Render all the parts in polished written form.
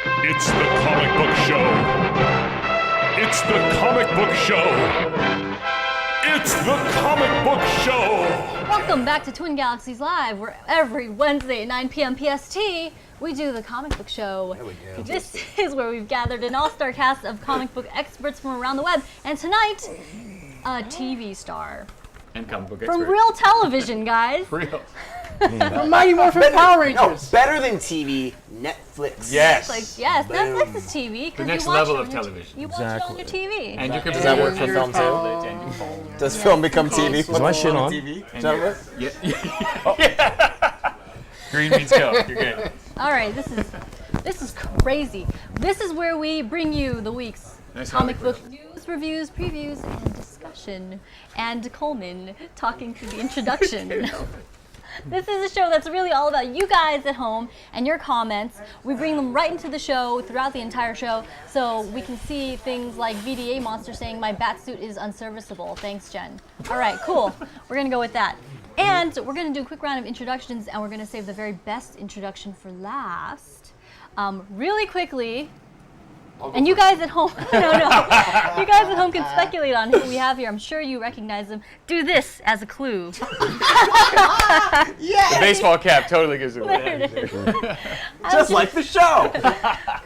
It's the comic book show. It's the comic book show. It's the comic book show. Welcome back to Twin Galaxies Live, where every Wednesday at 9 p.m. PST, we do the comic book show. There we go. This is where we've gathered an all-star cast of comic book experts from around the web. And tonight, a TV star. And comic book expert. From real television, guys. Real. From Mighty Morphin Power Rangers. No, better than TV, Netflix. Yes. Like, yes, Boom. Netflix is TV. The next you watch level it of on your television. You watch it on your TV. And you can Does that work for film too? And you phone. Does film become TV? Is my shit on? TV? And Jennifer? Yeah. Green means go. You're good. All right, this is crazy. This is where we bring you the week's Nice comic comic book news, reviews, previews, and discussion. And Coleman talking through the introduction. This is a show that's really all about you guys at home and your comments. We bring them right into the show throughout the entire show, so we can see things like VDA Monster saying my batsuit is unserviceable. Thanks, Jen. All right, cool. We're gonna go with that. And we're gonna do a quick round of introductions, and we're gonna save the very best introduction for last. Really quickly. And you guys at home, you guys at home can speculate on who we have here. I'm sure you recognize them. Do this as a clue. The baseball cap totally gives it away. There it is. Just like the show.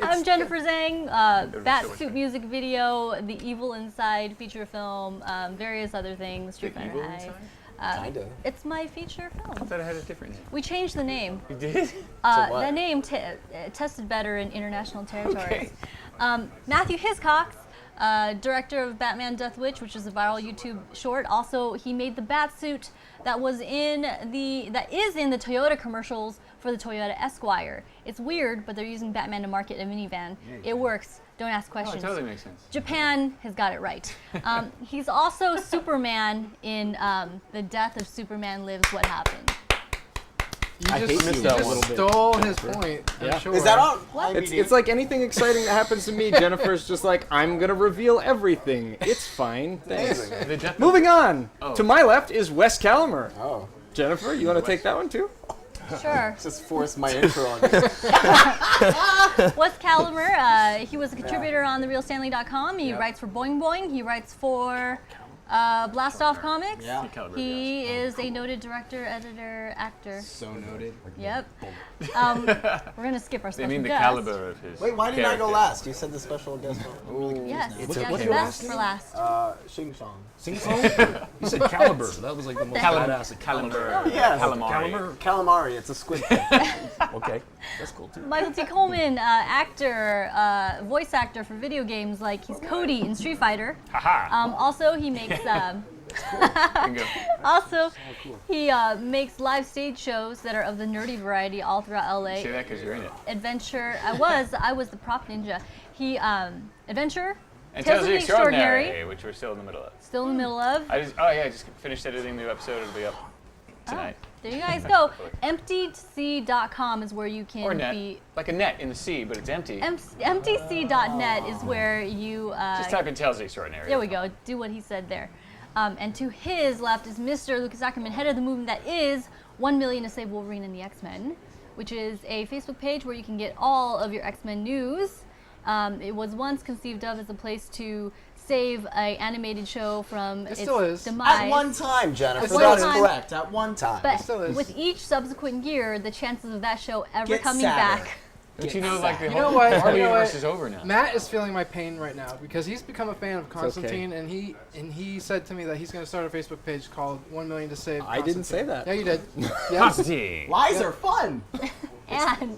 I'm Jennifer Zhang, Batsuit music video, The Evil Inside feature film, various other things, Street Fighter Evil High. Inside? Kinda. It's my feature I film. thought it had a different name. We changed the name. You did? what? That name tested better in international territories. Matthew Hiscox, director of Batman Death Witch, which is a viral YouTube short. Also, he made the Batsuit that is in the Toyota commercials for the Toyota Esquire. It's weird, but they're using Batman to market a minivan. It works. Don't ask Oh, questions. it totally makes sense. Japan has got it right. He's also Superman in The Death of Superman Lives, What Happened. I hate you. Just stole his point. Yeah. I'm sure. Is that on? What? It's like anything exciting that happens to me, Jennifer's just like, I'm gonna reveal everything. It's fine. Thanks. The death Moving on. Oh. To my left is Wes Calimer. Oh. Jennifer, you want to take that one too? Sure. Just force my intro on you. Wes Calimer, he was a contributor on TheRealStanley.com. He writes for Boing Boing. He writes for Blast Off Comics. Yeah. He is a noted director, editor, actor. So noted. Yep. We're gonna skip our They special mean the guest. caliber of his Wait, why did I go character. last? You said the special guest. Yes. What's yes, your best for last. Shing Song. Sing song? You said Caliber. That was like the most badass. Calimer. Yes. Calamari. Calamari. It's a squid thing. Okay, that's cool too. Michael T. Coleman, actor, voice actor for video games, like he's Cody in Street Fighter. Haha. Also, he makes. Bingo. Also, he makes live stage shows that are of the nerdy variety all throughout LA. Say that because you're in it. Adventure. I was the prop ninja. He Adventure. And Tales Tales of of the Extraordinary. Extraordinary, which we're still in the middle of. Still in the middle of. I just finished editing the new episode. It'll be up tonight. There you guys go. Emptyc.com is where you can Or net. be. Like a net in the sea, but it's empty. Emptyc.net is where you. Just type in Tales of the Extraordinary. There we go. Do what he said there. And to his left is Mr. Lucas Ackerman, head of the movement that is 1 Million to Save Wolverine and the X-Men, which is a Facebook page where you can get all of your X-Men news. It was once conceived of as a place to save an animated show from its still is. demise. At one time, Jennifer. At one That's time. correct. At one time. But still is. with each subsequent year, the chances of that show ever Get coming sadder. back. But you know, like the You know whole what? Marvel You know universe what? is over now. Matt is feeling my pain right now because he's become a fan of okay. Constantine, and he said to me that he's going to start a Facebook page called 1 Million to Save. I didn't say Constantine. that. Yeah, you did. Yeah. Constantine. Lies are fun. And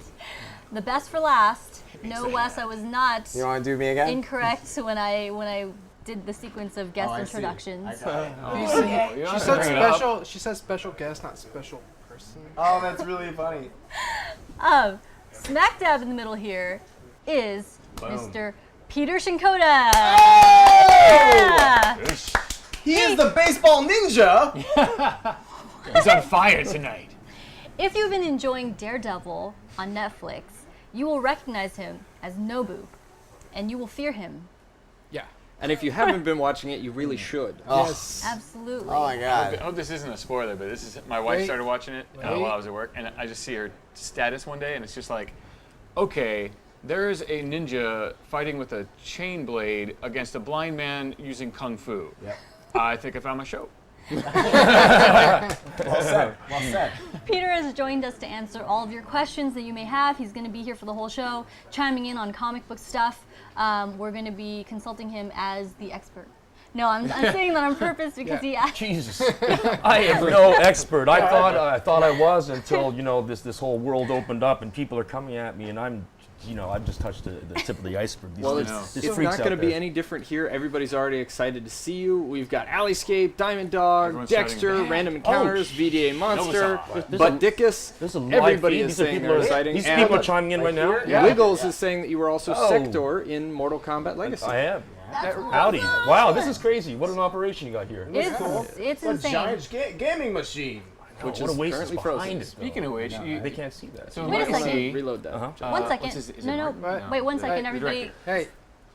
the best for last. No, Wes, I was not You want to do me again? incorrect when I did the sequence of guest I see. introductions. I got it. Oh, You you see, don't she have to said bring it up. special. She said special guest, not special person. Oh, that's really funny. Smack dab in the middle here is Boom. Mr. Peter Shinkoda. Yeah. He is the baseball ninja. He's on fire tonight. If you've been enjoying Daredevil on Netflix, you will recognize him as Nobu, and you will fear him. Yeah. And if you haven't been watching it, you really should. Yes. Absolutely. Oh my I god. hope this isn't a spoiler, but this is my wife Wait. started watching it while I was at work, and I just see her status one day, and it's just like, okay, There is a ninja fighting with a chain blade against a blind man using kung fu. Yep. I think I found my show. Well said. Well said. Peter has joined us to answer all of your questions that you may have. He's going to be here for the whole show, chiming in on comic book stuff. We're going to be consulting him as the expert. No, I'm saying that on purpose because he asked. Jesus, I am no expert. I thought I was until this whole world opened up and people are coming at me and I've just touched the tip of the iceberg. Well, This it's freaks not going to out be there. any different here. Everybody's already excited to see you. We've got Allyscape, Diamond Dog, Everyone's Dexter, shouting, Random Encounters, VDA Monster, There's But Dickus. There's a live Everybody feed. is These are saying people they're exciting. These And people are chiming in right now. Yeah. Wiggles is saying that you were also Oh. Sector in Mortal Kombat Legacy. I am. Howdy. Wow, this is crazy. What an operation you got here. It's What a insane. giant gaming machine. Which What is a waste currently is frozen. behind it. Speaking of which, They can't see that. so Wait a second. Legacy. Reload that. One second. what's his- is it no. Mark? Wait, 1 second, Hey, the everybody. Hey,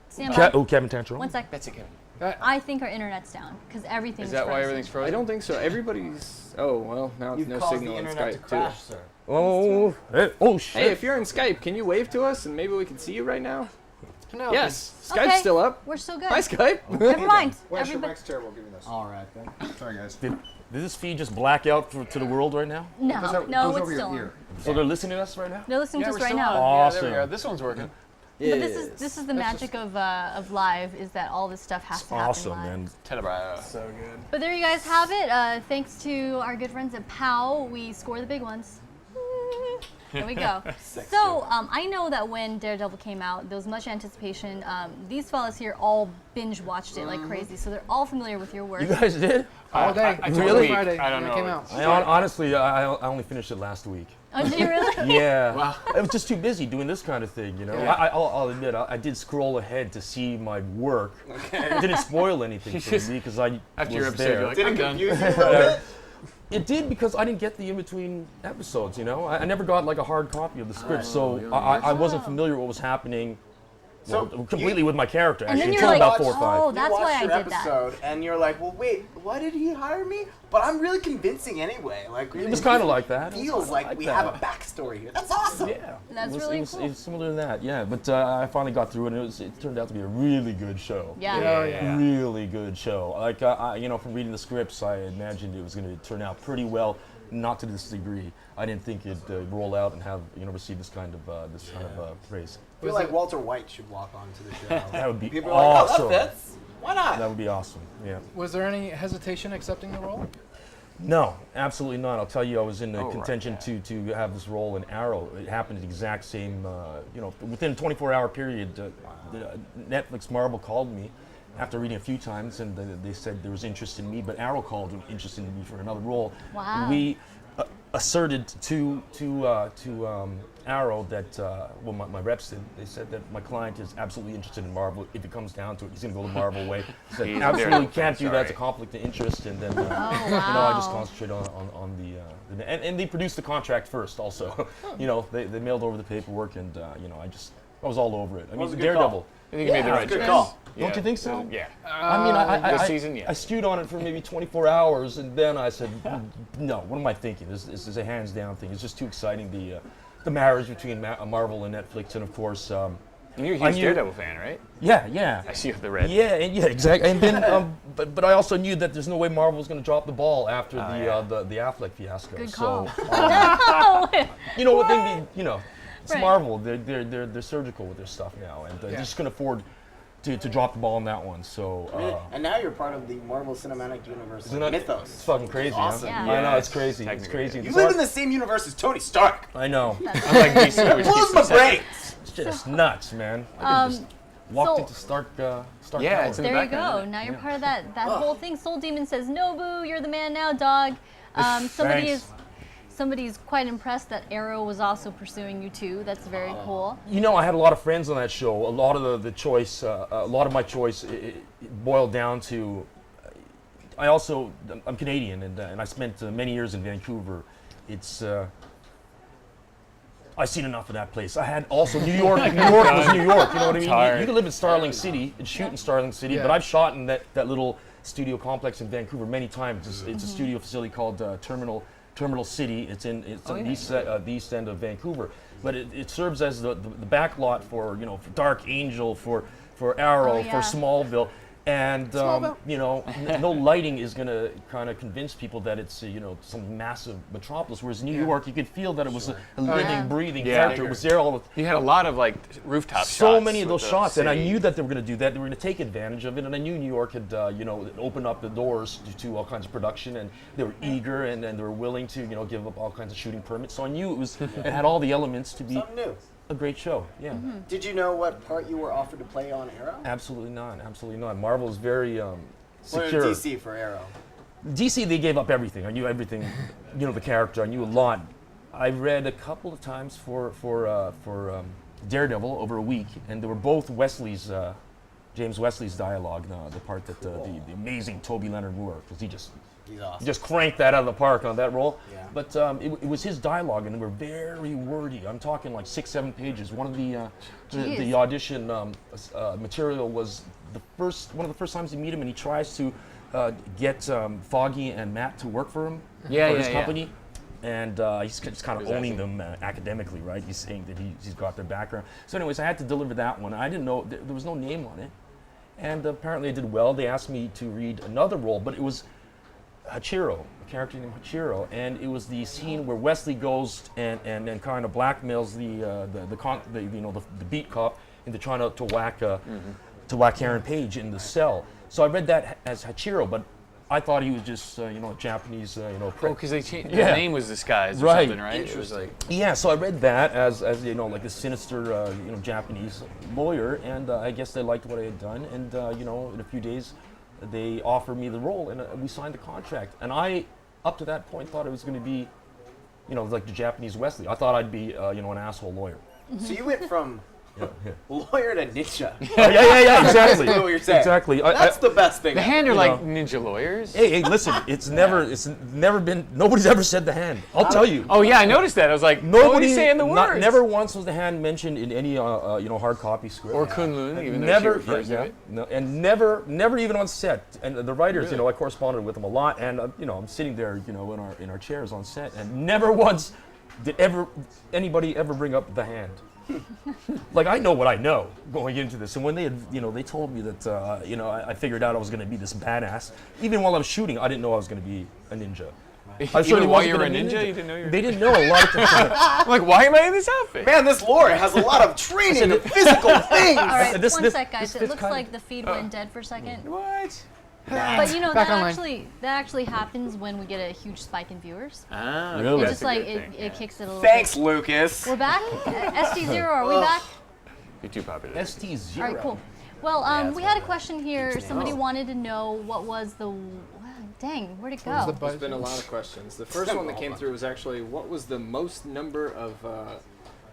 Stand by. Kevin Tantrum. 1 sec. That's it, Kevin. I think our internet's down because everything's Is that why frozen. everything's frozen? I don't think so. Everybody's. Oh, well, now it's You've no caused signal the in internet to Skype, crash, too. sir. Oh shit. Hey, if you're in Skype, can you wave to us and maybe we can see you right now? no. Yes. Skype's Okay. still up. We're still good. Hi, Skype. Never mind. Where's your Everybody. mic's terrible? Give me this. All right then. Sorry guys. Did this feed just black out to the world right now? No, Goes over it's your still ear. on. So they're listening to us right now? They're listening Yeah, to we're us right still now. on. Yeah, there we Awesome. go. This one's working. But this is the magic of live is that all this stuff has to happen Awesome, live. man. Telebra. So good. But there you guys have it. Thanks to our good friends at POW, we score the big ones. There we go. So I know that when Daredevil came out, there was much anticipation. These fellas here all binge watched it like crazy, so they're all familiar with your work. You guys did? All day. I Till really? Friday. I don't when know. It came out. Honestly, I only finished it last week. Oh, did you really? Yeah. Wow. I was just too busy doing this kind of thing, Yeah. I'll admit, I did scroll ahead to see my work. It didn't spoil anything for me because I After was your episode, there. you're like, Did I'm it done. confuse you a little bit? It did because I didn't get the in-between episodes, I never got like a hard copy of the script, so I wasn't familiar with what was happening So completely with my character, And then actually, you're until like, about 4 or 5. oh, You that's why watched I your did that. episode and you're like, well, wait, why did he hire me? But I'm really convincing anyway. Like It was kind of like that. It was feels kinda like we have a that. backstory here. That's awesome. Yeah, That's it was, really it was, cool. It was similar to that, yeah. But I finally got through it, and it turned out to be a really good show. Yeah. Yeah. Really good show. Like from reading the scripts, I imagined it was going to turn out pretty well. Not to this degree. I didn't think it'd roll out and have receive this kind of praise. I feel like Walter White should walk onto the show. That would be People are like, awesome. oh, that fits. Why not? That would be awesome. Yeah. Was there any hesitation accepting the role? No, absolutely not. I'll tell you, I was in the Oh, right, contention to have this role in Arrow. It happened at the exact same, within a 24-hour period. Netflix Marvel called me after reading a few times, and they said there was interest in me, but Arrow called interested in me for another role. Wow. We asserted to Arrow that, my reps did, they said that my client is absolutely interested in Marvel. If it comes down to it, he's going to go the Marvel way. He said, He's absolutely very can't do that. It's a sorry. conflict of interest. And then, Oh, I just wow. concentrated on the and they produced the contract first also. They mailed over the paperwork, and I was all over it. I was mean, a good Daredevil. call. I think you made the right good choice. call. Don't you think so? Yeah. I mean, this season, yeah. I stewed on it for maybe 24 hours, and then I said, no, what am I thinking? This is a hands down thing. It's just too exciting, the marriage between Marvel and Netflix, and of course, You're a I huge knew- Daredevil fan, right? yeah. I see you with the red. Yeah, exactly. And then, but I also knew that there's no way Marvel was going to drop the ball after the Affleck fiasco. Good so, call. you know what they mean? It's Right. Marvel. They're surgical with their stuff now, and they just couldn't afford to drop the ball on that one. So. And now you're part of the Marvel Cinematic Universe Isn't it- It's mythos. fucking crazy, Awesome. huh? Yeah. I know, it's crazy. It's Technically, crazy. You It's live not- in the same universe as Tony Stark. I know. Unlike DC, which Blows keeps my them separate. brains. It's just nuts, man. I just walked so- into Stark Yeah, Tower. it's in the There you background, go. Now you're Yeah. part of that whole thing. Soul Demon says, "Nobu, you're the man now, dog." Thanks. Somebody's quite impressed that Arrow was also pursuing you too. That's very cool. I had a lot of friends on that show. A lot of the choice, a lot of my choice, it boiled down to. I'm Canadian, and I spent many years in Vancouver. It's. I've seen enough of that place. I had also New York. New York was New York. You know what I mean? Tired. You can live in Starling City and shoot in Starling City, but Yeah. I've shot in that little studio complex in Vancouver many times. It's a studio facility called Terminal Terminal City. It's on the east end of Vancouver, but it serves as the back lot for for Dark Angel, for Arrow, for Smallville. And no lighting is going to kind of convince people that it's some massive metropolis. Whereas New York, you could feel that it was a living, breathing character. It was there all the. You had a lot of like rooftop shots. So many of those shots, and I knew that they were going to do that. They were going to take advantage of it, and I knew New York had opened up the doors to all kinds of production, and they were eager and they were willing to give up all kinds of shooting permits. So I knew it had all the elements to be Something new. a great show. Yeah. Mm-hmm. Did you know what part you were offered to play on Arrow? Absolutely not. Absolutely not. Marvel is very Or secure. DC for Arrow? DC, they gave up everything. I knew everything, the character. I knew a lot. I read a couple of times for Daredevil over a week, and they were both James Wesley's dialogue. The part that the amazing Toby Leonard Moore, because He's awesome. just cranked that out of the park on that role. Yeah. But it was his dialogue, and they were very wordy. I'm talking like 6-7 pages. One of the audition material was one of the first times you meet him, and he tries to get Foggy and Matt to work for him for his company. And he's just kind of owning them academically, right? He's saying that he's got their background. So anyways, I had to deliver that one. I didn't know, there was no name on it. And apparently I did well. They asked me to read another role, but it was Hachiro, a character named Hachiro, and it was the scene where Wesley goes and kind of blackmails the beat cop into trying to whack Karen Page in the cell. So I read that as Hachiro, but I thought he was just a Japanese because they changed the name was disguised or something, right? It was like so I read that as like a sinister Japanese lawyer, and I guess they liked what I had done, and in a few days they offered me the role, and we signed the contract. And I, up to that point, thought it was going to be, like the Japanese Wesley. I thought I'd be, an asshole lawyer. So you went from lawyer to ninja. Yeah, exactly. That's what you're saying. Exactly. That's the best thing. the Hand are like ninja lawyers. Hey, listen, it's never been, nobody's ever said the Hand. I'll tell you. Oh yeah, I noticed that. I was like, nobody's saying the words. Never once was the Hand mentioned in any, hard copy script. Or Kunlun, even though Never, she refers to it. no, and never even on set. And the writers, I corresponded with them a lot, and I'm sitting there, in our chairs on set, and never once did anybody ever bring up the Hand. Like, I know what I know going into this, and when they had, they told me that, I figured out I was going to be this badass. Even while I was shooting, I didn't know I was going to be a ninja. Even while you were a ninja, you didn't know you were. They didn't know a lot of times. I'm like, why am I in this outfit? Man, this lore has a lot of training of physical things. All right, This- one this- sec, guys. this It looks kind of- like the feed went dead for a second. What? But Back online. that actually happens when we get a huge spike in viewers. Ah, Really? It that's just a like good thing, it kicks it a little Thanks, bit. Lucas. We're back? SD0, are we back? You're too popular. ST0. All right, cool. Well, that's we had a fine. question here. Somebody wanted to know what was the. Dang, where'd it What was go? the There's budget? been a lot of questions. The first one that came through was actually what was the most number of,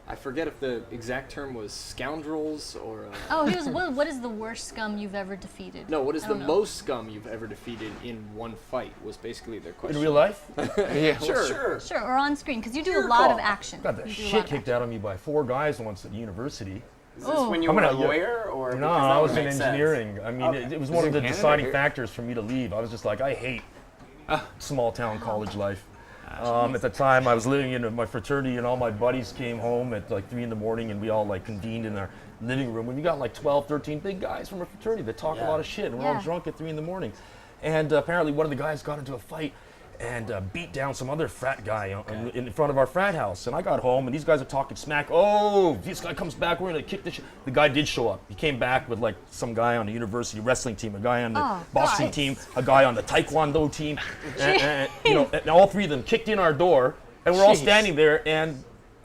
I forget if the exact term was scoundrels or. Oh, he was. What is the worst scum you've ever defeated? No, what is I the don't know. most scum you've ever defeated in one fight was basically their question. In real life? Yeah, Sure. Sure, or on screen, because you do Your a lot call. of action. Got the You do a lot shit of kicked out of me by 4 guys once at university. Is this when you I'm were a gonna- lawyer, or No, because that I would was in make sense? engineering. I mean, Okay. it was Is one it of the Canada deciding here? factors for me to leave. I was just like, I hate small town college life. At the time, I was living in my fraternity, and all my buddies came home at like 3 in the morning, and we all like convened in our living room. And we got like 12, 13 big guys from a fraternity that talk a lot of shit, and we're all Yeah. drunk at 3 in the morning. And apparently, one of the guys got into a fight and beat down some other frat guy in front of our frat house. And I got home, and these guys are talking smack. Oh, this guy comes back, we're gonna kick the shit. The guy did show up. He came back with like some guy on the university wrestling team, a guy on the boxing team, a guy on the taekwondo team, and all 3 of them kicked in our door, and we're all standing there, and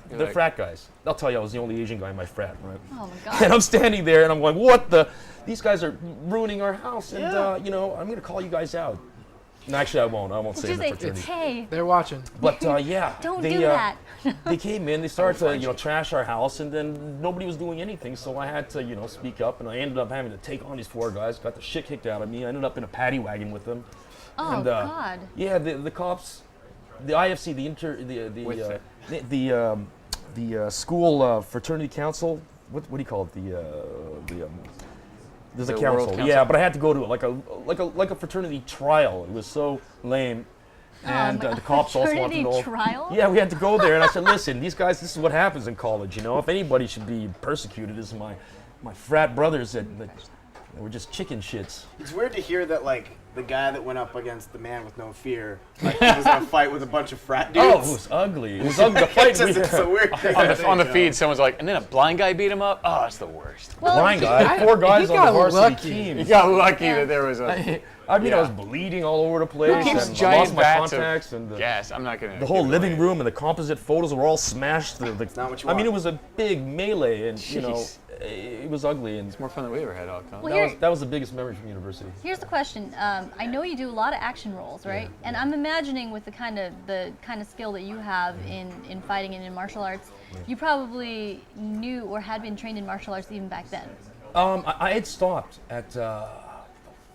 they're like- frat guys. I'll tell you, I was the only Asian guy in my frat, right? Oh my god. And I'm standing there, and I'm going, what the? These guys are ruining our house, and I'm gonna call you guys out. And actually, I won't. I won't say Did in you the say, fraternity. hey, They're watching. But yeah, don't they, do that? they came in, they started to trash our house, and then nobody was doing anything. So I had to speak up, and I ended up having to take on these 4 guys. Got the shit kicked out of me. I ended up in a paddy wagon with them. Oh and, god. Yeah, the cops, the IFC, the school fraternity council. What do you call it? There's a The World council. Council? Yeah, but I had to go to it like a fraternity trial. It was so lame. And the cops also wanted to know. Fraternity trial? Yeah, we had to go there, and I said, listen, these guys, this is what happens in college, you know. If anybody should be persecuted, it's my frat brothers that were just chicken shits. It's weird to hear that, like, the guy that went up against the man with no fear, like, he was in a fight with a bunch of frat dudes. Oh, it was ugly. It was ugly. The fight It's a weird thing. On the feed, someone's like, and then a blind guy beat him up. Oh, it's the worst. Well, blind guy, 4 guys he on the got varsity lucky. team. He got lucky Yeah. that there was a. I mean, I Yeah. was bleeding all over the place. Who keeps and I giant lost my vats contacts of and gas? I'm not gonna. the whole give it living away. room and the composite photos were all smashed. not what you I mean, want. it was a big melee, and you know, Jeez. it was ugly. And It's more fun than we ever had, Alcon. Well, that was the biggest memory from university. Here's the question. I know you do a lot of action roles, right? And I'm imagining with the kind of skill that you have in fighting and in martial arts, you probably knew or had been trained in martial arts even back then. I had stopped at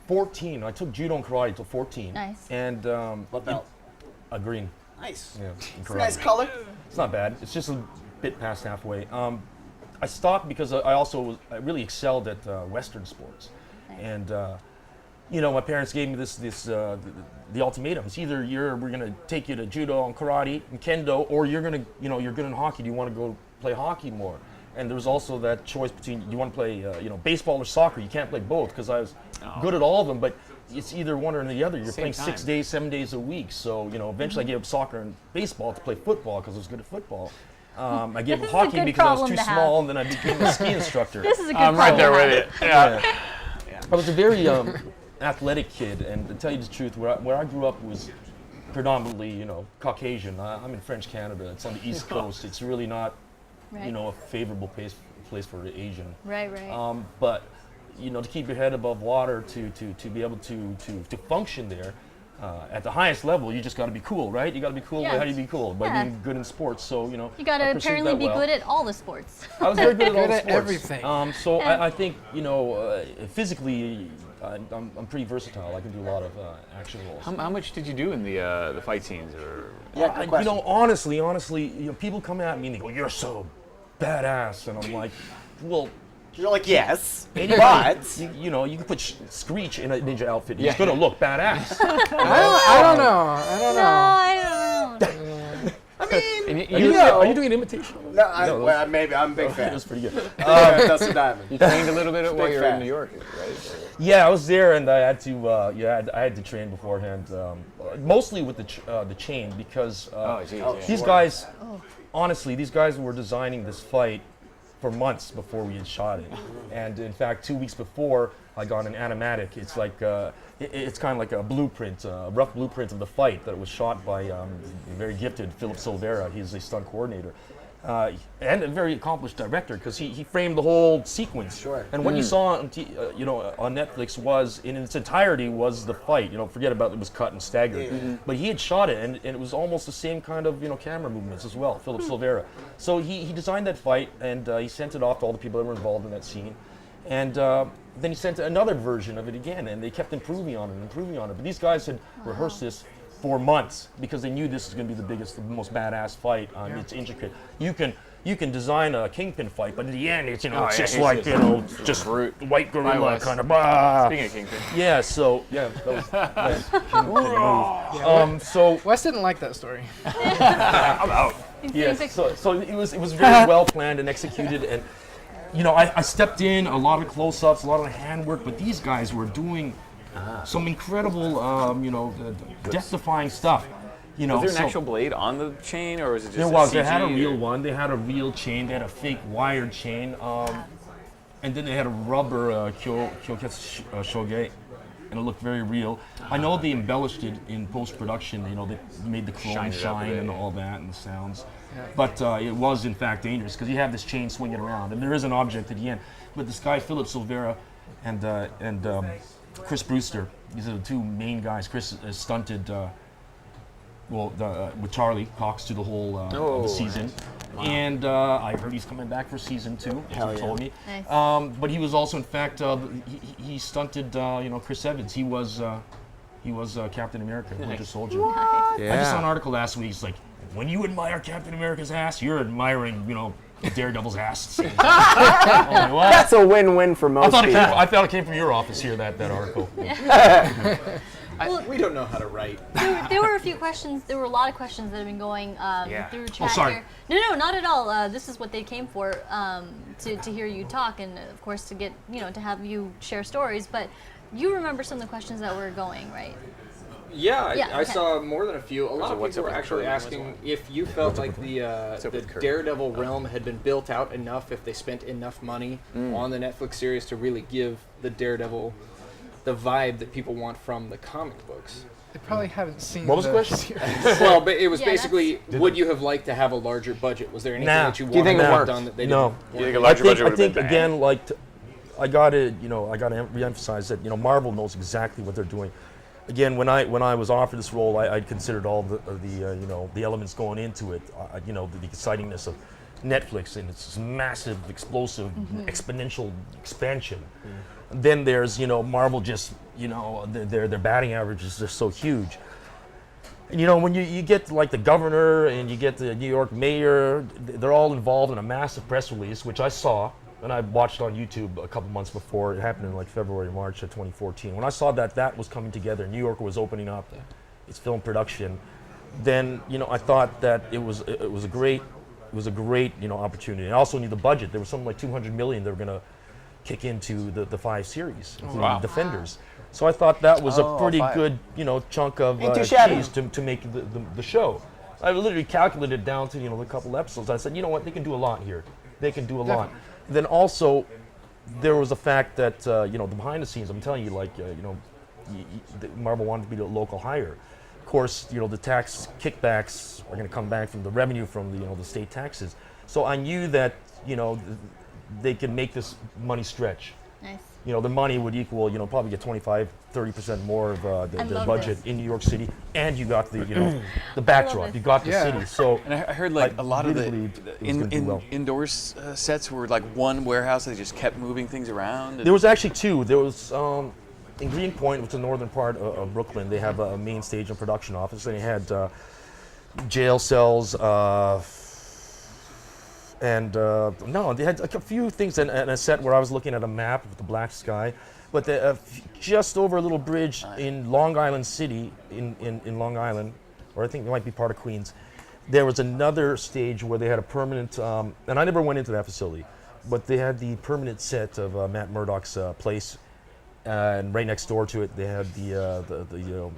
14. I took judo and karate till 14. Nice. And What belt? a green. Nice. Yeah, in It's a karate. nice color. It's not bad. It's just a bit past halfway. I stopped because I really excelled at Western sports, Nice. and you know, my parents gave me the ultimatum. It's either we're gonna take you to judo and karate and kendo, or you're good in hockey. Do you want to go play hockey more? And there was also that choice between, do you want to play baseball or soccer? You can't play both, because I was good at all of them, but it's either one or the other. You're Same playing time. 6 days, 7 days a week. So eventually I gave up soccer and baseball to play football because I was good at football. I gave This up is a hockey good because I was problem too to have. small, and then I became a ski instructor. This is a good I'm right there problem. with you. Yeah. I was a very athletic kid, and to tell you the truth, where I grew up was predominantly, Caucasian. I'm in French Canada. It's on the East Coast. It's really not, Right. a favorable place for Asian. Right. But to keep your head above water, to be able to function there at the highest level, you just got to be cool, right? You got to be cool. Yeah. How do you be cool? By Yeah. being good in sports. So You got to I pursued apparently that be well. good at all the sports. I was very good at all Good the at sports. everything. So I think physically, I'm pretty versatile. I can do a lot of action roles. How much did you do in the fight scenes? Or Yeah, good question. Honestly, people come at me and they go, "You're so badass," and I'm like, "Well, You're like, yes, anybody, but you can put Screech in a ninja outfit. Yeah. He's gonna look badass." I don't know. No, I don't know. I mean, and Are you, know. are you doing an imitation? well, maybe I'm a big It fan. was pretty good. That's a diamond. you trained a little bit while Big you were in fan. New York, right? Yeah, I was there, and I had to. I had to train beforehand, mostly with the chain, because Geez, yeah. these guys, honestly, these guys were designing this fight for months before we had shot it. And in fact, 2 weeks before, I got an animatic. It's like it's kind of like a blueprint, a rough blueprint of the fight that was shot by the very gifted Philip Silvera. He's a stunt coordinator. And a very accomplished director, because he framed the whole sequence. Sure. And what you saw on on Netflix was, in its entirety, was the fight. Forget about it was cut and staggered. But he had shot it, and it was almost the same kind of camera movements as well, Philip Silvera. So he designed that fight, and he sent it off to all the people that were involved in that scene. And then he sent another version of it again, and they kept improving on it. But these guys had rehearsed this for months, because they knew this was going to be the biggest, the most badass fight. It's intricate. You can design a kingpin fight, but in the end, it's it's just he's like just just brute. white gorilla West. kind of. Speaking of Kingpin. Yeah. So that was nice. Kingpin move. So Wes didn't like that story. I'm out. yes. So it was very well planned and executed, and I stepped in, a lot of close-ups, a lot of handwork, but these guys were doing some incredible, death-defying stuff. Was there an actual blade on the chain, or was it just There a was. CG They had a or- real one. They had a real chain. They had a fake wired chain, and then they had a rubber Kyoketsu shoge, and it looked very real. I know they embellished it in post-production. They made the chrome Shined it up a shine bit, and yeah. all that, and the sounds. But it was in fact dangerous, because you have this chain swinging around, and there is an object at the end. But this guy Philip Silvera and Chris Brewster, these are the two main guys. Chris stunted. With Charlie Cox to the whole of the season, and I heard he's coming back for season 2. As he told me. Nice. But he was also, in fact, he stunted Chris Evans. He was Captain America, Winter Soldier. I just saw an article last week. It's like, when you admire Captain America's ass, you're admiring Daredevil's ass. I'm like, what? That's a win-win for most people. I thought it came from your office here. That article. We don't know how to write. There were a few questions. There were a lot of questions that have been going through chat sorry. here. No, not at all. This is what they came for, to hear you talk, and of course to get to have you share stories. But you remember some of the questions that were going, right? Yeah, I okay. saw more than a few. A lot of what's people up were with actually Curry as asking well? if you felt like up the with Curry? Daredevil realm had been built out enough, if they spent enough money on the Netflix series to really give the Daredevil the vibe that people want from the comic books. They probably haven't seen. What was the question? series. Well, but it was Yeah, basically, would you have liked to have a larger budget? Was there anything Nah. that you Do you wanted think it to have worked? done that they No. didn't? You think a I larger think, budget would have been bad? again, like, I gotta reemphasize that Marvel knows exactly what they're doing. Again, when I was offered this role, I considered all the elements going into it. The excitingness of Netflix and its massive, explosive, exponential expansion. Then there's Marvel, just their batting average is just so huge. And when you get like the governor and you get the New York mayor, they're all involved in a massive press release, which I saw. And I watched on YouTube a couple months before. It happened in like February, March of 2014. When I saw that was coming together, New York was opening up its film production, then I thought that it was a great opportunity. I also knew the budget. There was something like $200 million they were going to kick into the 5 series, including Defenders. So I thought that was a pretty good chunk of Ain't too shabby. cheese to make the show. I literally calculated it down to a couple episodes. I said, what, they can do a lot here. They can do a lot. Then also, there was the fact that the behind the scenes. I'm telling you, Marvel wanted to be the local hire. Of course, the tax kickbacks are going to come back from the revenue from the state taxes. So I knew that they could make this money stretch. Nice. The money would equal probably get 25-30% more of the love budget this. in New York City, and you got the the backdrop. this. You got the Yeah. city. So. And I heard like a lot of really the believed it was gonna do well. indoors sets were like one warehouse. They just kept moving things around. There was actually 2. There was in Greenpoint, which is the northern part of Brooklyn. They have a main stage and production office, and they had jail cells. They had like a few things and a set where I was looking at a map with the black sky. But just over a little bridge in Long Island City, in Long Island, or I think it might be part of Queens, there was another stage where they had a permanent, and I never went into that facility, but they had the permanent set of Matt Murdock's place, and right next door to it they had the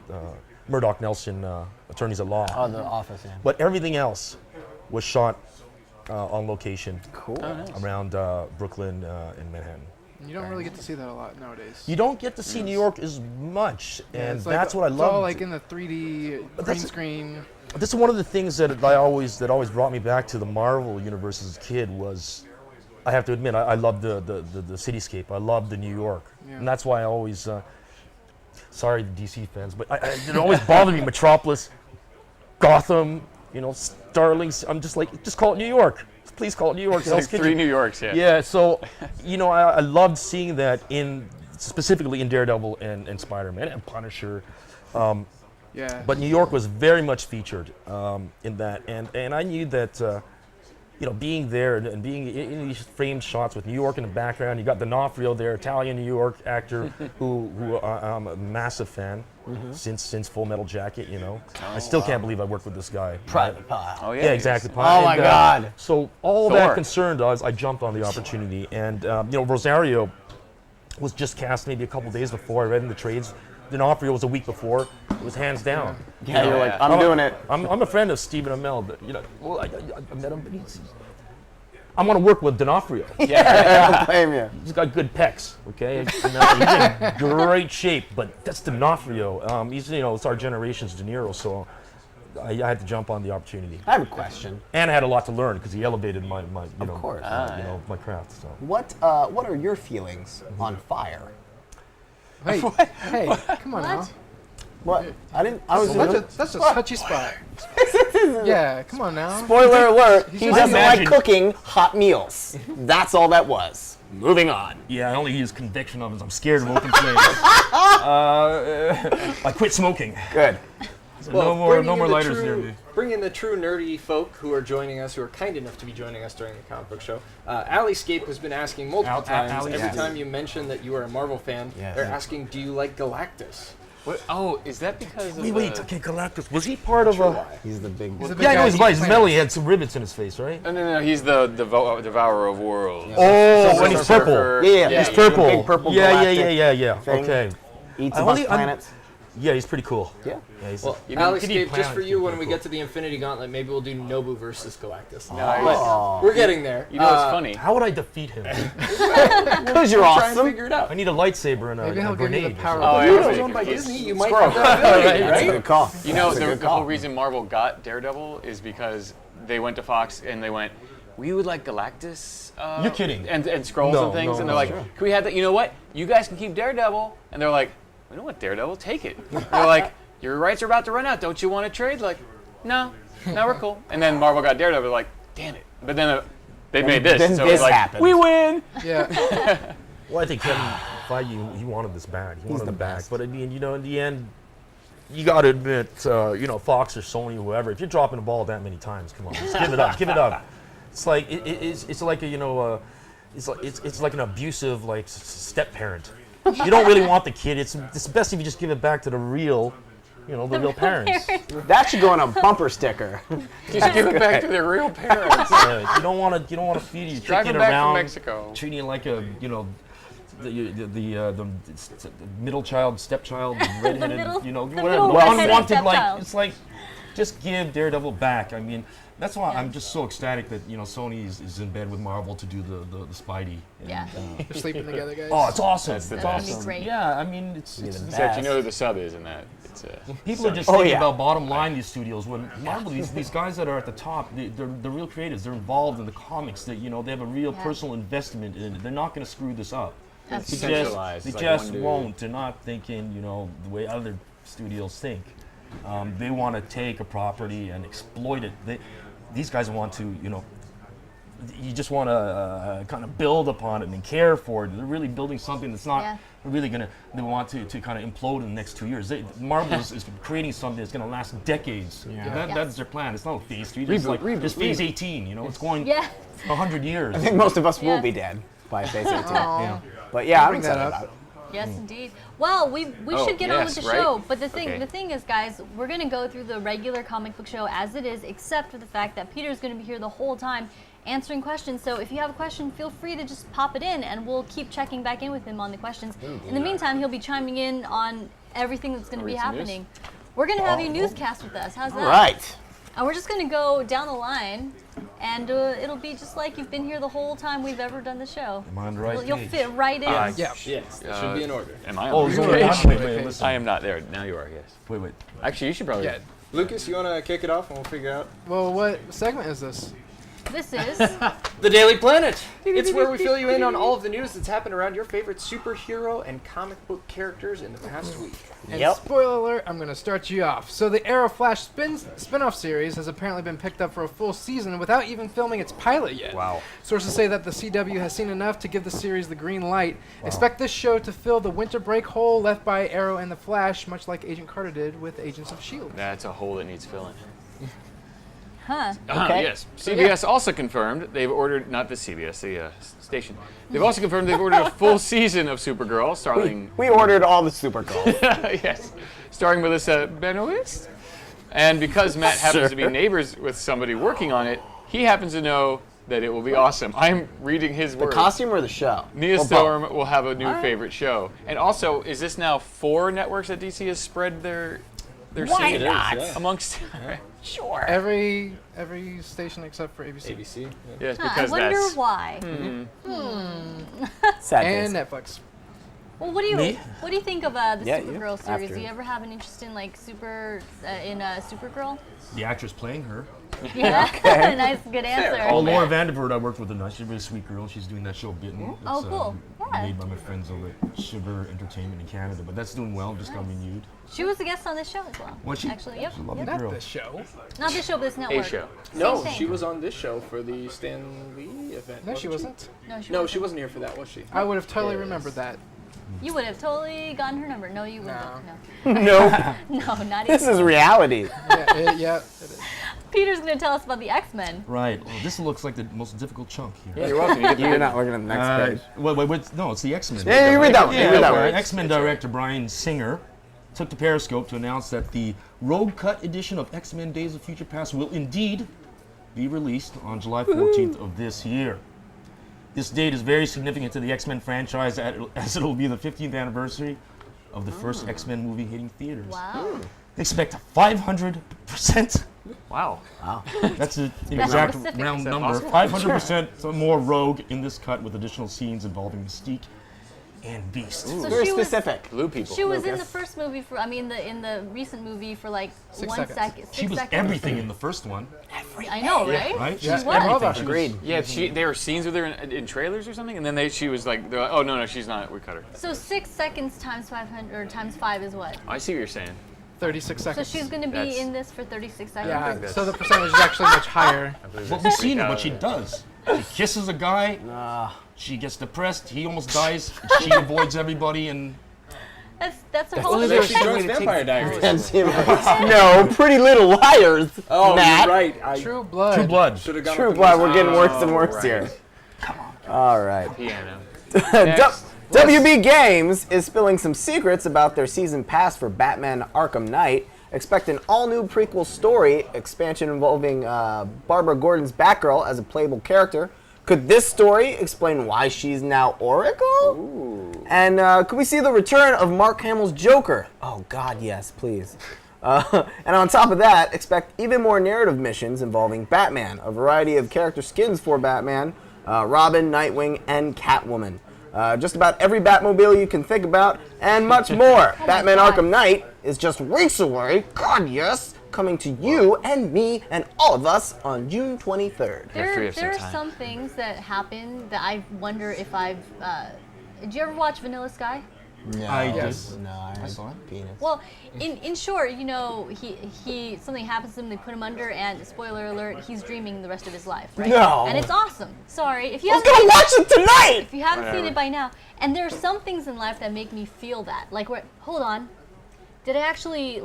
Murdock Nelson Attorneys at Law. Oh, the office, yeah. But everything else was shot on location Cool. around Brooklyn and Manhattan. You don't really get to see that a lot nowadays. You don't get to see New York as much, and It's like- that's what I it's love. all like in the 3D green that's- screen. This is one of the things that always brought me back to the Marvel universe as a kid. Was I have to admit I loved the cityscape. I loved the New York, Yeah. and that's why I always. Sorry, the DC fans, but it always bothered me. Metropolis, Gotham, Starlings. I'm just like, just call it New York. Please call it New York. It's like 3 New Yorks, yeah. Yeah, so I loved seeing that specifically in Daredevil and Spider-Man and Punisher. Yeah. But New York was very much featured in that, and I knew that being there and being in these framed shots with New York in the background. You got D'Onofrio there, Italian New York actor, who I'm a massive fan since Full Metal Jacket. I still can't believe I worked with this guy. Private Pile. Oh Yeah, exactly. Oh my God. So all Thor. that concerned us, I jumped on the opportunity, and Rosario was just cast maybe a couple days before. I read in the trades. D'Onofrio was a week before. It was hands down. Yeah, you're like, I'm doing it. I'm a friend of Stephen Amell, but I met him, but I want to work with D'Onofrio. I don't blame you. He's got good pecs, okay? He's in great shape, but that's D'Onofrio. It's our generation's De Niro, so I had to jump on the opportunity. I have a question. And I had a lot to learn because he elevated my course. my craft. So. What are your feelings on fire? Hey, come on now. What? I was. That's a touchy spot. Yeah, come on now. Spoiler alert. He just- doesn't like Imagine- cooking hot meals. That's all that was. Moving on. Yeah, I only use conviction ovens. I'm scared of open flames. I quit smoking. Good. So Well, no more lighters near me. Bring in the true nerdy folk who are joining us, who are kind enough to be joining us during the comic book show. Allyscape has been asking multiple times, Ally, every yes. time you mention that you are a Marvel fan, Yes. they're asking, do you like Galactus? What? Oh, is that because of Wait, the... okay, Galactus. Was he part of a... He's the big. He's a big Yeah, I know guy he's who right. eats His plants. belly had some rivets in his face, right? No, he's the devourer of worlds. Oh, when he's purple. Surfer. Yeah, He's the purple. big purple yeah. galactic thing. Okay. Eats I a bunch only- of planets. Yeah, he's pretty cool. Yeah. He's Well, you Alex, could eat just for planets, you, he's when we pretty get to the Infinity Gauntlet, maybe we'll do Nobu versus Galactus. Nice. We're getting there. You know what's funny? How would I defeat him? Because you're Try and awesome. figure it out. I need a lightsaber and Maybe a he'll give you grenade. the or power. something. Oh, You're everybody owned by confused. Disney. You might have that ability, That's a right? good call. You know, That's a good the whole call. reason Marvel got Daredevil is because they went to Fox and they went, we would like Galactus. You're kidding. And scrolls No, and things. no, And they're no. like, can we have that? You know what? You guys can keep Daredevil. And they're like, we don't want Daredevil. Take it. They're like, your rights are about to run out. Don't you want to trade? Like, no, we're cool. And then Marvel got Daredevil. They're like, damn it. But then they made this. then so this it's like, happened. we win. Yeah. Well, I think Kevin Feige, he wanted this bad. He wanted the it back. best. But I mean, in the end, you got to admit, Fox or Sony, whoever, if you're dropping the ball that many times, come on, just give it up. Give it up. It's like it's like a it's like an abusive step parent. You don't really want the kid. It's best if you just give it back to the real, the real parents. That should go on a bumper sticker. Just give it back to their real parents. You don't want to feed your Drive kid it back around, from Mexico. treating you like a the middle child, stepchild, redheaded, middle- the whatever, middle redheaded unwanted. stepchild. It's like, just give Daredevil back. I mean, that's why I'm just so ecstatic that Sony is in bed with Marvel to do the Spidey. And, Yeah. They're sleeping together, guys. oh, it's awesome. That's the It's best. That'd be awesome. great. Yeah, I mean, it's Except you know who the sub is in that. It's people are just Oh, thinking yeah. about bottom line. These studios, when Marvel, these guys that are at the top, they're real creatives. They're involved in the comics. They they have a real Yeah. personal investment in it. They're not going to screw this up. That's They true. just, Centralized. they It's like just one dude. won't. They're not thinking, the way other studios think. They want to take a property and exploit it. These guys want to, you just want to kind of build upon it and care for it. They're really building something that's not Yeah. really going to, they want to kind of implode in the next 2 years. Marvel is creating something that's going to last decades. Yeah. That's their plan. It's not phase 3. It's like, it's phase 18, it's going Yeah. 100 years. I think most of us Yeah. will be dead by phase 18. Aw. But yeah, I'm Bring that excited up. about it. Yes, indeed. Well, we Oh, should get on with yes, the right? show. But the Okay. thing is, guys, we're gonna go through the regular comic book show as it is, except for the fact that Peter's gonna be here the whole time answering questions. So if you have a question, feel free to just pop it in, and we'll keep checking back in with him on the questions. In the meantime, he'll be chiming in on everything that's gonna be read some news? happening. We're gonna have you newscast with us. How's that? All right. And we're just gonna go down the line, and it'll be just like you've been here the whole time we've ever done the show. Am I on the right You'll page? fit right in. Yeah. Yes, that should be in order. Am I on Oh, the so page? wait, listen. I am not there. Now you are, yes. Wait. Actually, you should probably. Yeah. Lucas, you want to kick it off and we'll figure out? Well, what segment is this? This is The Daily Planet. It's where we fill you in on all of the news that's happened around your favorite superhero and comic book characters in the past week. And Yep. spoiler alert, I'm going to start you off. So the Arrow Flash spin-off series has apparently been picked up for a full season without even filming its pilot yet. Wow. Sources say that the CW has seen enough to give the series the green light. Expect this show to fill the winter break hole left by Arrow and the Flash, much like Agent Carter did with Agents of S.H.I.E.L.D. That's a hole that needs filling. huh? Okay. Yes. CBS also confirmed they've ordered, not the CBS, the station. They've also confirmed they've ordered a full season of Supergirl, starring. We ordered all the Supergirls. Yes, starring Melissa Benoist. And because Matt happens to be neighbors with somebody working on it, he happens to know that it will be awesome. I'm reading his The words. costume or the show? Nia Or both? Storm will have a new favorite show. And also, is this now 4 networks that DC has spread their Why seed not? amongst? Sure. Every station except for ABC. ABC. Yeah. Yes, Huh, I because wonder that's. why. Sad And days. Netflix. Well, what do you Me? think of the Yeah, you. Supergirl series? After. Do you ever have an interest in Supergirl? The actress playing her. Yeah, nice, good answer. Oh, Laura Vandervoort, I worked with her. She's a really sweet girl. She's doing that show Bitten. Oh, It's, cool. Yeah. Made by my friends over at Sugar Entertainment in Canada, but that's doing well. Just got renewed. She was a guest on this show as well. Was she? Actually, yep. She's a lovely yep. girl. Not this show. Not this show, but this network. show. No, thing. she was on this show for the Stan Lee event. No, she wasn't. No, she wasn't here for that, was she? I would have totally Yes. remembered that. You would have totally gotten her number. No, you wouldn't. No. No. No, No, not this even. is reality. Yeah, it is. Peter's going to tell us about the X-Men. Right. Well, this looks like the most difficult chunk here. You're welcome. You get the You're not looking at the next page. Wait, no, it's the X-Men. Yeah, you read that one. Yeah, You read that okay. one. X-Men director Bryan Singer took to Periscope to announce that the Rogue Cut edition of X-Men Days of Future Past will indeed be released on July 14th of this year. This date is very significant to the X-Men franchise as it'll be the 15th anniversary of the first X-Men movie hitting theaters. Wow. Expect 500%. Wow. That's an exact specific. round Is that number. possible? 500% more Rogue in this cut with additional scenes involving Mystique and Beast. So Very she was- specific. Blue people. She was in the first movie for, in the recent movie for like 6 1 seconds. second. She was everything in the first one, I know, right? right? Yeah, She's and all of everything. us. She was- Agreed. Yeah, there were scenes with her in trailers or something, and then she was like, they're like, oh no, she's not. We cut her. So 6 seconds times 500 or times 5 is what? I see what you're saying. 36 So seconds. she's going to be That's- in this for 36 seconds. Yeah, so the percentage is actually much higher. But we've seen what she does. She kisses a guy, she gets depressed, he almost dies, she avoids everybody, and That's her whole Well, thing. she joins Vampire Diaries. No, Pretty Little Liars. Oh, Matt. you're right. True blood. True Blood. Should have gone True with the Blood. most- We're getting worse and worse right. here. Come on. All right. Piano. Du- WB Games is spilling some secrets about their season pass for Batman Arkham Knight. Expect an all-new prequel story expansion involving Barbara Gordon's Batgirl as a playable character. Could this story explain why she's now Oracle? Ooh. And could we see the return of Mark Hamill's Joker? Oh, God, yes, please. And on top of that, expect even more narrative missions involving Batman, a variety of character skins for Batman, Robin, Nightwing, and Catwoman. Just about every Batmobile you can think about, and much more. Batman God. Arkham Knight is just weeks away, God yes, coming to you and me and all of us on June 23rd. free of some There are time. some things that happen that I wonder if I've. Did you ever watch Vanilla Sky? No, I Yes. No, I saw it. Penis. Well, in short, he something happens to him. They put him under, and spoiler alert, he's dreaming the rest of his life. Right? No. And it's awesome. Sorry if you I was haven't. gonna watch it tonight! If you haven't seen Whatever. it by now, and there are some things in life that make me feel that. Like, hold on, did I actually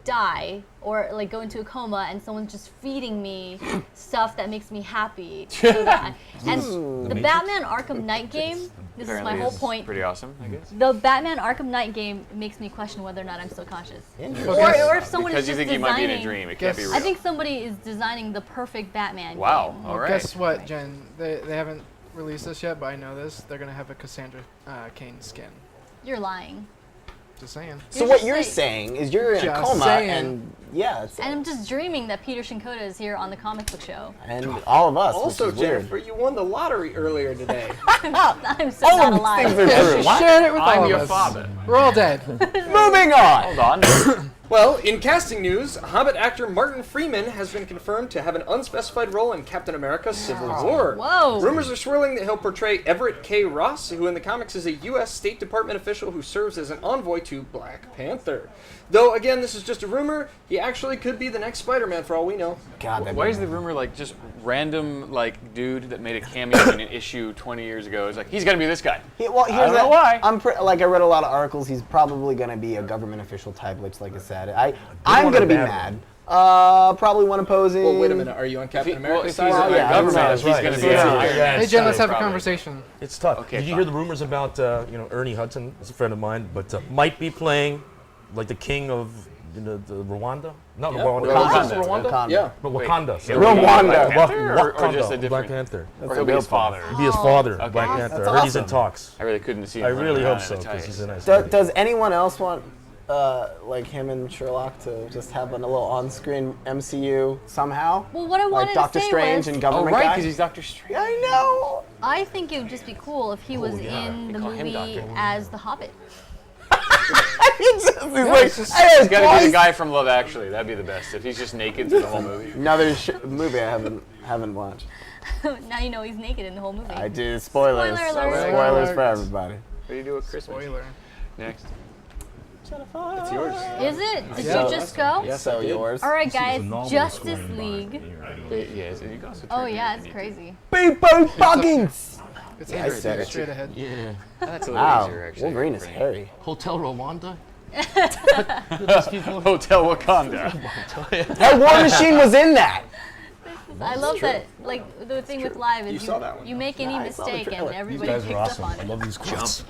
die or go into a coma and someone's just feeding me stuff that makes me happy? So that and the Batman Arkham Knight game. This is my Apparently whole it's point. Pretty awesome, I guess. The Batman Arkham Knight game makes me question whether or not I'm still conscious. Interesting. Or if someone Because is you just think you might be in a designing- dream. It can't be Guess- real. I think somebody is designing the perfect Batman Wow. game. All right. Guess what, Jen? They haven't released this yet, but I know this. They're going to have a Cassandra Cain skin. You're lying. Just saying. So You're what just you're saying- saying is you're in a Just coma saying. and it's And I'm just dreaming that Peter Shinkoda is here on the comic book show. and all of us, Also, which is weird. Jennifer, you won the lottery earlier today. I'm so All not of alive. these things are true. She shared it with all I'm of your us. father. We're all dead. Moving on. Hold on. Well, in casting news, Hobbit actor Martin Freeman has been confirmed to have an unspecified role in Captain America: Civil War. Whoa. Rumors are swirling that he'll portray Everett K. Ross, who in the comics is a U.S. State Department official who serves as an envoy to Black Panther. Though, again, this is just a rumor. He actually could be the next Spider-Man for all we know. God, that'd Why be- is the rumor just random dude that made a cameo in an issue 20 years ago? Is like he's gonna be this guy. Well, here's I don't know why. I read a lot of articles. He's probably going to be a government official type, like I said. I'm one going to or be bad mad. Probably one opposing. Well, wait a minute. Are you on Captain America's If side? he's or in yeah, the government, that's he's right. gonna be Yeah. Iron Man. Hey, Jen, let's have a Probably. conversation. It's tough. Okay, Did you fine. hear the rumors about Ernie Hudson? Is a friend of mine, but might be playing the king of the Rwanda? Not Yeah. Rwanda. Wakanda. Is it Rwanda? Wakanda. Yeah. No, Wakanda. He'll sorry. be Rwanda. Black Panther, or Wakanda, just a Black different. Panther. Or he'll be his father. Be his father, Okay. Black That's Panther. I awesome. heard he's in talks. I really couldn't see him. I running really around hope in so a because tights. he's a nice guy. Does anyone else want, him and Sherlock to just have a little on-screen MCU somehow? Well, what I wanted like Doctor to say Strange was, and Oh government right, guy? because he's Doctor Strange. I know. I think it would just be cool if he was in They the call him movie Doctor. as the Hobbit. he's like, He's gotta be the guy from Love Actually. That'd be the best. If he's just naked through the whole movie. Another movie I haven't watched. Now you know he's naked in the whole movie. I did spoilers. Spoiler alert. Spoilers for everybody. What do you do at Christmas? Spoiler. Next. It's yours. Is it? Did Yeah. you just go? Yes, So I did. yours. All right, This is a guys. novel Justice scoring by League. Yeah, so you can also Oh turn yeah, it it's if you crazy. People Buggins. It's I said it. straight ahead. Yeah. need. That's a little Wow, easier actually. Wolverine is hairy. Hotel Rwanda? Hotel Wakanda. That War Machine was in that. I love that. Like the thing with live is saw that one. you make any I saw the mistake and trailer. These everybody guys picks are awesome. up on I it. love these quotes.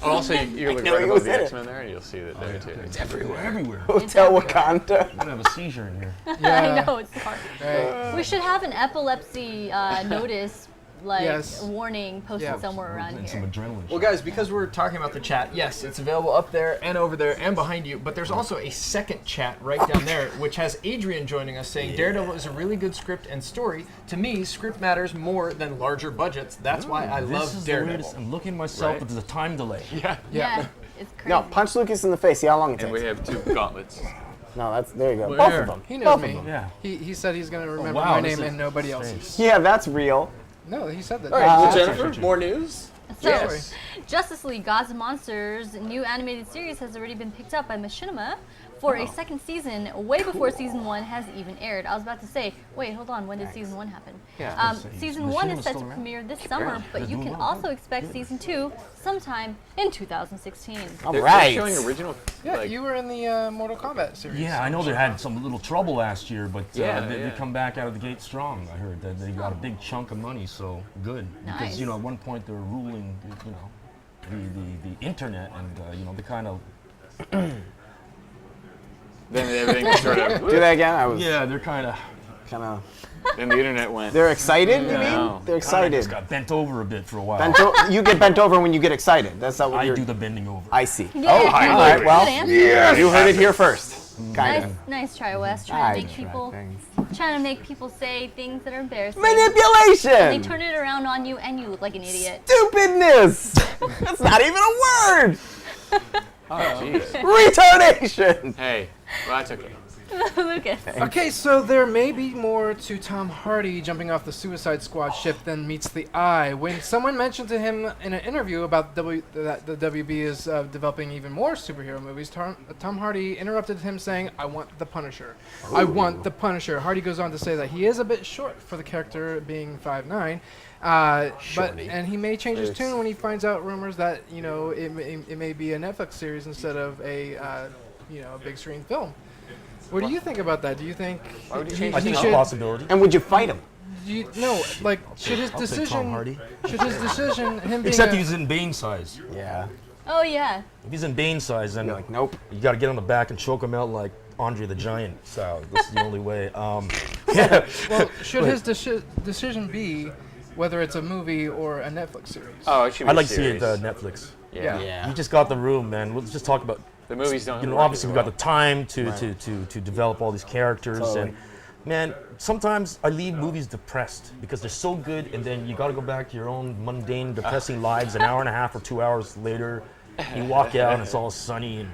Oh, also, you look know right he above was the in it. X-Men there, and you'll see it there too. It's Everywhere. Hotel Wakanda. I'm gonna have a seizure in here. I know it's hard. Right. We should have an epilepsy notice, like Yes. warning, posted Yeah. somewhere around And some here. adrenaline. Well, guys, because we're talking about the chat, yes, it's available up there and over there and behind you, but there's also a second chat right down there, which has Adrian joining us saying, Daredevil is a really good script and story. To me, script matters more than larger budgets. That's why I This love is the Daredevil. weirdest. I'm looking myself, Right? but there's a time delay. Yeah, it's crazy. No, punch Lucas in the face. See how long it And takes. we have 2 gauntlets. No, that's there you go. Where? Both of them. He Both knows of me. them. Yeah. He said he's gonna remember wow, my this name is and nobody strange. else's. Yeah, that's real. No, he said that. All right, Uh, Jennifer, more news? So, Yes. Justice League Gods and Monsters new animated series has already been picked up by Machinima for a second season, way before season 1 has even aired. I was about to say, wait, hold on, when did season 1 happen? Yeah. Season 1 is Machinima's set to still around? premiere this summer, but They're you doing can well, also expect season 2 sometime in 2016. All They're right. showing original. Yeah, like, you were in the Mortal Kombat series. Yeah, I know they had some little trouble last year, but Yeah, they yeah. come back out of the gate strong. I heard that they got a big chunk of money, so good. Nice. Because at one point they were ruling, the internet, and they kind of then everything sort of. Do that again. I was they're kind of kind of. Then the internet went. They're excited. You No. mean? They're excited. just got bent over a bit for a while. You get bent over when you get excited. That's not what I you're. do the bending over. I see. Yeah, All right. Well, good answer. you heard it here first. Kind Nice, of. nice try, Wes. Trying to make people say things that are embarrassing. Manipulation. They turn it around on you, and you look like an idiot. Stupidness. That's not even a word. Oh, jeez. Retardation. Hey, well, that's okay. Lucas. Okay, so there may be more to Tom Hardy jumping off the Suicide Squad ship than meets the eye. When someone mentioned to him in an interview about that the WB is developing even more superhero movies, Tom Hardy interrupted him saying, "I want the Punisher. I want the Punisher." Hardy goes on to say that he is a bit short for the character, being 5'9". And he may change his tune when he finds out rumors that it may be a Netflix series instead of a a big screen film. What do you think about that? Do you think would you change I think it's a possibility. And would you fight him? Should his I'll take Tom decision Hardy. him being Except he's in Bane size. Yeah. Oh yeah. If he's in Bane size, then You're like, nope. you got to get on the back and choke him out like Andre the Giant style. This is the only way. Yeah. well, should his decision be whether it's a movie or a Netflix series? Oh, it should be I'd like a to see it series. Netflix. Yeah. You just got the room, man. Let's just talk about. The movies don't. work Obviously as we got well. the time to develop all these characters, Totally. and man, sometimes I leave movies depressed because they're so good, and then you got to go back to your own mundane, depressing lives. An hour and a half or 2 hours later, you walk out and it's all sunny, and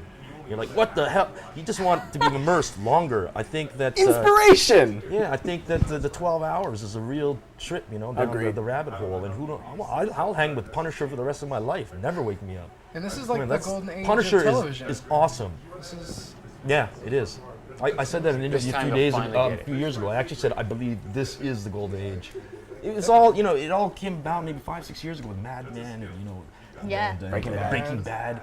you're like, what the hell? You just want to be immersed longer. I think that Inspiration. yeah, I think that the 12 hours is a real trip, down Agreed. the rabbit hole. And I'll hang with Punisher for the rest of my life. Never wake me up. And this is I like mean, the that's- golden age Punisher of television. is awesome. This is Yeah, it is. I said that in an interview time a to few finally get a it. few years ago. I actually said I believe this is the golden age. It's all it all came about maybe 5-6 years ago with Mad Men and Yeah. and, Breaking Bad. Breaking Bad.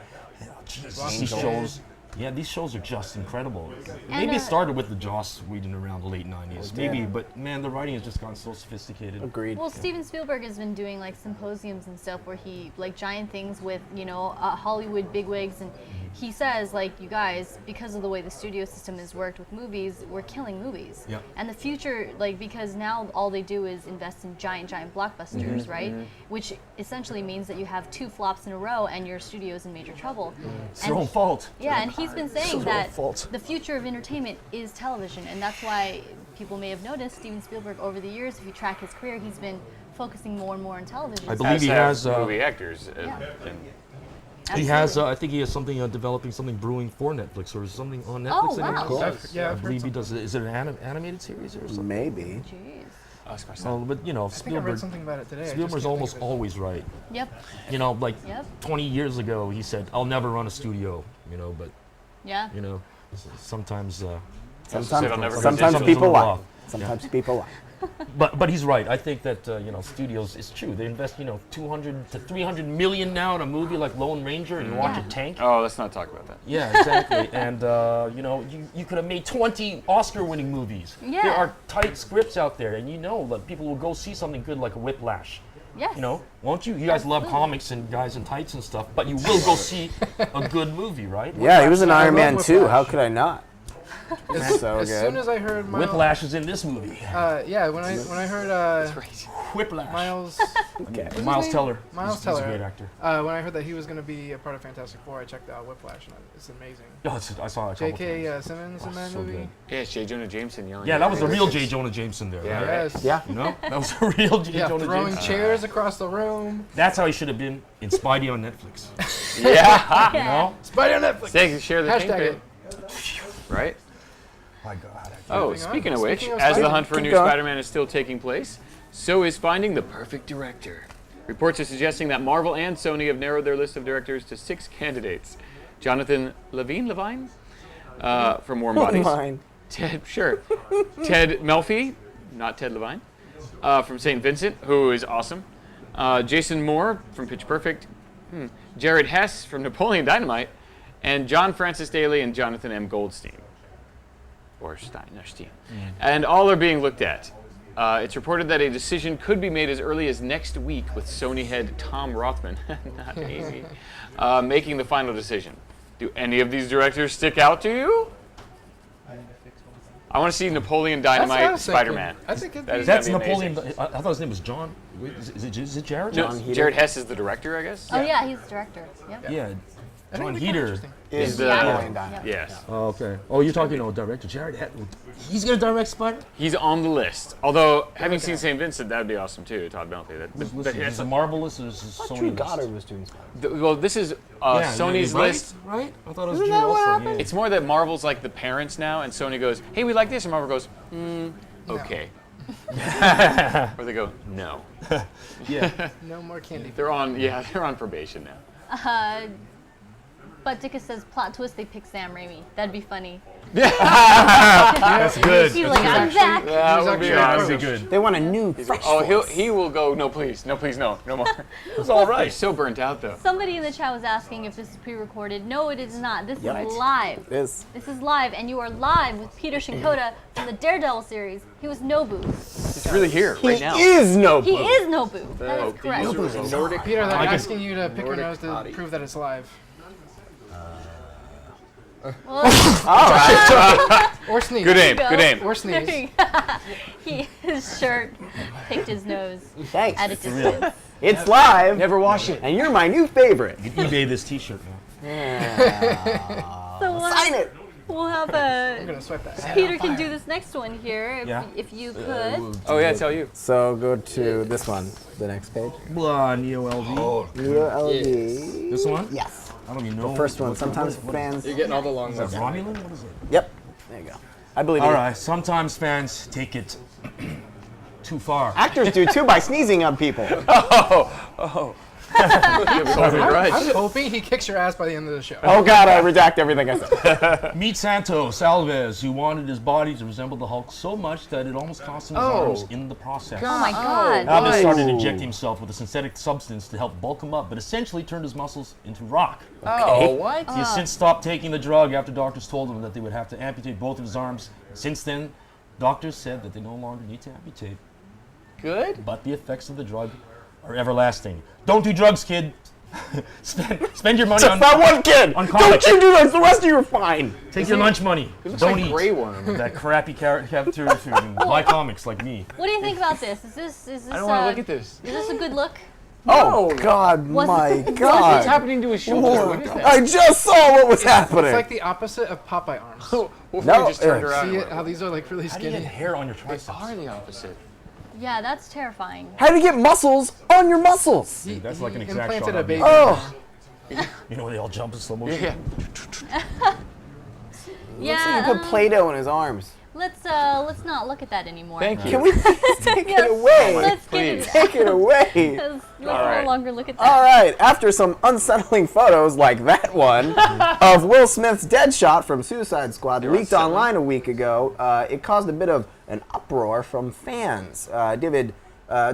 Jesus, these shows. Yeah, these shows are just incredible. And, Maybe it started with the Joss Whedon around the late 90s. did. Maybe, but man, the writing has just gotten so sophisticated. Agreed. Well, Steven Spielberg has been doing like symposiums and stuff where he giant things with Hollywood bigwigs, and he says you guys, because of the way the studio system has worked with movies, we're killing movies. Yep. And the future, because now all they do is invest in giant blockbusters, right? Which essentially means that you have 2 flops in a row and your studio's in major trouble. It's their own fault. Yeah, and he's been saying their that own fault. the future of entertainment is television, and that's why people may have noticed Steven Spielberg over the years, if you track his career, he's been focusing more and more on television. I believe he As has. have movie actors. Yeah. And He has. Absolutely. I think he has something developing something brewing for Netflix or something on Netflix. Oh, wow. Cool. I I've heard believe he does. Is it an animated series or something? Maybe. Jeez. Oscar Oh, but I think I read Spielberg. something about it today. I just Spielberg's can't almost think of it. always right. Yep. Yep. 20 years ago, he said, "I'll never run a studio." But Yeah. sometimes. said I'll never Sometimes run people a little lie. off. Sometimes people lie. But he's right. I think that studios, it's true. They invest 200 to 300 million now in a movie like Lone Ranger, and you watch a tank. Oh, let's not talk about that. Yeah, exactly. And you could have made 20 Oscar-winning movies. Yeah. There are tight scripts out there, and that people will go see something good like Whiplash. Yes. Won't you? You guys love comics and guys in tights and stuff, but you will go see a good movie, right? Yeah, he was in I Iron love Man 2. Whiplash. How could I not? So As soon as I heard Miles, Whiplash is in this movie. when I heard Whiplash. Miles Miles Teller. Miles He's Teller. a great actor. When I heard that he was going to be a part of Fantastic Four, I checked out Whiplash, and it's amazing. I saw it. a couple J.K. times. Simmons in that so movie. good. Yeah, it's J. Jonah Jameson yelling. Yeah, that was the real J. Jonah Jameson there. Yeah, right? Yes. Yeah. That was a real J. Yeah, Jonah throwing Jameson. chairs across the room. That's how he should have been in Spidey on Netflix. Yeah. Spidey on Netflix. Share the Hashtag kingpin. it. Right? My God. Oh, Moving on. speaking of which, Speaking of as the Spider- hunt for a new Keep going. Spider-Man is still taking place, so is finding the perfect director. Reports are suggesting that Marvel and Sony have narrowed their list of directors to 6 candidates. Jonathan Levine, from Warm Bodies. Mine. Ted Melfi, not Ted Levine, from St. Vincent, who is awesome. Jason Moore from Pitch Perfect. Jared Hess from Napoleon Dynamite. And John Francis Daly and Jonathan M. Goldstein. Or Stein. And all are being looked at. It's reported that a decision could be made as early as next week, with Sony head Tom Rothman, not Amy, making the final decision. Do any of these directors stick out to you? I want to see Napoleon That's what I Dynamite was thinking. Spider-Man. I think it'd That be- is That's gonna be Napoleon. amazing. I thought his name was John. Wait, is it Jared? No, Heder. Jared Hess is the director, I guess. Oh yeah, he's the director. Yep. Yeah. I think John it'd be kinda Heder. interesting. Is the- Napoleon Dynamite. Yes. Oh, okay. Oh, you're talking director Jared. He's gonna direct Spider. He's on the list. Although, having seen St. Vincent, that would be awesome too, Todd Melfi. Is it Marvelous or is it Drew Sony? Goddard was doing Spider. Well, this is Sony's right? list. Right? I thought it was Isn't Drew that what also. happened? It's more that Marvel's like the parents now, and Sony goes, "Hey, we like this," and Marvel goes, "Okay," or they go, "No." Yeah. No more candy. They're on probation now. But Dicka says plot twist they pick Sam Raimi. That'd be funny. That's good. He's like, I'm back. That would be actually awesome. That'd be good. They want a new fresh Oh, voice. he will go. No, please, no more. It's all He's right. so burnt out though. Somebody in the chat was asking if this is pre-recorded. No, it is not. This Right. is live. It is. This is live, and you are live with Peter Shinkoda from the Daredevil series. He was Nobu. It's really here right now. He is Nobu. He is Nobu. That is correct. Nordic. Peter, they're I can- asking you to pick your Nordic nose to body. prove that it's live. Or sneeze. Good aim. Go. Good aim. Or sneeze. His shirt picked his nose Thanks. at a distance. It's live. Never wash it. And you're my new favorite. You can eBay this T-shirt now. So Sign it. we'll have I'm a gonna swipe that. hat. Peter can do this next one here Yeah. if you could. Oh yeah, tell you. So go to this one, the next page. Blah, Neo LV. Neo LD. This one? Yes. I don't even know. First one. What- Sometimes what- fans. You're getting all the long Is that ones. Romulan? What is it? Yep. There you go. I believe All you. right. Sometimes fans take it too far. Actors do too by sneezing on people. I'm hoping he kicks your ass by the end of the show. Oh God, I redact everything I said. Meet Santos Alves, who wanted his body to resemble the Hulk so much that it almost cost him his arms in the process. Oh my God. Alves started injecting himself with a synthetic substance to help bulk him up, but essentially turned his muscles into rock. Oh, what? He has since stopped taking the drug after doctors told him that they would have to amputate both of his arms. Since then, doctors said that they no longer need to amputate, Good. but the effects of the drug are everlasting. Don't do drugs, kid. spend your money on Just that one kid. on Don't comics. you do that? The rest of you are fine. Take your lunch money. Don't like eat Grey Worm. that crappy cafeteria food and buy comics like me. What do you think about this? Is this I don't want to look at this. Is this a good look? Oh God, Was- my was- What's God. happening to his shoulder? Oh, What is that? I just saw what was happening. It's like the opposite of Popeye arms. Wolverine No, just turned yeah. around. See and it, how these are like really How do you get skinny? hair on your They triceps? are the opposite. Yeah, that's terrifying. How do you get muscles on your muscles? He, That's like an he exact implanted shot a of me. baby. Oh, You know, they all jump in slow motion. Yeah. looks like Yeah. you put Play-Doh in his arms. let's not look at that anymore. Thank you. Can we please take Yes, it away? Let's Please. get Take it away. Let's right. no longer look at that. All right, after some unsettling photos like that one of Will Smith's dead shot from Suicide Squad leaked unsettling. online a week ago, it caused a bit of an uproar from fans.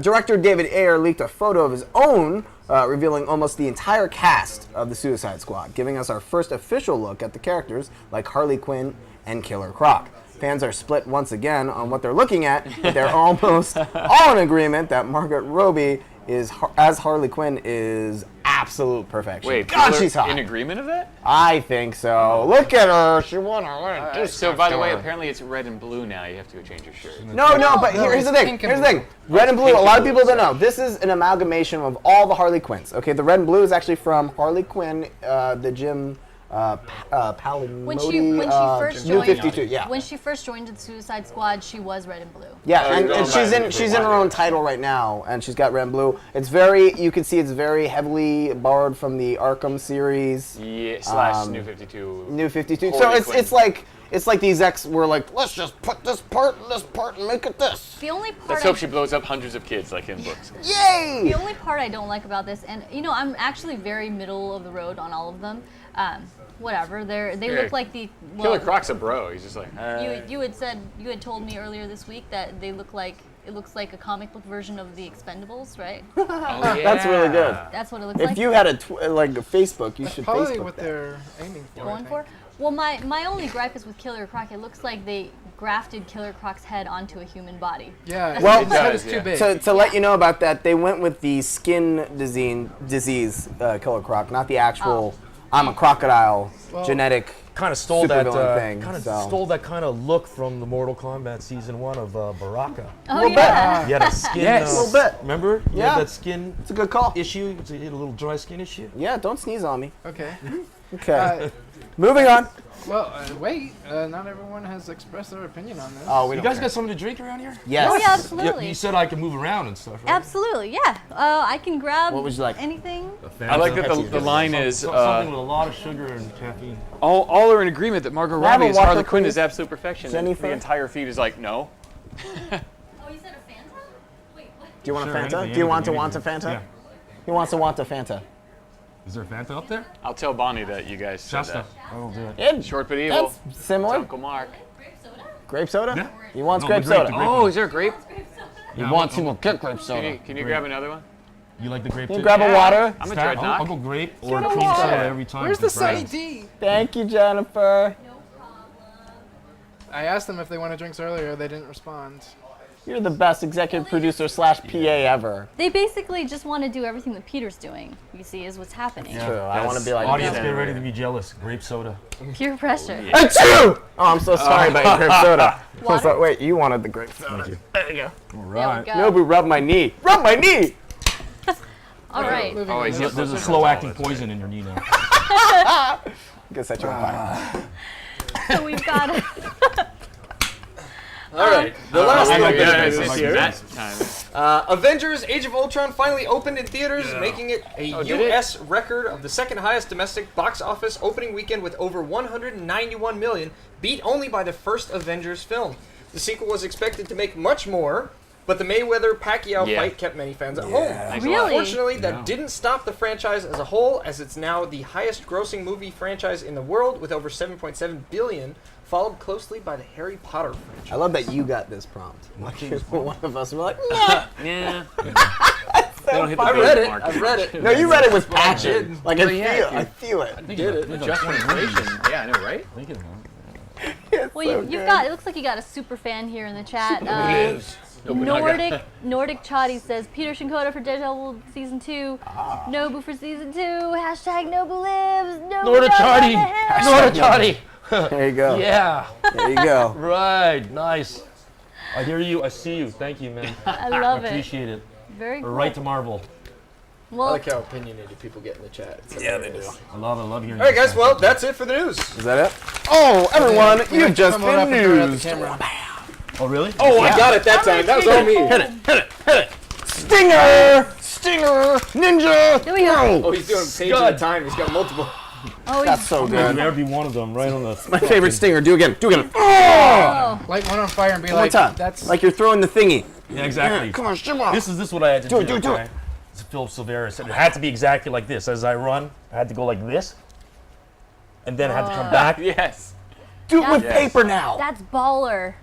Director David Ayer leaked a photo of his own, revealing almost the entire cast of the Suicide Squad, giving us our first official look at the characters like Harley Quinn and Killer Croc. Fans are split once again on what they're looking at, but they're almost all in agreement that Margot Robbie as Harley Quinn is absolute perfection. Wait, God, people are she's hot. in agreement of that? I think so. Look at her. She won her. So, by the way, apparently it's red and blue now. You have to change your shirt. No, but here's the thing. pink and Here's the thing. Red and blue, a lot of people don't know. This is an amalgamation of all the Harley Quinns. Okay, the red and blue is actually from Harley Quinn, the Jim Palimoti, When she first New joined, 52, yeah. when she first joined the Suicide Squad, she was red and blue. Yeah, Oh, and you're going she's by in her own title right now, and she's got red and blue. It's very, you can see it's very heavily borrowed from the Arkham series, Yeah, / New 52. New 52. So Harley it's like the execs were like, let's just put this part in this part and make it this. The only part Let's hope she blows up hundreds of kids like in books. Yay! The only part I don't like about this, and I'm actually very middle of the road on all of them. Whatever, they look like the Killer Croc's a bro. He's just like, you had told me earlier this week that it looks like a comic book version of the Expendables, right? oh, yeah. That's really good. That's what it looks If like. you had a Facebook, you That's should probably Facebook what that. they're aiming for. going for. Well, my only gripe is with Killer Croc. It looks like they grafted Killer Croc's head onto a human body. Yeah, Well, his head is yeah. too big. To let you know about that, they went with the skin disease Killer Croc, not the actual I'm a crocodile genetic Kind of stole that supervillain thing. kind of so. stole that kind of look from the Mortal Kombat season 1 of Baraka. Oh Little yeah. He had a skin. Yes. A little bit. Remember? He Yeah. had that skin It's a good call. issue. He had a little dry skin issue. Yeah, don't sneeze on me. Okay. Okay. Moving on. Well, wait. Not everyone has expressed their opinion on this. Oh, we You don't guys got something to drink around here? Yes. Oh yeah, absolutely. You said I could move around and stuff, right? Absolutely, yeah. I can grab What would you like? anything. I like that the line is something with a lot of sugar and caffeine. all are in agreement that Margot Have a Robbie as water, Harley Quinn please. is absolute perfection. And Jennifer? the entire feed is like, no. Oh, you said a Fanta? Wait, what? Do you want Sure, a Fanta? anything, Do you want anything, a Fanta? Yeah. He wants a Fanta. Is there a Fanta up there? I'll tell Bonnie that you guys said Shasta. that. I will do it. Yeah, Short but evil. that's similar. Uncle Mark. Grape soda? Yeah. He wants No, grape the grape, soda. the grape. Oh, is there a grape? He wants him to get grape Can soda. you, can you grab another one? You like the grape Can you too? grab a water? I'm a Stat- dreadnought. I'll go grape or Get a cream water. soda every time. Where's for the Sunny fries. D? Thank you, Jennifer. I asked them if they wanted drinks earlier. They didn't respond. You're the best executive producer / PA ever. They basically just want to do everything that Peter's doing. You see, is what's happening. True. I want to be like Audience, that. get ready to be jealous. Grape soda. Pure pressure. Achoo! Oh, I'm so sorry about your grape soda. So Water? sorry. Wait, you wanted the grape soda. Thank you. There you go. All There right. we go. Nobu, rub my knee. Rub my knee! All right. Moving Oh, on. he's There's a slow-acting poison in your knee now. Gonna set you on fire. So we've got. All right. The last I little like bit that. of news here. That's time. Avengers: Age of Ultron finally opened in theaters, making it a Oh, did it? U.S. record of the second highest domestic box office opening weekend with over 191 million, beat only by the first Avengers film. The sequel was expected to make much more, but the Mayweather-Pacquiao Yeah. fight kept many fans at home. Thanks a lot. Really? Unfortunately, that didn't stop the franchise as a whole, as it's now the highest-grossing movie franchise in the world with over 7.7 billion, followed closely by the Harry Potter franchise. I love that you got this prompt. One of us were like, nah. Yeah. They don't hit the I big read it. mark. I read it. No, you read it with passion. Like Well, yeah, I feel it. Did it? Just inflation. Yeah, I know, right? Thinking about it. It's Well, so you've good. got. It looks like you got a super fan here in the chat. Nordic Chatty says Peter Shinkoda for Daredevil season 2. Nobu for season 2. Hashtag Nobu lives. Nobu Nordic does Chatty. it. Nordic Chatty. There you go. Yeah. There you go. Right. Nice. I hear you. I see you. Thank you, man. I love it. Appreciate it. Very Or cool. right to Marvel. I Well, like how opinionated people get in the chat. Yeah, they do. I love hearing. All right, you guys. say Well, that. that's it for the news. Is that it? Oh, everyone, We you've like to just promote up been and throw it at the news. camera. Oh, really? Oh, I got it that time. That was all me. Stinger! Stinger! Ninja! here we go. Oh, he's doing a page at a time. He's got multiple. Oh, That's so good. There'd be one of them right on the. My favorite stinger. Do again. Do again. Oh. Light one on fire and be One more like, time. that's Like you're throwing the thingy. Yeah, exactly. Come on, shimmer. This is what I had to Do do. it, do it. okay? It's Philip Silveris. It had to be exactly like this. As I run, I had to go like this, and then I had to come back, Yes. Do it with Yes. paper now. That's baller.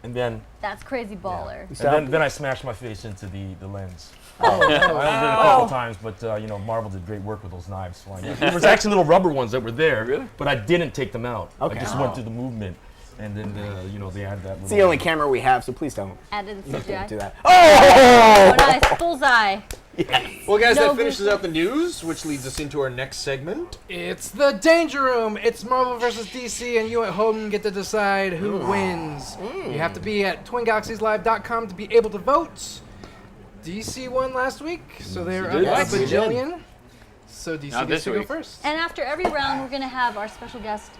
and then That's crazy baller. then I smashed my face into the lens. I only did it a couple times, but Marvel did great work with those knives. So there was actually little rubber ones that were there, Really? but I didn't take them out. Okay. I just went through the movement, and then they had that. It's the only camera we have, so please don't Added the CGI. do that. Oh, nice. Bullseye. Well, guys, No, that finishes out the news, which leads us into our next segment. It's the Danger Room. It's Marvel versus DC, and you at home get to decide who wins. You have to be at twingalaxieslive.com to be able to vote. DC won last week, so they're up Yes, a we did. bajillion. So DC Not gets to this go week. first. And after every round, we're going to have our special guest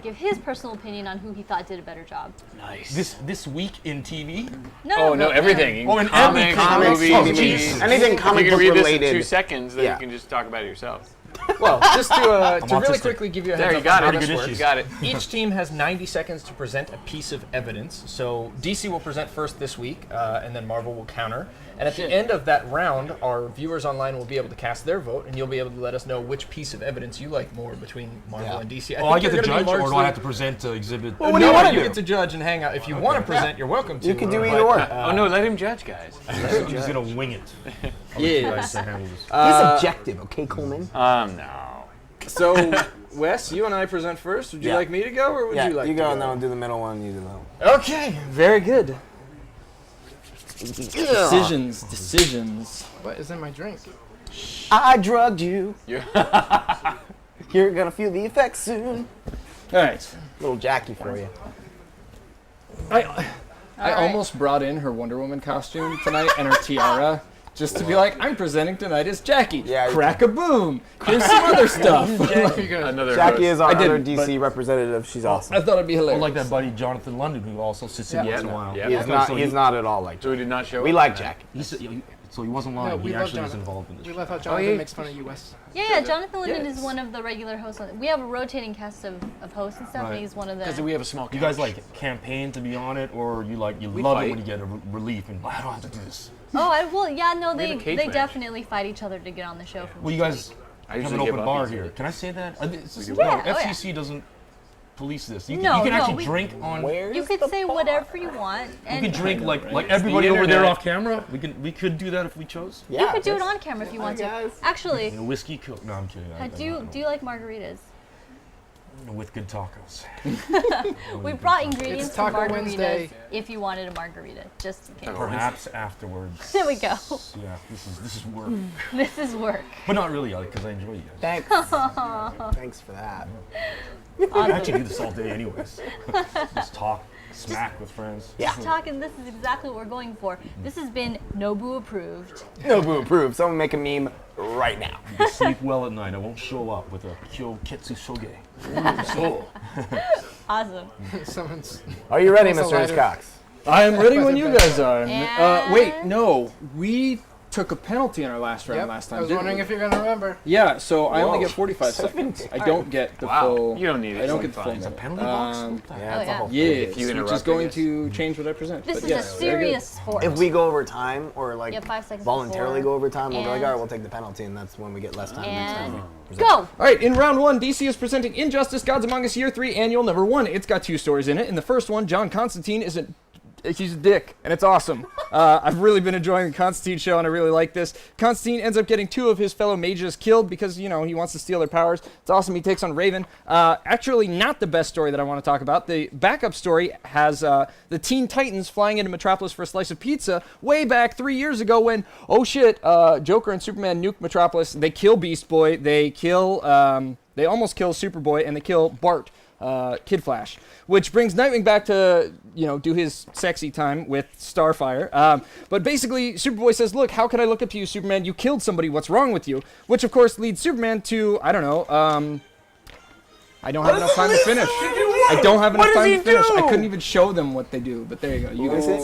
give his personal opinion on who he thought did a better job. Nice. This week in TV. No, Oh no, everything. Oh, in comics, Comics, movies, oh, movies. anything comic If you book can read this in related. 2 seconds, then Yeah. you can just talk about it yourself. Well, just to really autistic. quickly give you a There, heads you up got on it. how this Good works. issues. Got it. Each team has 90 seconds to present a piece of evidence. So DC will present first this week, and then Marvel will counter. And at the end of that round, our viewers online will be able to cast their vote, and you'll be able to let us know which piece of evidence you like more between Marvel and DC. Oh, I think get to you're gonna be judge, or do I largely- have to present exhibit? Well, what do you No, want to you do? get to judge and hang out. If you want to present, you're welcome to. You can do but, either or. Oh no, let him judge, guys. I'm just gonna wing it. Yeah. Nice to handle this. He's objective, okay, Coleman? No. So, Wes, you and I present first. Would you Yeah. like me to go, or would Yeah, you like you to go go? and then I'll do the middle one. You do the middle. Okay, very good. Decisions. What is in my drink? I drugged you. You're- You're gonna feel the effects soon. All right. Little Jackie for you. I right. almost brought in her Wonder Woman costume tonight and her tiara just to be like, I'm presenting tonight as Jackie. Yeah, you- Crack a boom. Here's some other stuff. You're good. Another Jackie is our I didn't, other DC representative. She's awesome. I thought it'd be Oh, hilarious. like that buddy Jonathan London, who also sits in Yeah. once in a while. Yeah. He is Okay, not. so He's not at all like. So we did not show We up? like Jackie. So he wasn't lying. No, we he love actually was Jonathan. involved in this. We love how Jonathan yeah. makes fun of US. Yeah, Jonathan Linden Yes. is one of the regular hosts. We have a rotating cast of hosts and stuff, Right. and he's one of Because the. we have a small. You guys like campaign to be on it, or you love fight. it when you get a relief and I don't have to do this. Oh, yeah, no, have they a cage they match. definitely fight each other to get on the show. From Well, you week to guys week. I have usually an give open up bar easily. here. Can I say that? do. Yeah, oh, FCC doesn't police this. You, No, you can no, actually we- drink on. Where? You could say whatever you want, You and can drink like It's everybody the over there internet. off camera. We could do that if we chose. you could do it on camera if you want to. guys. Actually, You know, whiskey, coke. No, I'm kidding. do you like margaritas? With good tacos. We brought ingredients It's for Taco margaritas Wednesday. if you wanted a margarita, just in case. Perhaps afterwards. There we go. Yeah, this is work, This is work. but not really, because I enjoy you guys. Thanks. Thanks for that. I actually do this all day, anyways. Just talk smack with friends. Yeah. Talking, this is exactly what we're going for. This has been Nobu approved. Nobu approved. Someone make a meme right now. You can sleep well at night. I won't show up with a kyo ketsu shoge. So, Awesome. Someone's. Are you ready, Also Mr. lighter. Hiscox? I am ready when you guys are. And- Wait, no. We took a penalty in our last round Yep. last time. I was didn't wondering we? if you're gonna remember. Yeah, so I only Whoa. get 45 seconds. I don't get the Wow. full. You don't need it. I don't It's get the fine. full It's a minute. penalty box? Yeah, Oh, it's a yeah. whole Yes, If you which interrupt, is I going guess. to change what I present. This But is yes, a very good. serious sport. If we go over time or like You have 5 seconds voluntarily before, go over time, we'll be like, and- all right, we'll take the penalty, and that's when we get less time next And time. go! All right, in round one, DC is presenting Injustice: Gods Among Us Year 3 Annual Number 1. It's got 2 stories in it. In the first one, John Constantine he's a dick, and it's awesome. I've really been enjoying the Constantine show, and I really like this. Constantine ends up getting 2 of his fellow mages killed because, he wants to steal their powers. It's awesome. He takes on Raven. Actually, not the best story that I want to talk about. The backup story has the Teen Titans flying into Metropolis for a slice of pizza way back 3 years ago when, oh shit, Joker and Superman nuke Metropolis. They kill Beast Boy. They almost kill Superboy, and they kill Bart. Kid Flash, which brings Nightwing back to, do his sexy time with Starfire. But basically, Superboy says, look, how can I look up to you, Superman? You killed somebody. What's wrong with you? Which, of course, leads Superman to, I don't know, I don't have enough time to finish. I don't have enough time to finish. I couldn't even show them what they do, but there you go. You guys can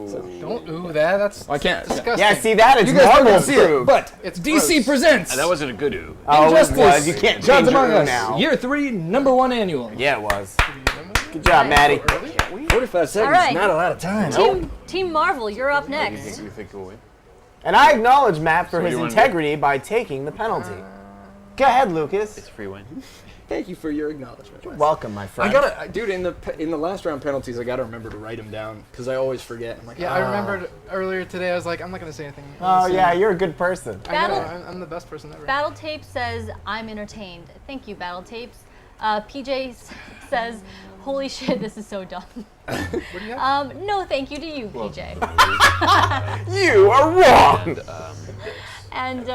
see. Don't ooh that. That's I can't. disgusting. Yeah, see that? It's You guys Marvel don't see it, proof. but It's DC gross. presents That wasn't a good ooh. Oh, Injustice. it was. You can't Gods change Among your Us, now. Year 3, number 1 annual. Yeah, it was. Good job, Maddie. 45 seconds. All right. Not a lot of time. Team Marvel, you're up next. You think you'll win? And I acknowledge Matt for what his do you wanna do? integrity by taking the penalty. Go ahead, Lucas. It's a free win. Thank you for your acknowledgement. Welcome, my friend. I gotta, dude. In the last round penalties, I gotta remember to write them down because I always forget. I'm like, Yeah, I remembered earlier today. I was like, I'm not gonna say anything. Oh, yeah, you're a good person. I know. Battle- I'm the best person ever. Battle Tape says, I'm entertained. Thank you, Battle Tapes. PJ says, holy shit, this is so dumb. What do you have? No thank you to you, PJ. You are wrong. And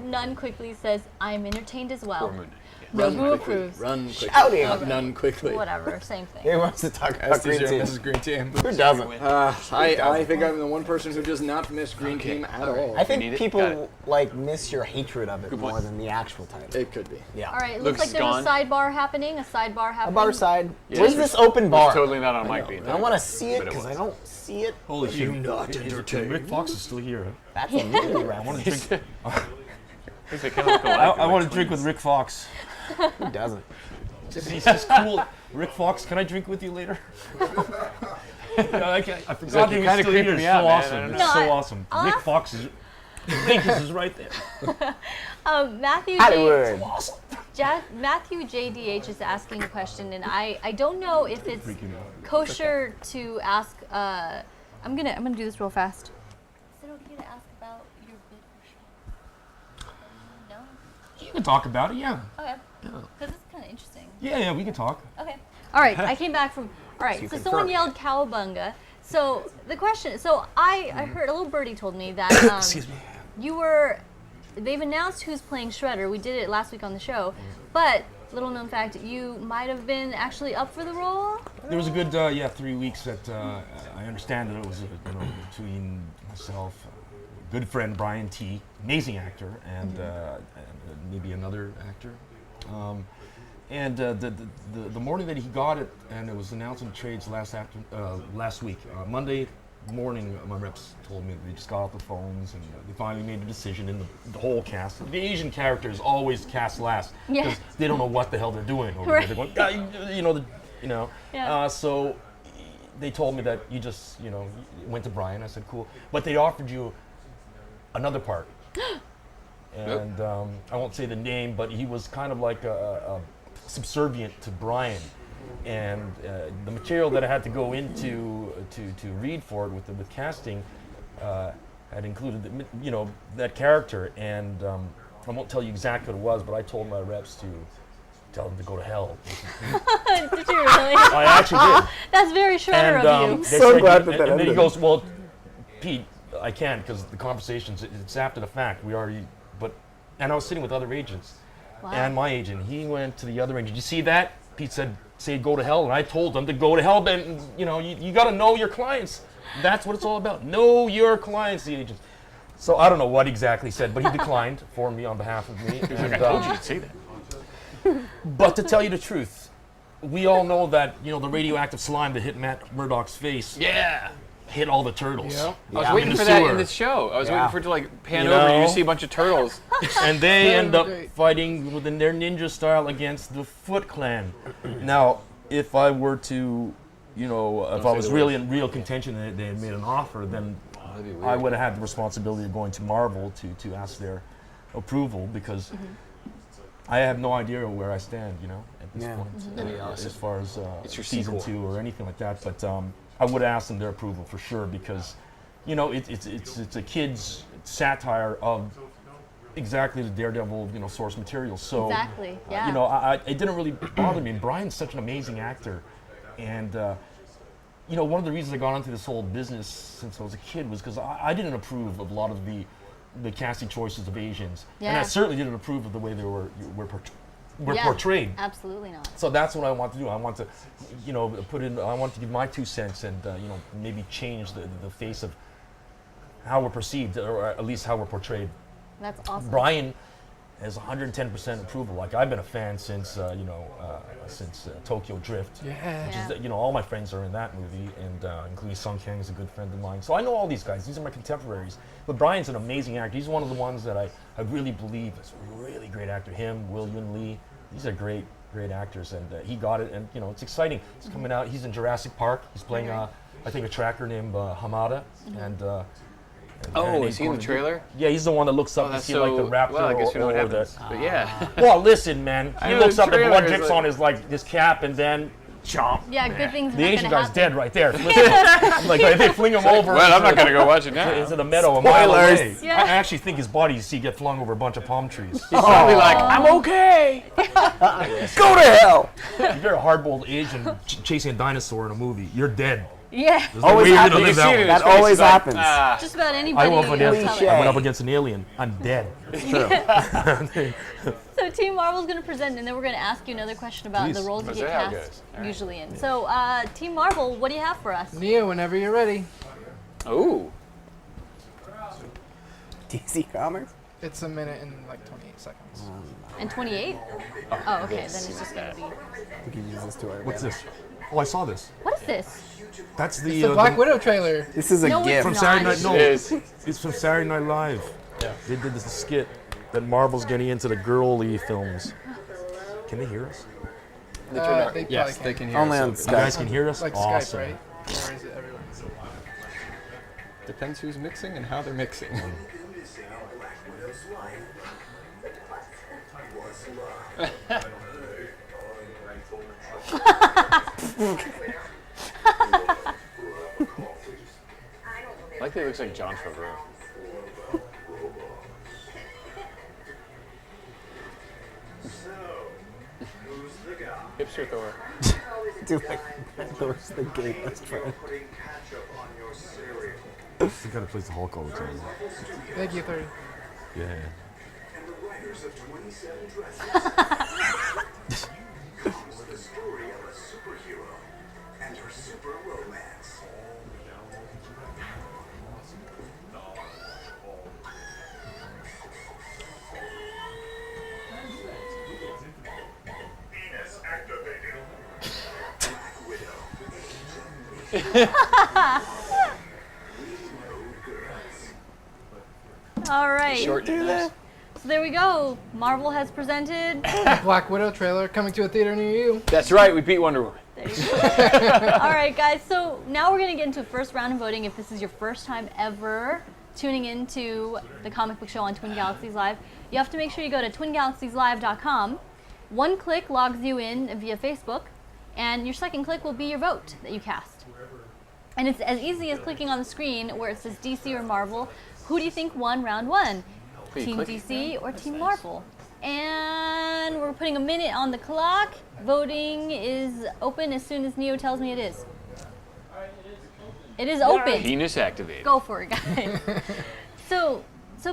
Nunn quickly says, I'm entertained as well. Or Moon Knight. Rogu approves. Run quickly. Shouting. None quickly. Whatever, same thing. He wants to talk about Green Team. This is Green Team. Who doesn't? I think I'm the one person who does not miss Green Team at all. I need think it? Got people it. like miss your hatred of it Good more point. than the actual title. It could be. Yeah. All right, it Lucas looks like there's is a sidebar happening. A bar side. Yeah, Where's it's- this open bar? Totally not on mic being I don't want to see it but it because I was. don't see it. Holy shit! not Rick Fox is still here. That's a new I reference. want to drink. They kinda look alike, I want to like drink with Rick Fox. Who doesn't? He's just cool. Rick Fox, can I drink with you later? I forgot like, he you're was kinda still here. creeping It's me so out, man. I awesome. don't It's know. so No, awesome. I'll Rick ask- Fox is. Dinkus is right there. Matthew Hollywood. Matthew JDH is asking a question, and I don't know if it's kosher to ask. I'm gonna do this real fast. Is it okay to ask about your bid for show? No. You can talk about it, yeah. Okay. Because it's kind of interesting. Yeah, we can talk. Okay. All right. I came back from. All right. You So confirm. someone yelled "cowabunga." So the question. So I heard a little birdie told me that Excuse me. you were. They've announced who's playing Shredder. We did it last week on the show, but little known fact, you might have been actually up for the role. There was a good 3 weeks that I understand that it was between myself, good friend Brian T, amazing actor, and maybe another actor. The morning that he got it, and it was announced in the trades last week, Monday morning, my reps told me that they just got off the phones and they finally made a decision in the whole cast. The Asian characters always cast last Yeah. because they don't know what the hell they're doing over Right. there. They're going, Yeah. so they told me that you just, went to Brian. I said, cool. But they offered you another part. And I won't say the name, but he was kind of like a subservient to Brian. And the material that I had to go into to read for it with casting had included that character. And I won't tell you exactly what it was, but I told my reps to tell them to go to hell. Did you really? I actually did. That's very Shredder of you. they So said- glad that that and then he ended. goes, well, Pete, I can't because the conversations, it's after the fact. And I was sitting with other agents. Wow. And my agent, he went to the other agent. Did you see that? Pete said, say go to hell. And I told him to go to hell. But, you got to know your clients. That's what it's all about. Know your clients, the agents. So I don't know what exactly he said, but he declined for me on behalf of me. And, I told you to say that. but to tell you the truth, we all know that, the radioactive slime that hit Matt Murdock's face Yeah. hit all the turtles. Yeah. I was Yeah. waiting In the for that sewer. in the show. I was Yeah. waiting for it to like pan You over and you know? see a bunch of turtles. And they end up Great. fighting within their ninja style against the Foot Clan. Now, if I were to, if I was really in real contention and they had made an offer, then I would have had the responsibility of going to Marvel to ask their approval because I have no idea where I stand, at this Yeah. point, as far as It's your season sequel. 2 or anything like that. But I would ask them their approval for sure because, it's a kid's satire of exactly the Daredevil, source material. So, Exactly, yeah. it didn't really bother me. And Brian's such an amazing actor, and one of the reasons I got into this whole business since I was a kid was because I didn't approve of a lot of the casting choices of Asians, and I Yeah. certainly didn't approve of the way they were Yeah, portrayed. Absolutely not. So that's what I want to do. I want to, I want to give my 2 cents and, maybe change the face of how we're perceived, or at least how we're portrayed. That's awesome. Brian has 110% approval. Like I've been a fan since since Tokyo Drift. Yeah. Which is, all my friends are in that movie, and including Sung Kang is a good friend of mine. So I know all these guys. These are my contemporaries. But Brian's an amazing actor. He's one of the ones that I really believe is a really great actor. Him, William Lee, these are great actors, and he got it. And it's exciting. He's coming out. He's in Jurassic Park. He's playing, I think, a tracker named Hamada, and. Oh, is he in the trailer? Yeah, he's the one that looks up to that's see like the raptor well, I guess we know what or happens. But yeah. Well, listen, man. He know looks the up and trailer one is drips like- on his cap, and then chomp. Yeah, good things are The not Asian gonna guy's happen. dead right there. I'm like they fling him over. Well, I'm not gonna go watch it now. Into the meadow a mile Spoilers. away. Yeah. I actually think his body you see get flung over a bunch of palm trees. He's probably like, I'm okay. Go to hell! If you're a hard-boiled Asian chasing a dinosaur in a movie, you're dead. Yeah, There's no Always way you're gonna happens. live You that see it way. in his That face, always he's like, happens. just about I anybody. went, up against, of Cliche. I color. went up against an alien. I'm dead. So Team Marvel's going to present, and then we're going to ask you another question about Please. the roles you Let's get see how it cast goes. All right. usually in. So Team Marvel, what do you have for us? Neo, whenever you're ready. Ooh. DC Comics? It's a minute and like 28 seconds. And 28? Oh, okay. Then it's just going to be. We can use this to our What's advantage. this? Oh, I saw this. What is this? That's It's the Black Widow trailer. This is a No, it's gift. From not. Saturday Night. No, It is. it's from Saturday Night Live. Yeah. They did this skit that Marvel's getting into the girly films. Can they hear us? They probably Yes, can. they can hear Only us. on You guys Skype. can hear us? Like Awesome. Skype, right? Or is it everywhere? Depends who's mixing and how they're mixing. I like that it looks like John Favreau. Hipster Thor. Dude, like, Thor's the gay best friend. We gotta place the Hulk all the time. Thank you, 30. Yeah. All right. Short nipples. So there we go. Marvel has presented. Black Widow trailer coming to a theater near you. That's right, we beat Wonder Woman. There you go. All right, guys. So now we're going to get into the first round of voting. If this is your first time ever tuning into the comic book show on Twin Galaxies Live, you have to make sure you go to twingalaxieslive.com. One click logs you in via Facebook, and your second click will be your vote that you cast. And it's as easy as clicking on the screen where it says DC or Marvel. Who do you think won round one? Wait, Team click? DC or Team Marvel? And we're putting a minute on the clock. Voting is open as soon as Neo tells me it is. It is open. Penis activated. Go for it, guys. So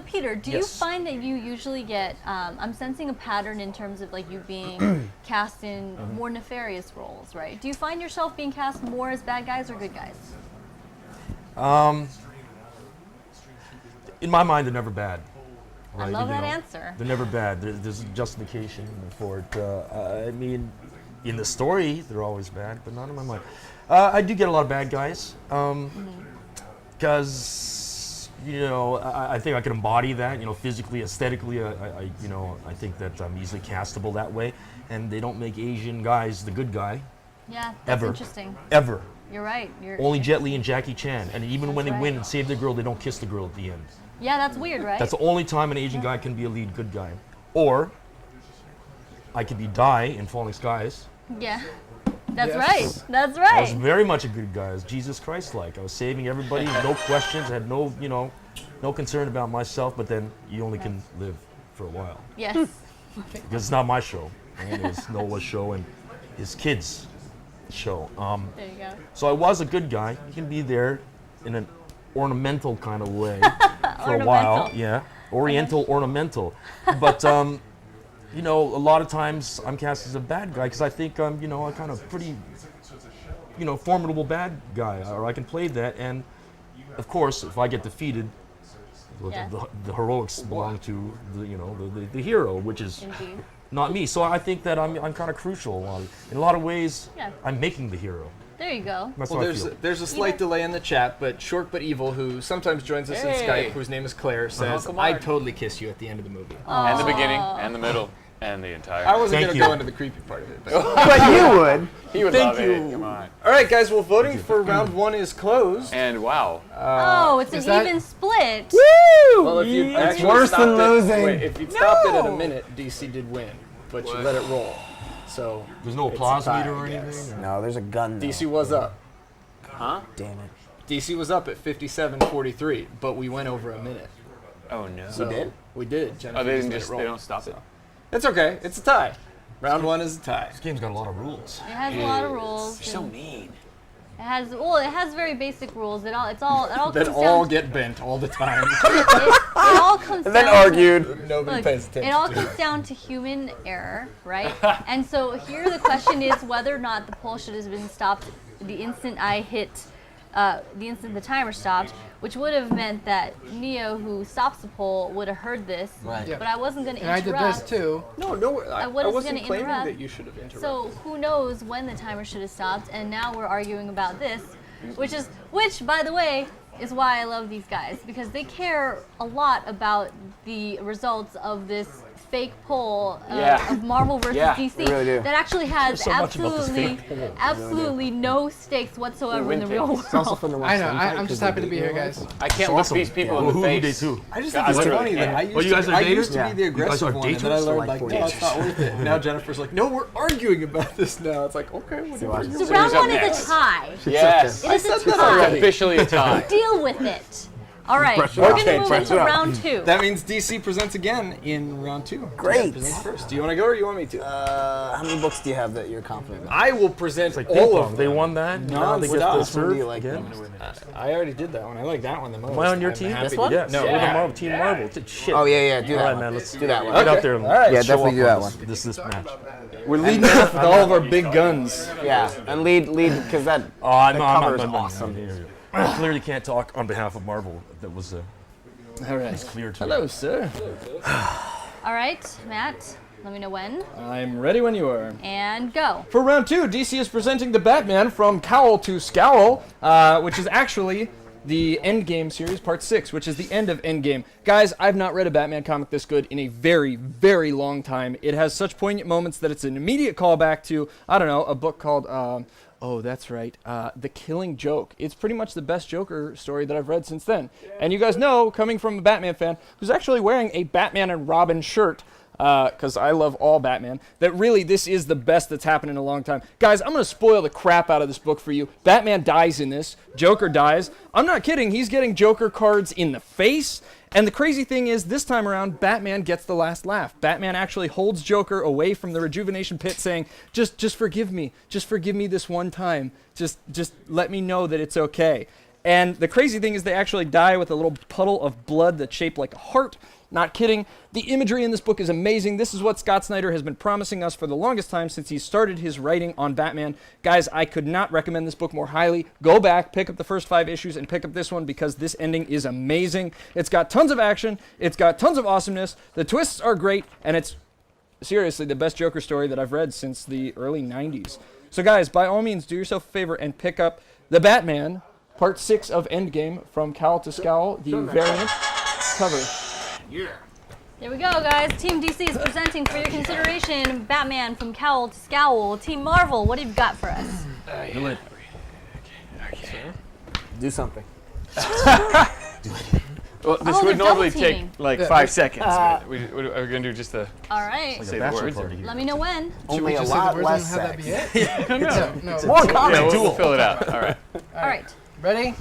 Peter, do you Yes. find that you usually get? I'm sensing a pattern in terms of like you being cast in more nefarious roles, right? Do you find yourself being cast more as bad guys or good guys? In my mind, they're never bad. I love that answer. They're never bad. There's a justification for it. I mean, in the story, they're always bad, but not in my mind. I do get a lot of bad guys because I think I can embody that. Physically, aesthetically, I think that I'm easily castable that way. And they don't make Asian guys the good guy Yeah, that's Ever. interesting. ever. You're right. Only Jet Li and Jackie Chan. And even when they That's win right. and save the girl, they don't kiss the girl at the end. Yeah, that's weird, right? That's the only time an Asian guy can be a lead good guy. Or I could be Die in Falling Skies. Yeah. That's Yes. right. That's I was right. very much a good guy. I was Jesus Christ-like. I was saving everybody, no questions. I had no concern about myself. But then you only can live for a while Yes. because it's not my show. And it was Noah's show and his kids' show. There you go. So I was a good guy. You can be there in an ornamental kind of way for a while. Ornamental. Yeah, Oriental ornamental. But a lot of times I'm cast as a bad guy because I think I'm a kind of pretty formidable bad guy, or I can play that. And of course, if I get defeated, Yes. The heroics belong to the hero, which is Indeed. not me. So I think that I'm kind of crucial. In a lot of ways, Yeah. I'm making the hero. There you go. That's Well, how I feel. there's a slight delay in the chat, but Short But Evil, who sometimes joins us in Hey. Skype, whose name is Claire, says, Uncle Mark. I'd totally kiss you at the end of the movie. And the beginning, and the middle, and the entire. I wasn't Thank going to you. go into the creepy part of it. But. But you would. He would Thank love you. it. Come on. All right, guys, well, voting for round 1 is closed. And wow. Oh, it's is an that- even split. Well, if you actually worse stopped than it, losing. Wait, if you stopped it at a minute, DC did win, but you let it roll. So There's no it's applause a tie, meter or I guess. anything. No, there's a gun. Though. DC was up. Huh? Damn it. DC was up at 57-43, but we went over a minute. Oh no. So did? We did. Jennifer Oh, they just didn't let just. it roll. They don't stop it. It's okay. It's a tie. Round 1 is a tie. This game's got a lot of rules. It has a lot of rules. You're so and mean. It has very basic rules. It all That comes all down. get bent all the time. It all comes And then down argued. Nobody Look, pays attention it all to comes down to human error, right? And so here the question is whether or not the poll should have been stopped the instant I hit, the instant the timer stopped, which would have meant that Neo, who stops the poll, would have heard this. Right. Yeah. But I wasn't going to And I interrupt. did this too. No, I wasn't wasn't gonna claiming interrupt. that you should have interrupted. So who knows when the timer should have stopped? And now we're arguing about this, which by the way, is why I love these guys, because they care a lot about the results of this fake poll Yeah. of Marvel versus Yeah, DC they really do. that actually has so much about this absolutely, fake poll. absolutely no stakes whatsoever in the real world. It's also fun to watch. I know. sometimes I'm just 'cause happy they to be do here, it. guys. I can't look these people in the Who face. they too? I just I think it's literally funny that can't. I used, Oh, you guys are I used to daters? be the You guys aggressive are one, and then I daters? learned Like like, daters. no, it's not worth it. Now Jennifer's like, no, we're arguing about this now. It's like, okay, whatever. So So round who's up one next? is a tie. Yes. It is a said that tie. already. Officially a tie. Deal with it. All right, Pressure we're up. going Okay, to move pressure into up. round 2. That means DC presents again in round 2. Great. Presents first. Do you want to go or you want me to? How many books do you have that you're confident in? I will present Like all ping of pong. They them. won that. No, Now they get without. the Which one do you serve like again. I already did that one. I like that one the most. Am I on your I'm team? happy This to- one? Yes. No. We're the Marvel team Marvel. Shit. Oh yeah, do All that right, one. man. Let's do that one. Get Okay. out there and All right. Yeah, show definitely up do on that one. This match. We're leading off with all of our big guns. Yeah, and lead because that Oh, I'm the not. cover I'm is not. awesome. I clearly can't talk on behalf of Marvel. That was All right. clear to me. Hello, sir. All right, Matt, let me know when. I'm ready when you are. And go. For round 2, DC is presenting the Batman from Cowl to Scowl, which is actually the Endgame series, Part 6, which is the end of Endgame. Guys, I've not read a Batman comic this good in a very, very long time. It has such poignant moments that it's an immediate callback to, I don't know, a book called, oh, that's right, The Killing Joke. It's pretty much the best Joker story that I've read since then. And you guys know, coming from a Batman fan who's actually wearing a Batman and Robin shirt, because I love all Batman, that really this is the best that's happened in a long time. Guys, I'm going to spoil the crap out of this book for you. Batman dies in this. Joker dies. I'm not kidding. He's getting Joker cards in the face. And the crazy thing is, this time around, Batman gets the last laugh. Batman actually holds Joker away from the rejuvenation pit saying, just forgive me. Just forgive me this one time. Just let me know that it's okay. And the crazy thing is they actually die with a little puddle of blood that's shaped like a heart. Not kidding. The imagery in this book is amazing. This is what Scott Snyder has been promising us for the longest time since he started his writing on Batman. Guys, I could not recommend this book more highly. Go back, pick up the first 5 issues, and pick up this one because this ending is amazing. It's got tons of action. It's got tons of awesomeness. The twists are great, and it's seriously the best Joker story that I've read since the early 90s. So guys, by all means, do yourself a favor and pick up The Batman, Part 6 of Endgame, from Cowl to Scowl, the variant cover. Here we go, guys. Team DC is presenting for your consideration Batman from Cowl to Scowl. Team Marvel, what have you got for us? Do something. Well, this Oh, would they're normally double take teaming. like 5 seconds. Are we going to do just the All right. say the Bachelor words? party here. Let me know when. Only a Just say the lot words less and have that sex. be it? No. More Yeah, comic we'll fill it out. All right. All right. Ready?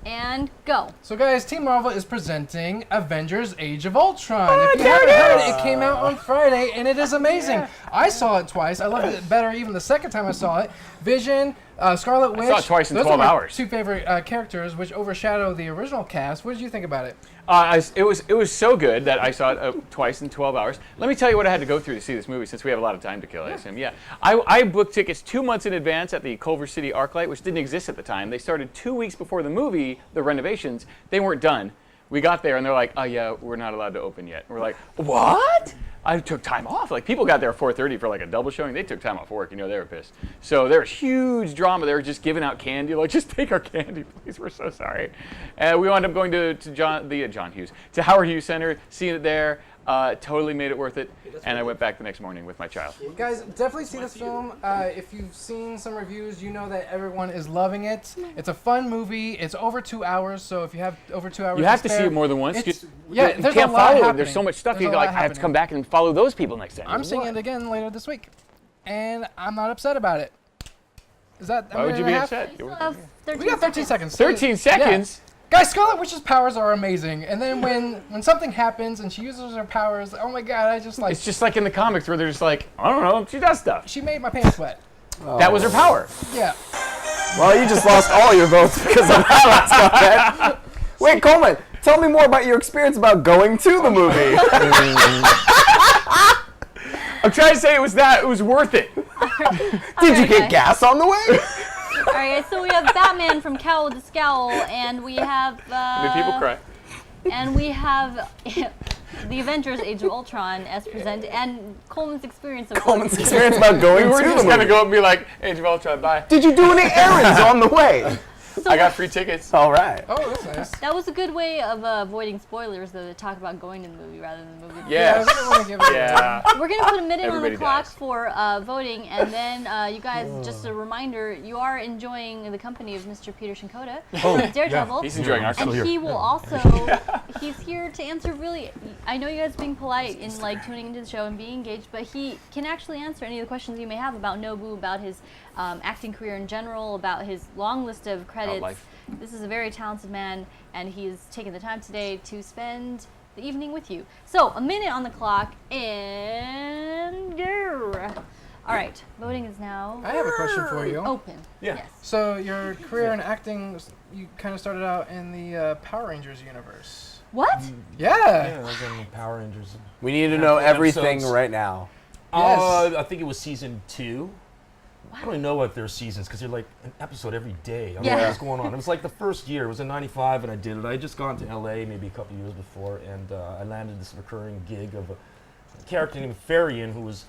And go. So guys, Team Marvel is presenting Avengers Age of Ultron. If you haven't heard it, it came out on Friday, and it is amazing. I saw it twice. I loved it better even the second time I saw it. Vision, Scarlet Witch. saw it twice in those 12 are my hours. 2 favorite characters, which overshadow the original cast. What did you think about it? It was so good that I saw it twice in 12 hours. Let me tell you what I had to go through to see this movie, since we have a lot of time to kill, I assume. Yeah, I booked tickets 2 months in advance at the Culver City ArcLight, which didn't exist at the time. They started 2 weeks before the movie, the renovations. They weren't done. We got there and they're like, oh yeah, we're not allowed to open yet. We're like, what? I took time off. Like people got there at 4:30 for like a double showing. They took time off work. They were pissed. So there was huge drama. They were just giving out candy. Like, just take our candy, please. We're so sorry. And we wound up going to Howard Hughes Center, seeing it there. Totally made it worth it. And I went back the next morning with my child. Guys, definitely see this film. If you've seen some reviews, you know that everyone is loving it. It's a fun movie. It's over 2 hours, so if you have over 2 hours, you have to see it more than once. Yeah, you there's can't a lot follow it. happening. There's so much stuff. There's You a lot I have to happening. come back and follow those people next time. I'm seeing it again later this week, and I'm not upset about it. Is that? Why would you be upset? We still have 13 We got 13 seconds. 13 seconds? Guys, Scarlet Witch's powers are amazing, and then when something happens and she uses her powers, oh my god, I just like. It's just like in the comics where they're just like, I don't know, she does stuff. She made my pants wet. That was her power. Yeah. Well, you just lost all your votes because of that last comment. Wait, Coleman, tell me more about your experience about going to the movie. I'm trying to say it was worth it. Did you get gas on the way? All right, so we have Batman from Cowl with the Scowl, and we have. Did people cry? And we have the Avengers: Age of Ultron as presented, and Coleman's experience of. Coleman's experience about going We were to the just gonna movie. go up and be like, Age of Ultron, bye. Did you do any errands on the way? I got free tickets. All right. Oh, that's nice. That was a good way of avoiding spoilers, though, to talk about going to the movie rather than the movie. Yes. I really want to give it. Yeah. We're going to put a minute Everybody on the clock dies. for voting, and then you guys, just a reminder, you are enjoying the company of Mr. Peter Shinkoda, Daredevil, He's enjoying our and stuff. he will also, he's here to answer really, I know you guys being polite in like tuning into the show and being engaged, but he can actually answer any of the questions you may have about Nobu, about his acting career in general, about his long list of credits. life. This is a very talented man, and he's taken the time today to spend the evening with you. So, a minute on the clock, and go. All right, voting is now I have a question for you. open. Yeah. Yes. So your career in acting, you kind of started out in the Power Rangers universe. What? Yeah. Yeah, I was in the Power Rangers. We need to know everything Episodes. right now. Yes. I think it was season 2. I don't even know what their seasons because they're like an episode every day. I don't know Yeah. what's going on. It was like the first year. It was in '95, and I did it. I had just gone to LA maybe a couple years before, and I landed this recurring gig of a character named Farian, who was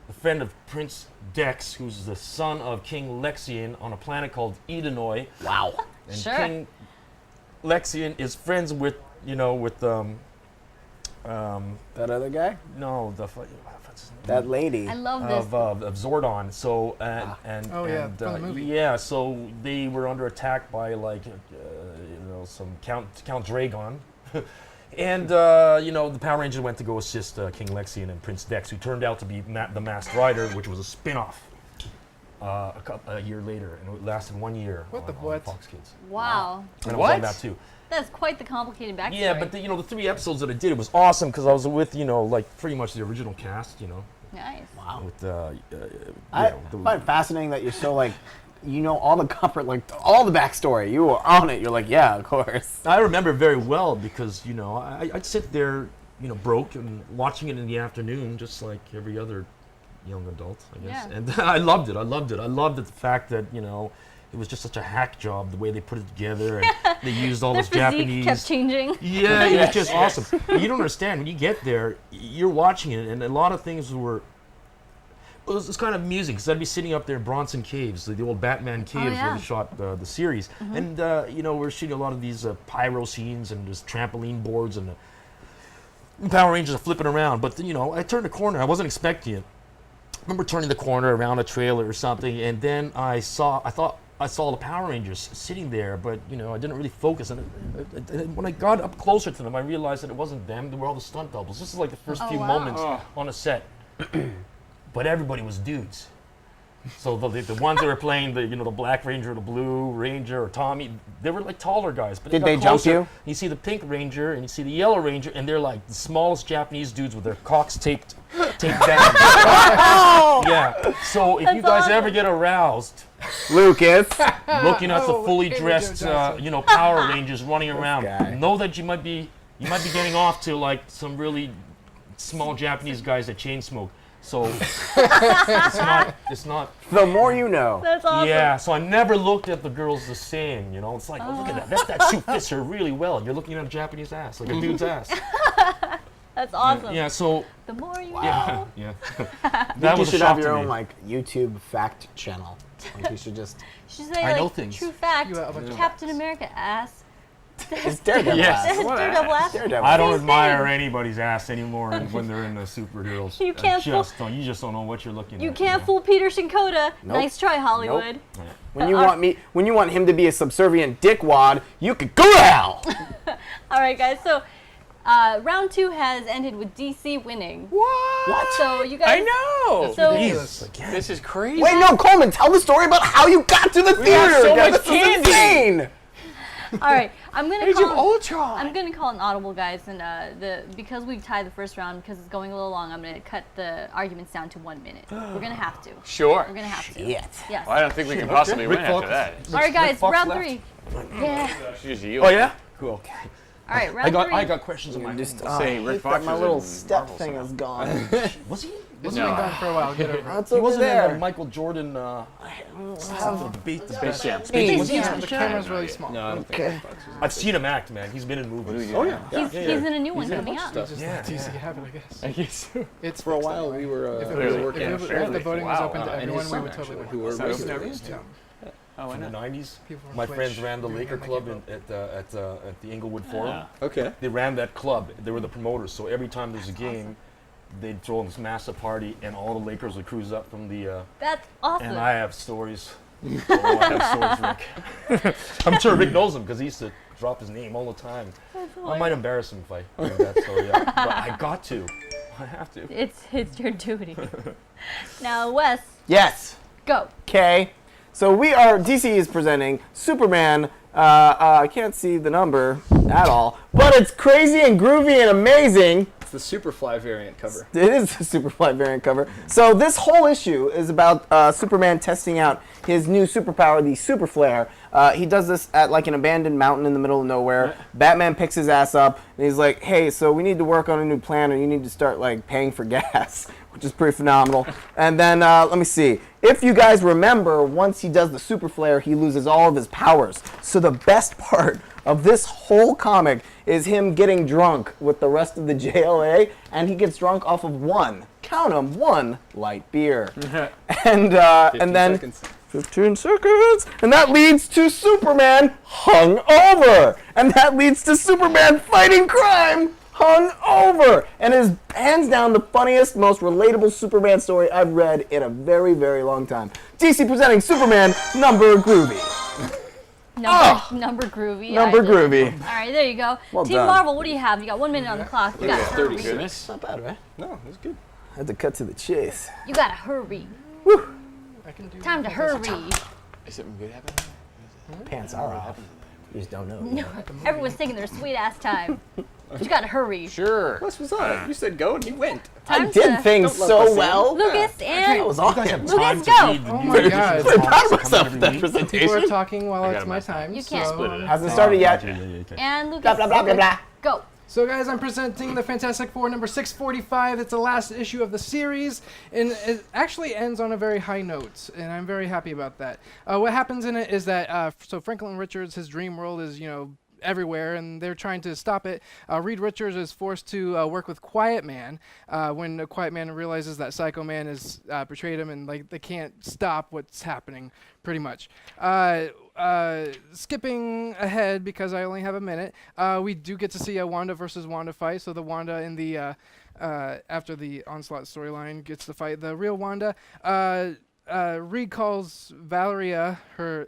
a friend of Prince Dex, who's the son of King Lexian on a planet called Edenoi. Wow. And Sure. King Lexian is friends with That other guy? no, what's his name? That lady. I love this. Of Zordon. So and Oh, yeah, from the movie. yeah. So they were under attack by like some Count Dragon, and the Power Rangers went to go assist King Lexian and Prince Dex, who turned out to be the Masked Rider, which was a spin-off a year later, and it lasted 1 year. What the on what? Fox Kids. Wow. And I was What? on that too. That's quite the complicated backstory. Yeah, but the 3 episodes that I did, it was awesome because I was with like pretty much the original cast. Nice. With I find it fascinating that you're so like, all the comfort, like all the backstory. You were on it. You're like, yeah, of course. I remember very well because I'd sit there broke and watching it in the afternoon just like every other young adult, I guess. Yeah. And I loved it. I loved the fact that it was just such a hack job the way they put it together, and they used all Their those physique Japanese. kept changing. Yeah, it was just awesome. You don't understand when you get there. You're watching it, and a lot of things were. It was kind of amusing because I'd be sitting up there in Bronson Caves, the old Batman caves yeah. where we shot the series, and we're shooting a lot of these pyro scenes and there's trampoline boards and the Power Rangers are flipping around. But I turned the corner. I wasn't expecting it. I remember turning the corner around a trailer or something, and then I thought I saw the Power Rangers sitting there, but I didn't really focus. And when I got up closer to them, I realized that it wasn't them; they were all the stunt doubles. This is like the first few wow. moments on a set, but everybody was dudes. So the ones that were playing the Black Ranger, the Blue Ranger, or Tommy, they were like taller guys. But Did got they jump closer, you? You see the Pink Ranger and you see the Yellow Ranger, and they're like the smallest Japanese dudes with their cocks taped down. Yeah. So if you guys awesome. ever get aroused, Lucas. looking at the Oh, fully Avery dressed, Joe Johnson. Power Rangers running around, guy. know that you might be getting off to like some really small Japanese guys that chain smoke. So it's not. The more you know. That's awesome. Yeah, so I never looked at the girls the same, you know? It's like, oh, look at that. That suit fits her really well. And you're looking at a Japanese ass, like a dude's ass. That's awesome. Yeah, so, The more you know. yeah. I That think you was a should shock have to your me. own like YouTube fact channel. Like you should just. You should say I know like things. true fact. You have a bunch of Captain America ass. It's Daredevil. Yes. ass. Daredevil ass. Daredevil. I don't Same admire thing. anybody's ass anymore when they're in the superheroes. You can't fool- You just don't know what you're looking You at. can't fool Peter Shinkoda. Nope. Nice try, Hollywood. When you want him to be a subservient dickwad, you could go to hell. All right, guys. So, round 2 has ended with DC winning. What? So you guys. I know. So Ridiculous. This is crazy. Wait, no, Coleman, tell the story about how you got to the theater. so guys. much This is candy. insane. all right, I'm gonna Age of call. Ultron. I'm gonna call an audible, guys, and because we've tied the first round because it's going a little long, I'm gonna cut the arguments down to 1 minute. We're gonna have to. Sure. We're gonna have to. Yet. Yes. Well, I don't think we can possibly win after Fox. that. All right, guys. Fox Round left. 3. Yeah. It's just you. Oh, yeah? Cool. All right, round 3. I got questions on my Just Say I Rick hate Fox that my was little in step Marvel thing somehow. is gone. Was he? It's been gone for a while. Get over it. That's He over wasn't in there. the Michael Jordan. have the Space Jam. Space Was he Jam. in- the camera's really small. No, I don't think Okay. I've seen him act, man. He's been in movies. Oh, yeah. He's in a new one coming out. Just Yeah, let DC have it, I guess. I guess so. It's For a fixed while, anyway. we were If it we was- were working if on it was- Shirley. if the voting was Wow. open to And everyone, his we son, would totally actually, win. who were That's not regulars. Yeah. Oh, why In the not? 90s, People from my Twitch friends ran the doing Laker that Club game. at the Inglewood Forum. Okay. They ran that club. They were the promoters. So every time there's a game, they'd throw this massive party, and all the Lakers would cruise up from the. That's awesome. And I have stories. Oh, I have stories, Rick. I'm sure Rick knows them because he used to drop his name all the time. I might embarrass him if I bring that story up, but I got to. I have to. It's your duty. Now, Wes, Yes. go. Okay. So DC is presenting Superman. I can't see the number at all, but it's crazy and groovy and amazing. It's the Superfly variant cover. It is the Superfly variant cover. So this whole issue is about Superman testing out his new superpower, the Super Flare. He does this at like an abandoned mountain in the middle of nowhere. Batman picks his ass up and he's like, "Hey, so we need to work on a new plan, or you need to start like paying for gas," which is pretty phenomenal. And then let me see. If you guys remember, once he does the Super Flare, he loses all of his powers. So the best part of this whole comic is him getting drunk with the rest of the JLA, and he gets drunk off of one light beer. and then seconds. 15 seconds, and that leads to Superman hungover, and that leads to Superman fighting crime hungover, and is hands down the funniest, most relatable Superman story I've read in a very, very long time. DC presenting Superman number groovy. Number groovy. Number groovy. All right, there you go. Well Team done. Marvel, what do you have? You got 1 minute on the clock. You got to 30 hurry. goodness. Not bad, right? No, it was good. Had to cut to the chase. You got to hurry. I can do Time to hurry. Is something good happening? Pants are off. You just don't know. No, everyone's taking their sweet ass time. You got to hurry. Sure. Wes was on it. You said go, and he went. I Time did to- things Don't let so us well. Lucas I and was on guys him. have Lucas, time to go. read the Oh new my editions God. of Very proud comics of that come myself every for that week. People are presentation. talking while I it's got my my time. You can't so- split it. Hasn't started yet. And Lucas. Blah, blah, blah, blah, blah. Go. So, guys, I'm presenting the Fantastic Four number 645. It's the last issue of the series, and it actually ends on a very high note, and I'm very happy about that. What happens in it is that, so Franklin Richards, his dream world is, everywhere, and they're trying to stop it. Reed Richards is forced to work with Quiet Man when Quiet Man realizes that Psycho Man has betrayed him, and they can't stop what's happening, pretty much. Skipping ahead because I only have a minute, we do get to see a Wanda versus Wanda fight. So the Wanda in the after the Onslaught storyline gets to fight the real Wanda. Reed calls Valeria,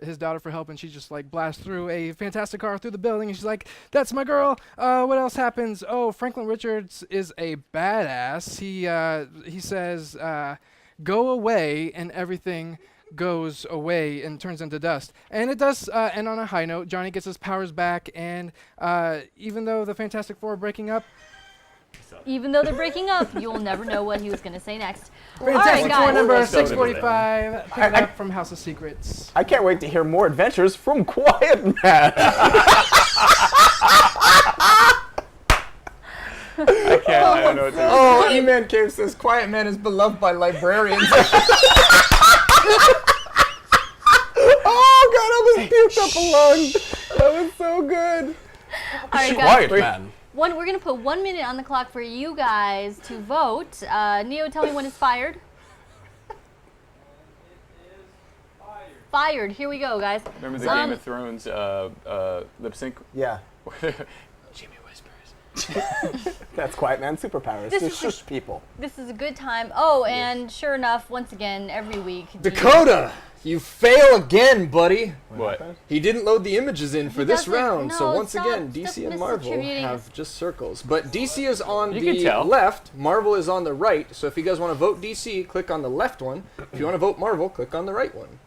his daughter, for help, and she just blasts through a fantastic car through the building, and she's like, "That's my girl." What else happens? Oh, Franklin Richards is a badass. He says, "Go away," and everything goes away and turns into dust. And it does end on a high note. Johnny gets his powers back, and even though the Fantastic Four are breaking up, Even though they're breaking up, you'll never know what he was going to say next. All right, Fantastic Four guys. number Let's go to 645, pick it up from House of Secrets. I can't wait to hear more adventures from Quiet Man. I can't. I don't know what to do. Oh, E-Man Cave says Quiet Man is beloved by librarians. Oh god, I was puked up a lung. That was so good. All right, guys. Quiet man. We're gonna put 1 minute on the clock for you guys to vote. Neo, tell me when it's fired. Fired. Here we go, guys. Remember the Game of Thrones lip sync? Yeah. Jimmy whispers. That's Quiet Man's superpowers. This To is- shush people. This is a good time. Oh, and sure enough, once again, every week. Dakota, you fail again, buddy. What? He didn't load the images in for this doesn't- round, no, so once stop- again, stop DC and Marvel misattributing. have just circles. But DC is on You can the tell. left, Marvel is on the right, so if you guys want to vote DC, click on the left one. If you want to vote Marvel, click on the right one.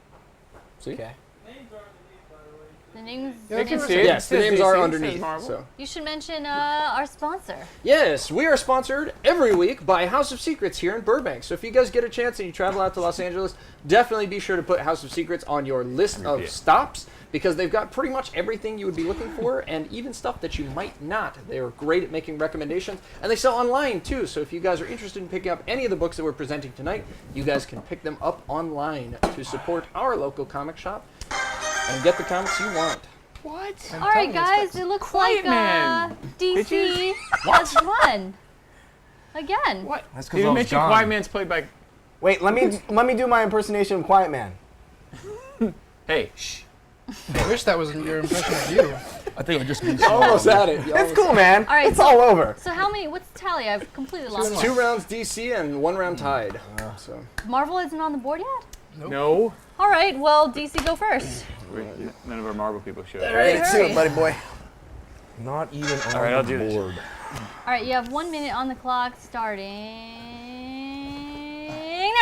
See? Okay. The names. Yeah, They can see it. Yes, the It says names DC, are it says underneath. Marvel. So. You should mention our sponsor. Yes, we are sponsored every week by House of Secrets here in Burbank. So if you guys get a chance and you travel out to Los Angeles, definitely be sure to put House of Secrets on your list of stops because they've got pretty much everything you would be looking for and even stuff that you might not. They're great at making recommendations and they sell online too. So if you guys are interested in picking up any of the books that we're presenting tonight, you guys can pick them up online to support our local comic shop and get the comics you want. What? All right, guys. It looks like Man. DC has won again. What? That's 'cause You I was mentioned gone. Quiet Man's played by. Wait, let me do my impersonation of Quiet Man. Hey, shh. I wish that was your impression of you. I think it would just be Almost at it. It's cool, man. All right, It's all over. So how many? What's the tally? I've completely lost Two it. rounds DC and 1 round tied. So. Marvel isn't on the board yet. No. All right. Well, DC go first. None of our Marvel people showed up. All right, Hurry. see you, buddy boy. Not even on All right, I'll the do this. board. All right. You have 1 minute on the clock starting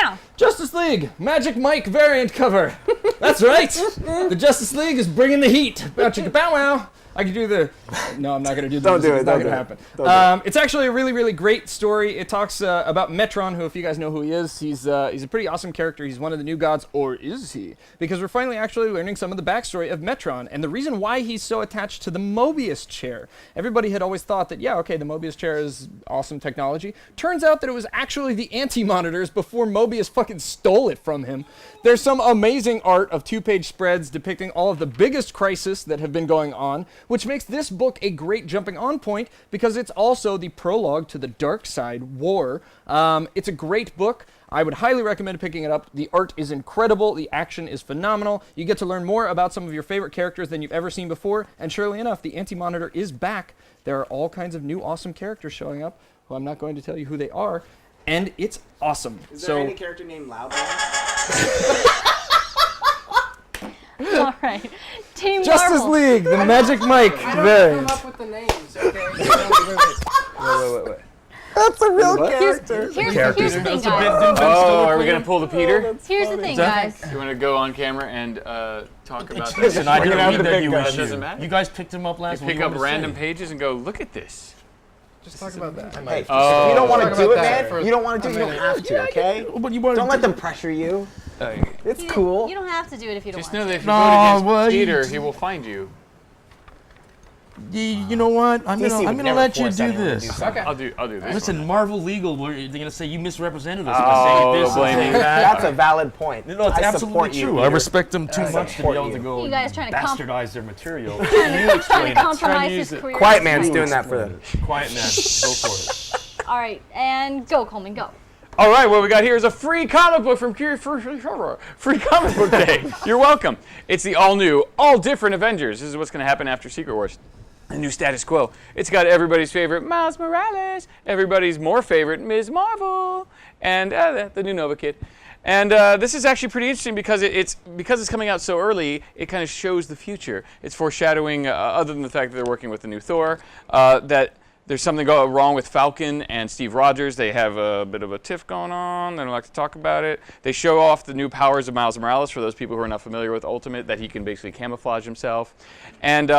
now. Justice League Magic Mike variant cover. That's right. The Justice League is bringing the heat. Bow chicka bow wow. I could do the. No, I'm not gonna do the. Don't do it, It's not don't gonna do it. happen. Don't do It's actually a really, really great story. It talks about Metron, who, if you guys know who he is, he's a pretty awesome character. He's one of the new gods, or is he? Because we're finally actually learning some of the backstory of Metron and the reason why he's so attached to the Mobius chair. Everybody had always thought that, yeah, okay, the Mobius chair is awesome technology. Turns out that it was actually the anti-monitors before Mobius fucking stole it from him. There's some amazing art of 2-page spreads depicting all of the biggest crises that have been going on, which makes this book a great jumping on point because it's also the prologue to the Dark Side War. It's a great book. I would highly recommend picking it up. The art is incredible. The action is phenomenal. You get to learn more about some of your favorite characters than you've ever seen before. And surely enough, the Anti-Monitor is back. There are all kinds of new awesome characters showing up, who I'm not going to tell you who they are. And it's awesome. Is there any character named Loudman? All right. Team Justice Marvel. League, the Magic Mike Come variant. up with the names, okay? Wait. That's a real character. Here's the thing, guys. Oh, are we gonna pull the Peter? Here's the thing, guys. You want to go on camera and talk about this? Listen, I We're didn't gonna have read to that pick you guys. were That doesn't here. matter. You guys picked him up You last week. pick What up do you random say? pages and go, look at this. Just talk about that. Hey, if Oh. you don't want Talk to do it, about that man, for you don't want to do it, you a don't minute. have to, okay? But you wanted Don't to- let them pressure you. It's cool. You don't have to do it if you don't Just want know that if you No, vote against well, Peter, he will find you. You know what? I'm DC gonna would never let you force do anyone to this. do something. I'll do this. Listen, Marvel Legal, they're gonna say you misrepresented us Oh, by saying this they'll blame and saying you. that. That's a valid point. No, it's I absolutely support you, true. I Peter. respect them too I much to be support able to you. go You guys trying to bastardize their material. to. Trying to Trying compromise to his use it. career. Quiet Man's doing that for them. Quiet man, go for it. All right, and go, Coleman, go. All right, what we got here is a free comic book from Free Comic Book Day. You're welcome. It's the all-new, all-different Avengers. This is what's going to happen after Secret Wars. A new status quo. It's got everybody's favorite Miles Morales, everybody's more favorite Ms. Marvel, and the new Nova Kid. And this is actually pretty interesting because it's coming out so early. It kind of shows the future. It's foreshadowing, other than the fact that they're working with the new Thor, that there's something wrong with Falcon and Steve Rogers. They have a bit of a tiff going on. They don't like to talk about it. They show off the new powers of Miles Morales for those people who are not familiar with Ultimate, that he can basically camouflage himself. And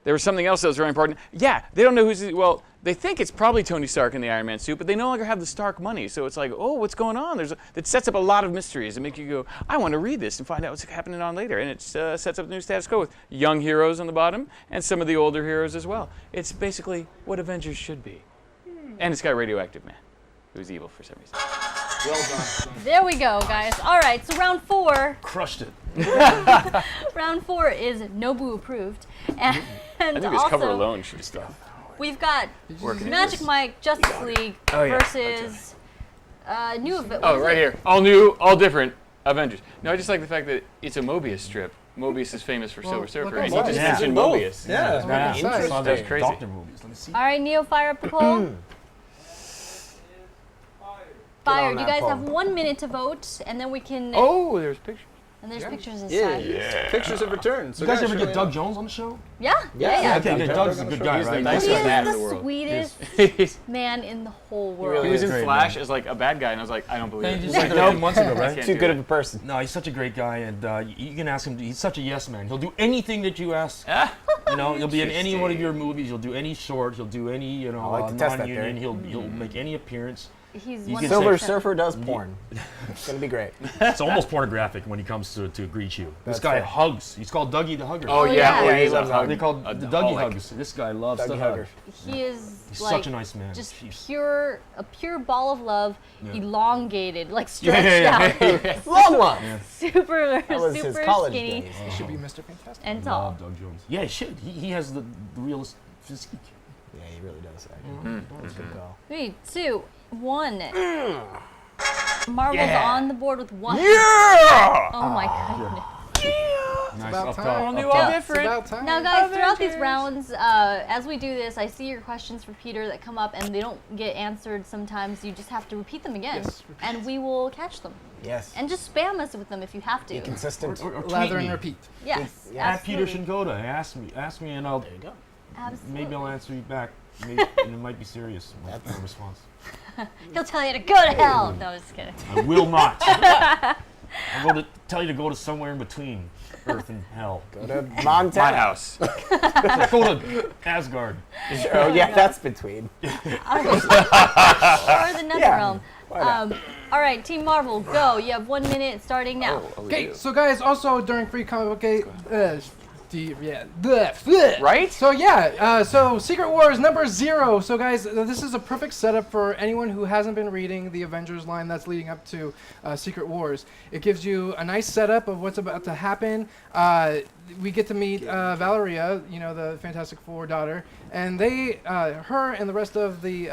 there was something else that was really important. Yeah, they don't know who's, well, they think it's probably Tony Stark in the Iron Man suit, but they no longer have the Stark money. So it's like, oh, what's going on? It sets up a lot of mysteries and make you go, I want to read this and find out what's happening on later. And it sets up the new status quo with young heroes on the bottom and some of the older heroes as well. It's basically what Avengers should be. And it's got Radioactive Man, who's evil for some reason. Well done. There we go, guys. All right, so round 4. Crushed it. Round 4 is Nobu approved, and I think this cover also alone should stop. we've got Working. Magic Mike Justice League Oh, yeah. versus new event. Oh, right here. All new, all different Avengers. No, I just like the fact that it's a Mobius strip. Mobius is famous for Silver Surfer, and he both. just Yeah. mentioned Both. Mobius. Yeah. Interesting. That's crazy. Doctor movies. Let me see. All right, Neo, fire up the poll. Fire. on You that guys poll. have 1 minute to vote, and then we can. Oh, there's pictures. And there's pictures Yeah. inside. Pictures of return. So You guys guys, ever show get me Doug out. Jones on the show? Yeah, yeah. Okay, good. Doug's a good guy, He's the right? nicest He is man in the the world. sweetest man in the whole world. He was in Great, Flash man. as like a bad guy, and I was like, I don't believe He it. just Like, like no, months ago, I right? can't Too do good it. of a person. No, he's such a great guy, and you can ask him. He's such a yes man. He'll do anything that you ask. Ah. You know, he'll be in any one of your movies. He'll do any short. He'll do any, I like to test that non-union. theory. He'll make any appearance. He's You can 100%. Silver Surfer does porn. It's gonna be great. It's almost pornographic when he comes to greet you. That's This guy fair. hugs. He's called Dougie the Hugger. Oh, yeah. yeah. Yeah, he he's a loves hug. They call the Dougie Dougie hugs. This guy loves Dougie to hug. Hugger. He is He's like such a nice man. just Jeez. a pure ball of love, Yeah. elongated, like stretched Yeah. out, Long one. super, That was his super college skinny days. He should be Mr. Fantastic. and tall. Love Doug Jones. Yeah, he should. He has the realest physique. Yeah, he really does. Actually. That's a good call. 3, 2, 1. Marvel's on the board with 1. Yeah! Oh my goodness. Nice about up time. top. All new, up all top. different. About time. Now, guys, throughout these rounds, as we do this, I see your questions for Peter that come up and they don't get answered sometimes. You just have to repeat them again, Yes, repeat. and we will catch them. Yes. And just spam us with them if you have to. Be consistent. Or tweet Lather me. and repeat. Yes. Yeah. At Peter absolutely. Shinkoda. Ask me, and I'll There you go. Absolutely. maybe I'll answer you back. Maybe, and it might be serious. My response. He'll tell you to go to hell. No, just kidding. I will not. I'm going to tell you to go to somewhere in between Earth and hell. Go to My Montana. house. Go to Asgard. Oh yeah, that's between. Or the Nether Yeah. Realm. Why not? All right, Team Marvel, go. You have 1 minute starting now. Okay, so guys, also during Free Comic Book Day, Right? So yeah, so Secret Wars #0. So guys, this is a perfect setup for anyone who hasn't been reading the Avengers line that's leading up to Secret Wars. It gives you a nice setup of what's about to happen. We get to meet Valeria, you know, the Fantastic Four daughter, and they, her and the rest of the,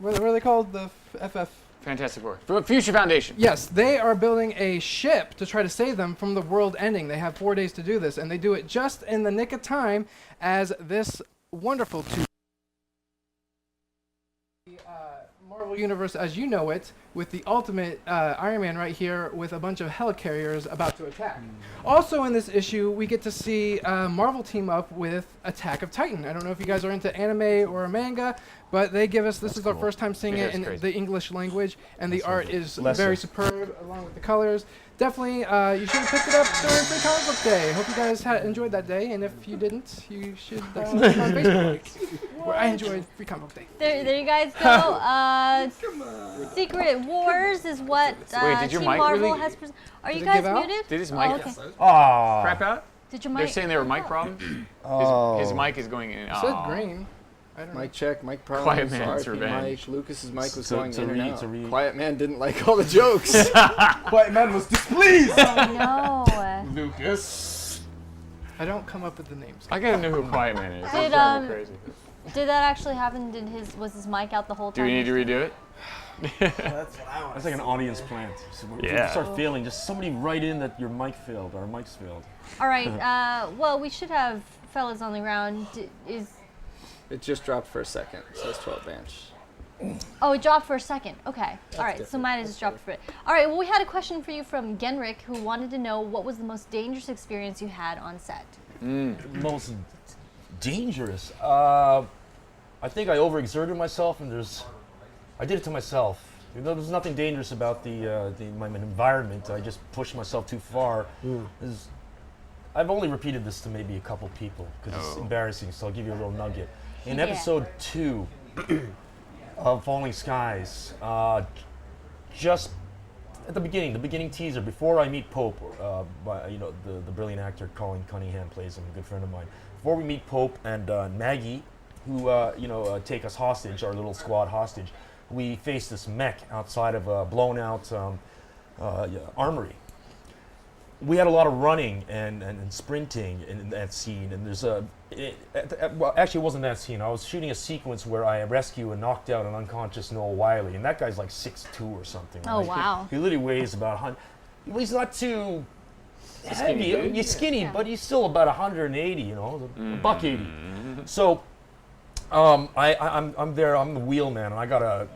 what are they called? The FF. Fantastic Four. Future Foundation. Yes, they are building a ship to try to save them from the world ending. They have 4 days to do this, and they do it just in the nick of time as this wonderful Marvel Universe as you know it, with the ultimate Iron Man right here with a bunch of helicarriers about to attack. Also in this issue, we get to see Marvel team up with Attack of Titan. I don't know if you guys are into anime or manga, but they give us, this is our first time seeing Yeah, it it's in crazy. the English language, and the art is Lesser. very superb, along with the colors. Definitely, you should have picked it up during Free Comic Book Day. Hope you guys enjoyed that day, and if you didn't, you should look on Facebook, where I enjoyed Free Comic Book Day. There you guys go. Secret Wars is what Wait, did your Team mic Marvel really- has Are you Did it guys give out? muted? Did his Oh, mic okay. Ah. crap out? Did your mic? They're saying there were mic problems. Oh. His mic is going in. It said green. I don't know. Mic check, mic Quiet problems. Man's RP revenge. mic. Lucas's mic was So- going to in and read- out. to read. Quiet Man didn't like all the jokes. Quiet Man was displeased. No. Lucas. I don't come up with the names. I gotta know who Quiet Man is. Did, That's driving me crazy. Did that actually happen? Was his mic out the whole Do time? we need to redo it? That's what I want. That's like an audience plant. So if Yeah. you start failing, just somebody write in that your mic failed, our mics failed. All right. Well, we should have fellas on the ground. It just dropped for a second. It says 12 inch. Oh, it dropped for a second. Okay. All right. So mine just dropped for it. All right. Well, we had a question for you from Genrick, who wanted to know what was the most dangerous experience you had on set. Most dangerous. I think I overexerted myself, and I did it to myself. There was nothing dangerous about my environment. I just pushed myself too far. I've only repeated this to maybe a couple people because it's embarrassing. So I'll give you a little nugget. In Yeah. episode 2 of Falling Skies, just at the beginning teaser, before I meet Pope, the brilliant actor Colin Cunningham plays him, a good friend of mine. Before we meet Pope and Maggie, who take us hostage, our little squad hostage. We faced this mech outside of a blown out armory. We had a lot of running and sprinting in that scene, and there's well, actually it wasn't that scene. I was shooting a sequence where I rescue and knocked out an unconscious Noel Wiley, and that guy's like 6'2" or something. Oh, right? wow. He literally weighs about 100. Well, he's not too heavy. He's skinny, but he's still about 180. A buck 80. So I'm there. I'm the wheelman, and I gotta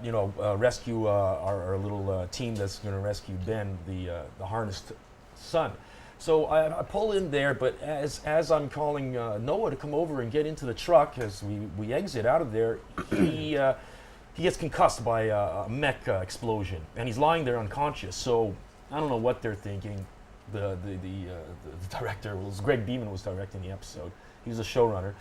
rescue our little team that's gonna rescue Ben, the harnessed son. So I pull in there, but as I'm calling Noah to come over and get into the truck as we exit out of there, he gets concussed by a mech explosion, and he's lying there unconscious. So I don't know what they're thinking. The director was Greg Beeman was directing the episode. He was a showrunner,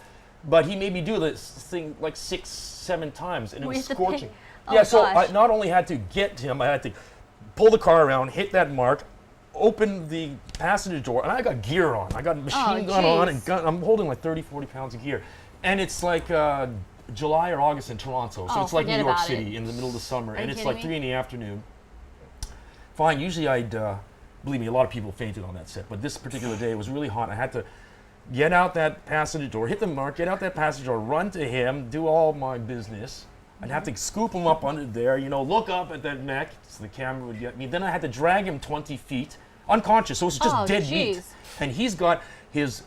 but he made me do this thing like 6-7 times, and it was scorching. Yeah, so I not only had to get him, I had to pull the car around, hit that mark, open the passenger door, and I got gear on. I got a machine gun on, and I'm holding like 30-40 pounds of gear. And it's like July or August in Toronto, so it's like New York City in the middle of the summer, and it's like 3 in the afternoon. Fine, usually I'd, believe me, a lot of people fainted on that set, but this particular day it was really hot. I had to get out that passenger door, hit the mark, get out that passenger door, run to him, do all my business. I'd have to scoop him up under there, look up at that mech so the camera would get me. Then I had to drag him 20 feet, unconscious, so it was just dead meat. And he's got his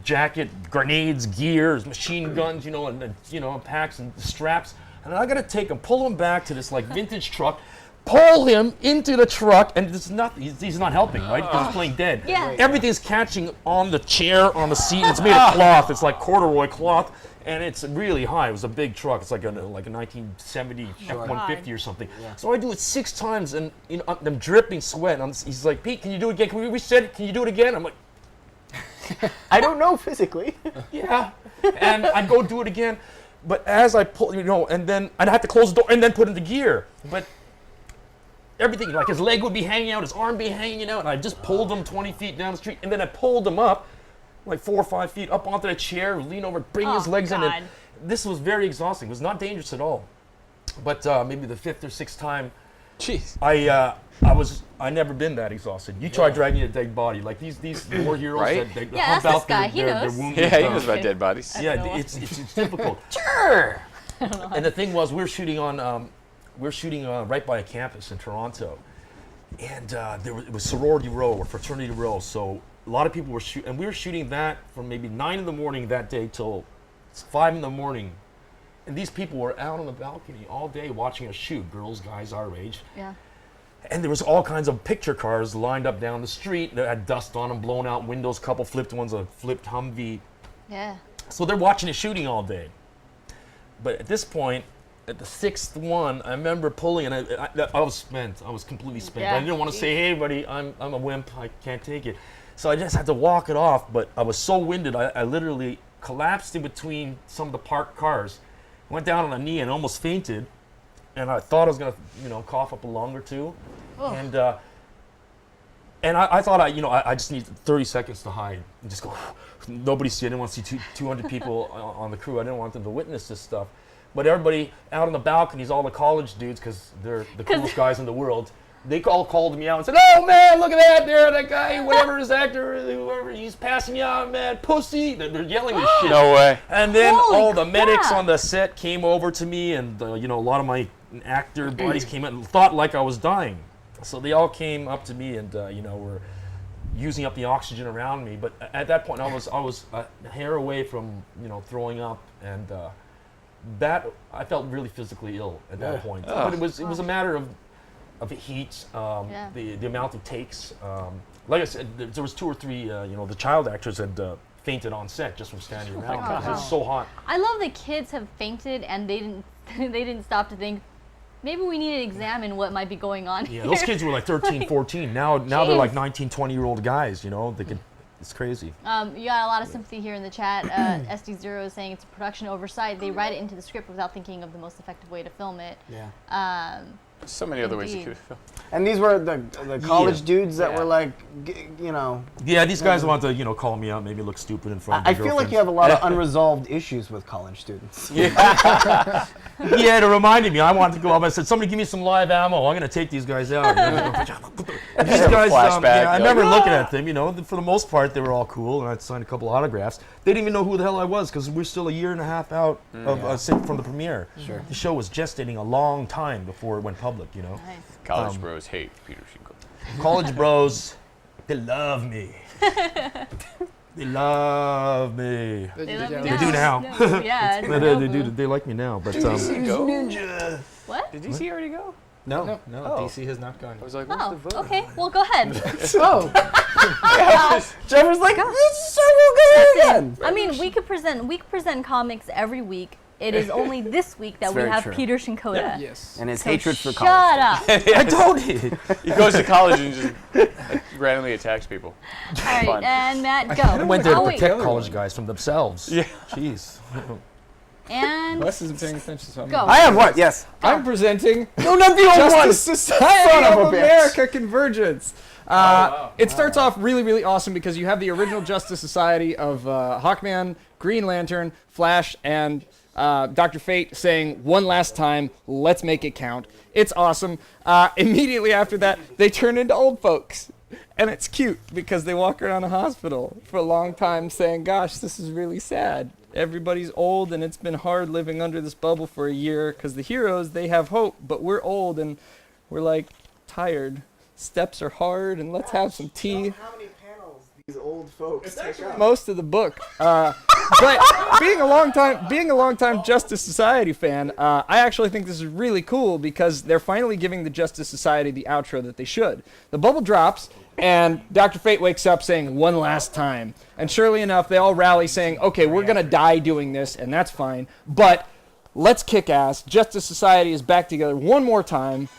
jacket, grenades, gears, machine guns, and packs and straps. And I got to take him, pull him back to this like vintage truck, pull him into the truck, and it's nothing. He's not helping, right? Because he's playing dead. Yeah. Everything's catching on the chair, on the seat. It's made of cloth. It's like corduroy cloth. And it's really high. It was a big truck. It's like a 1970 F-150 or something. Yeah. So I do it 6 times, and I'm dripping sweat. He's like, Pete, can you do it again? Can we reset it? Can you do it again? I'm like, I don't know physically. Yeah. And I'd go do it again. But as I pull, and then I'd have to close the door and then put it into gear. But everything, like his leg would be hanging out, his arm be hanging out, and I just pulled him 20 feet down the street, and then I pulled him up like 4 or 5 feet up onto the chair, lean over, bring his legs in. And this was very exhausting. It was not dangerous at all. But maybe the 5th or 6th time, I never been that exhausted. You try dragging a dead body, like these war heroes that they hump out their wounded. Yeah, he knows about dead bodies. Yeah, it's difficult. Sure. And the thing was, we were shooting right by a campus in Toronto, and it was sorority row or fraternity row. So a lot of people were shooting, and we were shooting that from maybe 9 in the morning that day till 5 in the morning. And these people were out on the balcony all day watching us shoot, girls, guys our age. Yeah. And there was all kinds of picture cars lined up down the street that had dust on them, blown out windows, couple flipped ones, a flipped Humvee. Yeah. So they're watching it shooting all day. But at this point, at the 6th one, I remember pulling, and I was spent. I was completely spent. Yeah. I didn't want to say, hey, everybody, I'm a wimp. I can't take it. So I just had to walk it off, but I was so winded, I literally collapsed in between some of the parked cars, went down on a knee and almost fainted, and I thought I was going to, cough up a lung or two. Oh. And I thought I just need 30 seconds to hide and just go, nobody see. I didn't want to see 200 people on the crew. I didn't want them to witness this stuff. But everybody out on the balconies, all the college dudes, because they're the coolest guys in the world, they all called me out and said, oh man, look at that there, that guy, whatever his actor, whoever, he's passing you out, man, pussy. They're yelling this shit. No way. And then Holy all the medics crap. on the set came over to me, and a lot of my actor buddies came in and thought like I was dying. So they all came up to me and were using up the oxygen around me. But at that point, I was a hair away from throwing up, and that I felt really physically ill at that point. Oh. But it was a matter of heat, the amount of takes. Like I said, there was 2 or 3. The child actors had fainted on set just from standing around because it was so hot. I love that kids have fainted and they didn't stop to think, maybe we need to examine what might be going on here. Yeah, those kids were like 13, 14. Now they're like 19, 20-year-old guys, they could. It's crazy. You got a lot of sympathy here in the chat. SD0 is saying it's a production oversight. They write it into the script without thinking of the most effective way to film it. Yeah. So many other ways you could film. And these were the college dudes that were like, you know. Yeah, these guys want to, call me out, make me look stupid in front of I their feel like you have a lot of unresolved issues with college students. Yeah, it reminded me. I wanted to go up. I said, somebody give me some live ammo. I'm going to take these guys out. These guys, I remember looking at them, for the most part, they were all cool, and I'd signed a couple autographs. They didn't even know who the hell I was because we're still a year and a half out from the premiere. Sure. The show was gestating a long time before it went public, Nice. College bros hate Peter Shinkoda. College bros, they love me. They love me. They love me They do now. No, yeah. They do. They like me now. But Ninja. What? Did DC already go? No, DC has not gone. I was like, what's the vote? Okay. Well, go ahead. Trevor's like, so we'll go again. I mean, we could present comics every week. It is only this week that we very have true. Peter Shinkoda. Yes. And his So hatred for shut college. up. I told you. He goes to college and just randomly attacks people. All right, Fun. and Matt, go. I went there to wait. protect college guys from themselves. Yeah. Jeez. And Wes isn't paying attention, so I'm go. I have what? Yes. I'm presenting No, not the old one. Justice Society Son of of a bitch. America Convergence. It starts off really, really awesome because you have the original Justice Society of Hawkman, Green Lantern, Flash, and Dr. Fate saying, one last time, let's make it count. It's awesome. Immediately after that, they turn into old folks. And it's cute because they walk around a hospital for a long time saying, gosh, this is really sad. Everybody's old and it's been hard living under this bubble for a year because the heroes, they have hope, but we're old and we're like tired. Steps are hard and let's have some tea. How many panels these old folks take up? Most of the book. But being a longtime Justice Society fan, I actually think this is really cool because they're finally giving the Justice Society the outro that they should. The bubble drops, and Dr. Fate wakes up saying, one last time. And surely enough, they all rally saying, okay, we're going to die doing this, and that's fine, but let's kick ass. Justice Society is back together one more time.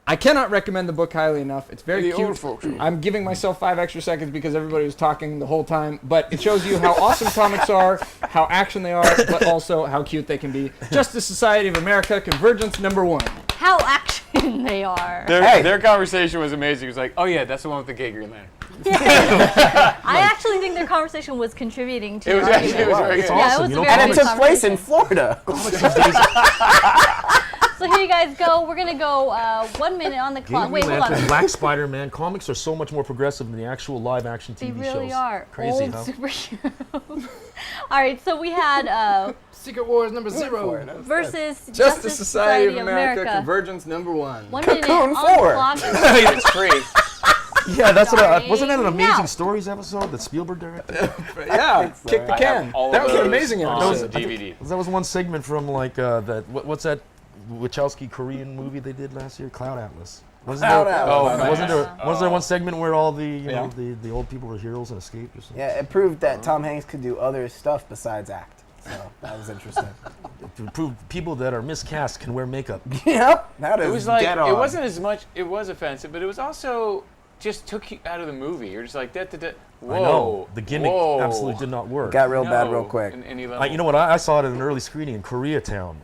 I cannot recommend the book highly enough. It's very cute. I'm giving myself 5 extra seconds because everybody was talking the whole time, but it shows you how awesome comics are, how action they are, but also how cute they can be. Justice Society of America, Convergence #1. How action they are. Their conversation was amazing. It was like, oh yeah, that's the one with the gay Green Lantern. I actually think their conversation was contributing to It was our actually it was very It's good. Yeah, it awesome. was You a know, very And it good took place in conversation. Florida. So here you guys go. We're gonna go 1 minute on the clock. Wait, hold on. Black Spider-Man. Comics are so much more progressive than the actual live-action They TV really shows. are Crazy, old huh? superheroes. All right, so we had Secret Wars #0. versus Justice Society of America, Convergence #1. 1 minute Cocoon on 4. the clock. It's free. Yeah, that's Sorry. wasn't that an Amazing Now. Stories episode that Spielberg directed? Yeah, kick the I can. have all That of was an those amazing on episode. DVD. That was one segment from like what's that Wachowski Korean movie they did last year? Cloud Atlas. Wasn't Cloud there, Atlas. wasn't there one segment where all the the old people were heroes and escaped or something? Yeah, it proved that Tom Hanks could do other stuff besides act. So that was interesting. To prove people that are miscast can wear makeup. Yep, that is It was like dead on. it wasn't as much. It was offensive, but it was also just took you out of the movie. You're just like da. Whoa. I know. The gimmick whoa. absolutely did not work. Got real bad No, real quick. in any level. You know what? I saw it at an early screening in Koreatown.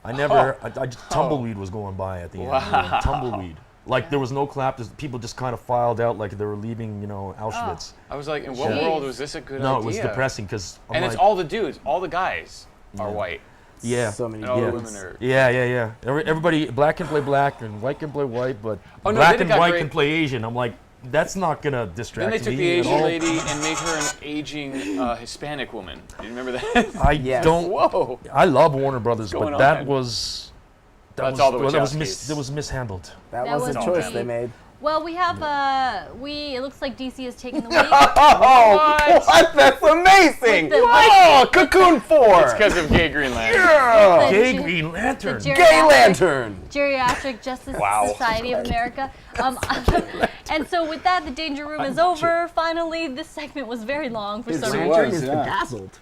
I never. I just, tumbleweed was going by at the end. Wow. Tumbleweed. Like there was no clap. People just kind of filed out like they were leaving. Auschwitz. I was like, in what Jeez. world was this a good idea? No, it was depressing because. And it's all the dudes, all the guys are white. Yeah. So many And all the dudes. women are. Yeah. Everybody, black can play black and white can play white, but Oh, no, black then it and got white great. can play Asian. I'm like, that's not gonna distract Then me. they took the Asian at all. lady and made her an aging Hispanic woman. Do you remember that? Yes. don't. Whoa. I love Warner Brothers, What's but going that on? was. That's all the that was Wachowskis. mishandled. That That was was a choice me. they made. Well, we have it looks like DC has taken the lead. What? That's amazing! With the- Oh, Cocoon 4! It's because of gay Green Lantern. Yeah. Gay The- Green Lantern. the Gay Lantern! Geriatric Justice Wow. Society of America. And so with that, the Danger Room is over. Finally, this segment was very long for some reason. was, yeah. bedazzled.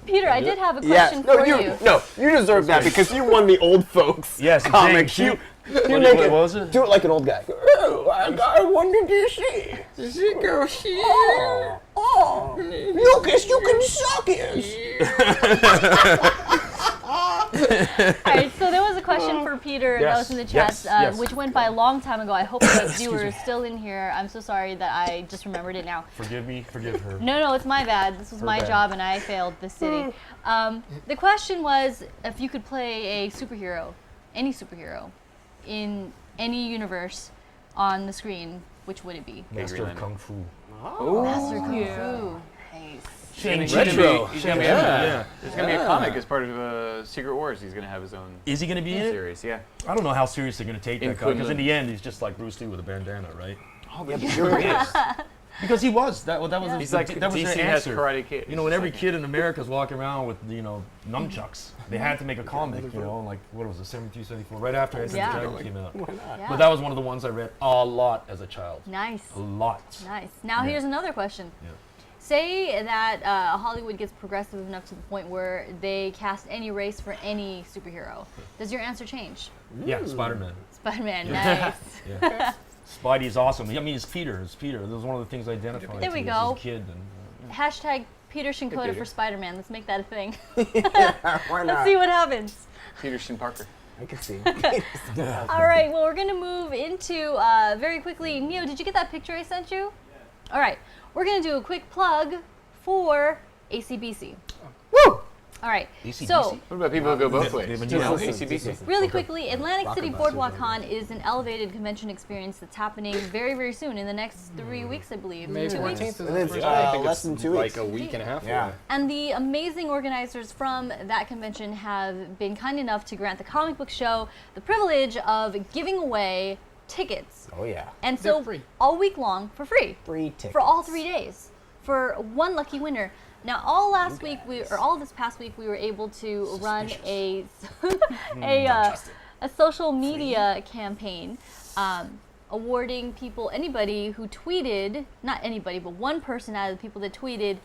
Peter, I did have a Yeah, question no, for you. you deserve that because you won the old folks Yes, comics. Jane, You make what it, was it? do it like an old guy. Oh, I won the DC. Does it go here? Oh, Lucas, you can suck it. All right, so there was a question for Peter that was in the chat, yes. which went by a long time ago. I hope the viewer is still in here. I'm so sorry that I just remembered it now. Forgive me, forgive her. No, it's my bad. This was my job, and I failed the city. The question was if you could play a superhero, any superhero, in any universe on the screen, which would it be? Master of Kung Fu. Master of Kung Fu. Nice. Retro. He's gonna be, Yeah. There's gonna be a comic as part of Secret Wars. He's gonna have his own Is he going to be in it? series. Yeah. I don't know how serious they're going to take that guy, because in Inquisitive. the end, he's just like Bruce Lee with a bandana, right? Oh, Yeah, but you're Because he was. That was He's like that was DC their has answer. Karate Kid. You know, when every kid in America's walking around with, nunchucks, they had to make a comic, like, what was it, 73, 74, right after Enter the Yeah. Dragon came out. Yeah. But that was one of the ones I read a lot as a child. Nice. A lot. Nice. Now Yeah. here's another question. Yeah. Say that Hollywood gets progressive enough to the point where they cast any race for any superhero. Does your answer change? Yeah, Spider-Man. Spider-Man, nice. Yeah. Spidey's awesome. I mean, it's Peter. That was one of the things I identified There we to go. as a kid. And, Hashtag Peter Shinkoda Peter. for Spider-Man. Let's make that a thing. Why not? Let's see what happens. Peterson Parker. I can see. All right, well, we're going to move into, very quickly, Neo, did you get that picture I sent you? All right, we're going to do a quick plug for ACBC. Woo! All right, so What about people who go both ways? David, You know, listen, ACBC. listen. really quickly, Atlantic City Rocker Boardwalk Busters Con is an elevated convention experience that's happening very, very soon, in the next 3 weeks, I believe. May 2 weeks? 14th is And the it's first I day. think less it's than 2 like weeks. a week and a half Yeah. away. And the amazing organizers from that convention have been kind enough to grant the comic book show the privilege of giving away tickets. Oh yeah. And They're so free. all week long for free. Free tickets. For all 3 days. For one lucky winner. Now all this past week we were able to run a a social media campaign awarding people, anybody who tweeted, not anybody, but one person out of the people that tweeted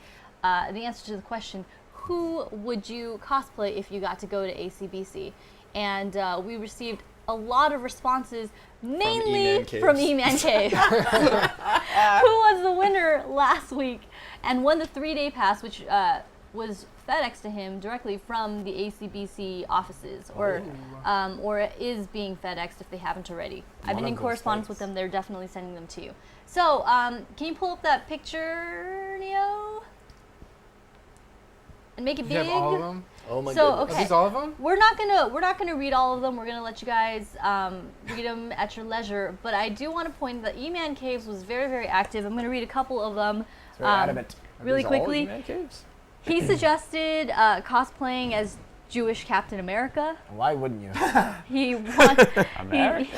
the answer to the question, who would you cosplay if you got to go to ACBC? And we received a lot of responses, mainly from E-Man Cave, who was the winner last week and won the 3-day pass, which was FedExed to him directly from the ACBC offices, or is being FedExed if they haven't already. I've been in correspondence with them. They're definitely sending them to you. So, can you pull up that picture, Neo? And make it You big. have all of them? Oh my So, goodness. Are okay. these all of them? We're not gonna read all of them. We're gonna let you guys read them at your leisure. But I do want to point that E-Man Caves was very, very active. I'm gonna read a couple of them Very adamant. really These all quickly. E-Man Caves? He suggested cosplaying as Jewish Captain America. Why wouldn't you? He wants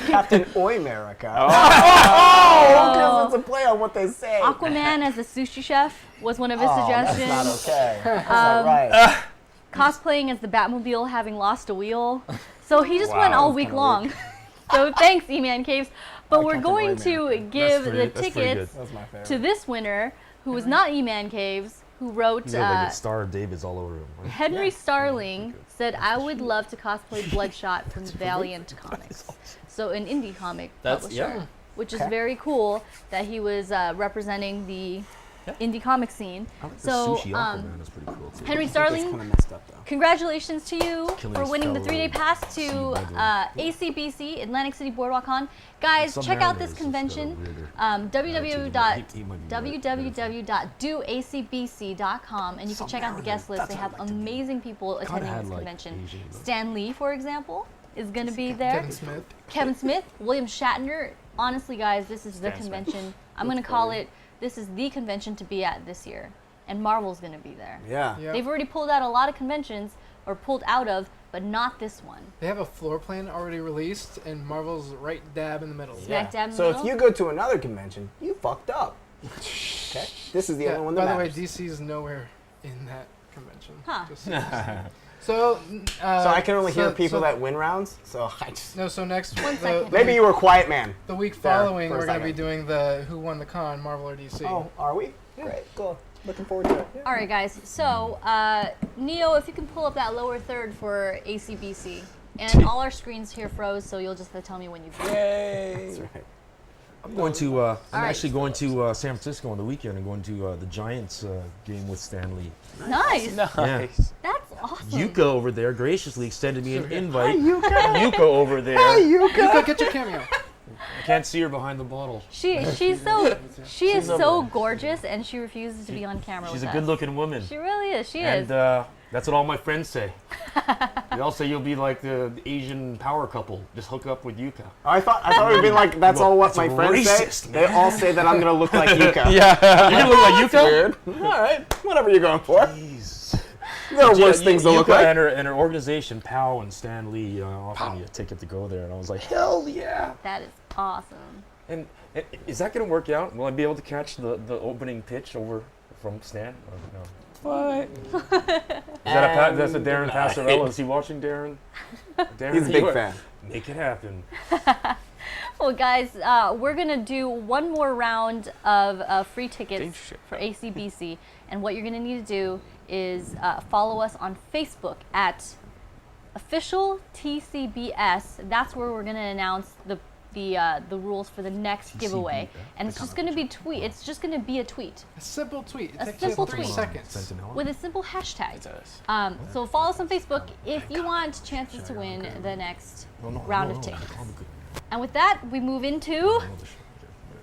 Captain Oimerica. Oh, because it's a play on what they say. Aquaman as a sushi chef was one of his suggestions. That's not okay. That's not right. Cosplaying as the Batmobile having lost a wheel. So he just went Wow, all that's week kinda long. So thanks, E-Man Caves. But we're Captain going to Oimerica. give the That's pretty tickets That's my favorite. to this winner, who was not E-Man Caves, who wrote He's got like a Star of David's all over him. Right? Henry Starling said, "I would love to cosplay Bloodshot from Valiant Comics." So an indie comic publisher, which is very cool that he was representing the indie comic scene. So Sushi Aquaman is pretty cool too. Henry It's Starling, kind of messed up though. congratulations to you Killing for his winning the fellow 3-day pass to ACBC, Atlantic City Boardwalk Con. Guys, check out this convention. www.doacbc.com, and you can check out the guest list. They have amazing people attending this convention. Stan Lee, for example, is going to be there. Kevin Smith. Kevin Smith, William Shatner. Honestly, guys, this is the convention. I'm going to call it, this is the convention to be at this year. And Marvel's going to be there. Yeah. Yeah. They've already pulled out a lot of conventions, or pulled out of, but not this one. They have a floor plan already released, and Marvel's right dab in the middle. Smack dab in the So if middle. you go to another convention, you fucked up. Okay. This is the Yeah, only one by that the way, matters. DC's nowhere in that convention. Huh. Just so, So I can only hear people so- that win rounds. So I just No, so next second. maybe you were a quiet man. the week there following, for a we're going to be second. doing the Who Won the Con, Marvel or DC. Oh, are we? Great, cool. Looking forward to it. Yeah. All right, guys. So, Neo, if you can pull up that lower third for ACBC. And all our screens here froze, so you'll just have to tell me when you've That's right. I'm going to. I'm right. actually going to San Francisco on the weekend. I'm going to the Giants game with Stan Lee. Nice. Yeah. That's awesome. Yuka over there graciously extended me an invite. Yuka over there. Yuka, get your cameo. I can't see her behind the bottle. She is so gorgeous, and she refuses to be on camera She's with a us. good-looking woman. She really is. She And is. that's what all my friends say. They all say you'll be like the Asian power couple. Just hook up with Yuka. I thought it would be like that's all what That's my friends racist, say. They all say that I'm gonna look like Yuka. You're gonna look like Yuka? Weird. All right, whatever you're going for. Jeez. There are worse things to look Yuka like. and her organization, POW and Stan Lee, offered me a ticket to go there, and I was like, hell yeah! That is awesome. And is that going to work out? Will I be able to catch the opening pitch over from Stan? Or no? What? That's a Darren Passarella. Is he watching, Darren? Darren, He's a big fan. Make it happen. Well, guys, we're going to do one more round of free tickets Danger ship. for ACBC. And what you're going to need to do is follow us on Facebook at official TCBS. That's where we're going to announce the rules for the next giveaway. And it's just going to be It's just going to be a tweet A simple tweet. It A takes simple just 3 tweet. seconds. with a simple hashtag. It does. So follow us on Facebook if you want chances to win the next round of tickets. And with that, we move into.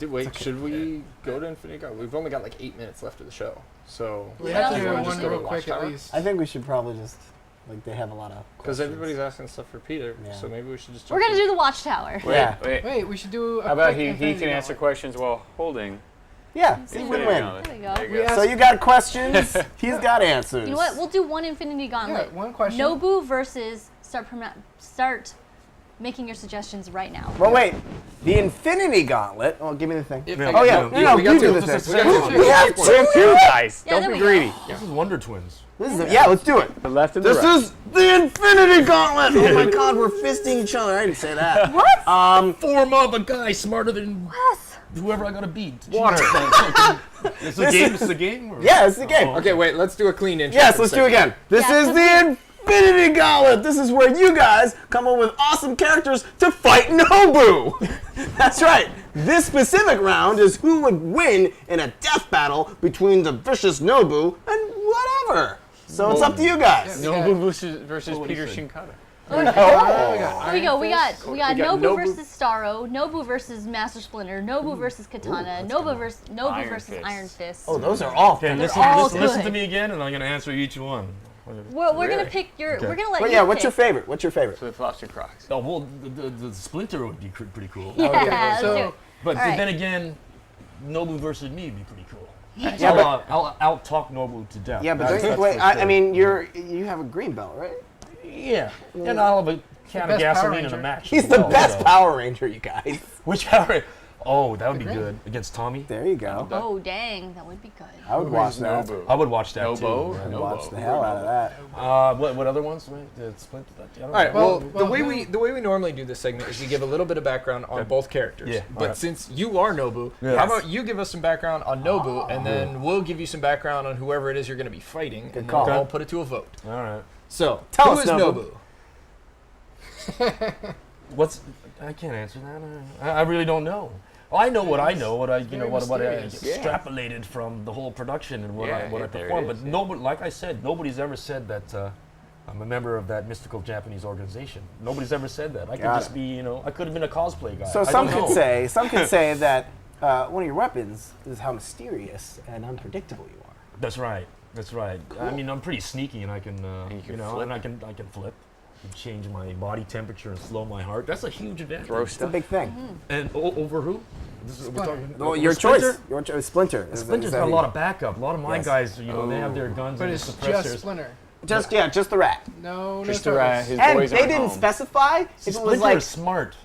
Wait, should we go to Infinity Gauntlet? We've only got like 8 minutes left of the show, so We have have to to do do one one go to real quick at Watchtower? least. I think we should probably just they have a lot of because questions. everybody's asking stuff for Peter, Yeah. so maybe we should just. We're going to do the Watchtower. Yeah. Wait, we should do a How about quick he Infinity can answer Gauntlet. questions while holding. Yeah, it's a There win-win. There we go. There you We go. asked- So you got questions, he's got answers. You know what? We'll do one Infinity Gauntlet. Yeah, one question. Nobu versus start making your suggestions right now. Well, wait. The Infinity Gauntlet. Oh, give me the thing. If Oh, yeah. we No, got you two. do the This is- thing. this is- We have two. Guys, Yeah, there don't we be go. greedy. This is Wonder Twins. Yeah, let's do it. The left and the This right. is the Infinity Gauntlet. Oh my God, we're fisting each other. I didn't say that. What? Form of a guy smarter than whoever I gotta beat. Water. It's a game. It's a game. Or? Yeah, it's the game. Okay, wait. Let's do a clean intro. Yes, for a let's do it second. again. This Yeah, is so the Infinity Gauntlet. This is where you guys come up with awesome characters to fight Nobu. That's right. This specific round is who would win in a death battle between the vicious Nobu and whatever. So it's up to you guys. Nobu versus what he Peter said. Shinkoda. Here we go. We got Nobu Nobu- versus Starro, Nobu versus Master Splinter, Nobu versus Katana, Nobu versus Iron versus Fist. Iron Fist. Oh, those are all. Okay, They're all listen to good. me again, and I'm gonna answer each one. We're gonna pick your. Okay. We're gonna let Well, you. yeah, what's your pick. favorite? What's your favorite? Flip flops and Crocs. Oh well, the Splinter would be pretty cool. Yeah, let's so- do it. But All right. then again, Nobu versus me would be pretty cool. Yeah, but I'll out-talk Nobu to death. yeah, but That's- don't you, that's wait. for I sure. mean, you have a green belt, right? Yeah, and I'll have a can of best Power gasoline in a Ranger. match. He's as the well, best so- Power Ranger, you guys. Which Power? Oh, that would be good against Tommy. There you go. Oh dang, that would be good. I would watch that. Nobu. I would watch that Nobo. too. I'd Nobo. watch the hell out of that. What other ones? Wait, the Splinter. I don't All right. know. Well, Well, the way we normally do this segment is we give a little bit of background on both characters. Yeah, But alright. since you are Nobu, Yes. how about you give us some background on Nobu, and then we'll give you some background on whoever it is you're going to be fighting, and call. we'll all put it to a vote. All right. So, Tell who us, is Nobu. Nobu? What's? I can't answer that. I really don't know. Well, I know what I know. What I very what I mysterious. extrapolated from the whole production and what I Yeah, there performed. it But is, nobody, like I said, nobody's ever said that I'm a member of that mystical Japanese organization. Nobody's ever said that. I could Got just it. be, I could have been a cosplay guy. So I some don't could know. say that one of your weapons is how mysterious and unpredictable you are. That's right. That's right. I mean, I'm pretty sneaky, and I can, you can and flip. I can flip. I can change my body temperature and slow my heart. That's a huge advantage. Throw It's a stuff. big thing. And over who? This is, we're talking, Well, over your Splinter? choice. Your choice. Splinter. Is Splinter's that got a you- lot of backup. A lot of my Yes. guys, they have their guns But and it's suppressors. just Splinter. Just the rat. No, Just no to turtles. his And boys they aren't didn't home. specify See, if it was Splinter like. is smart.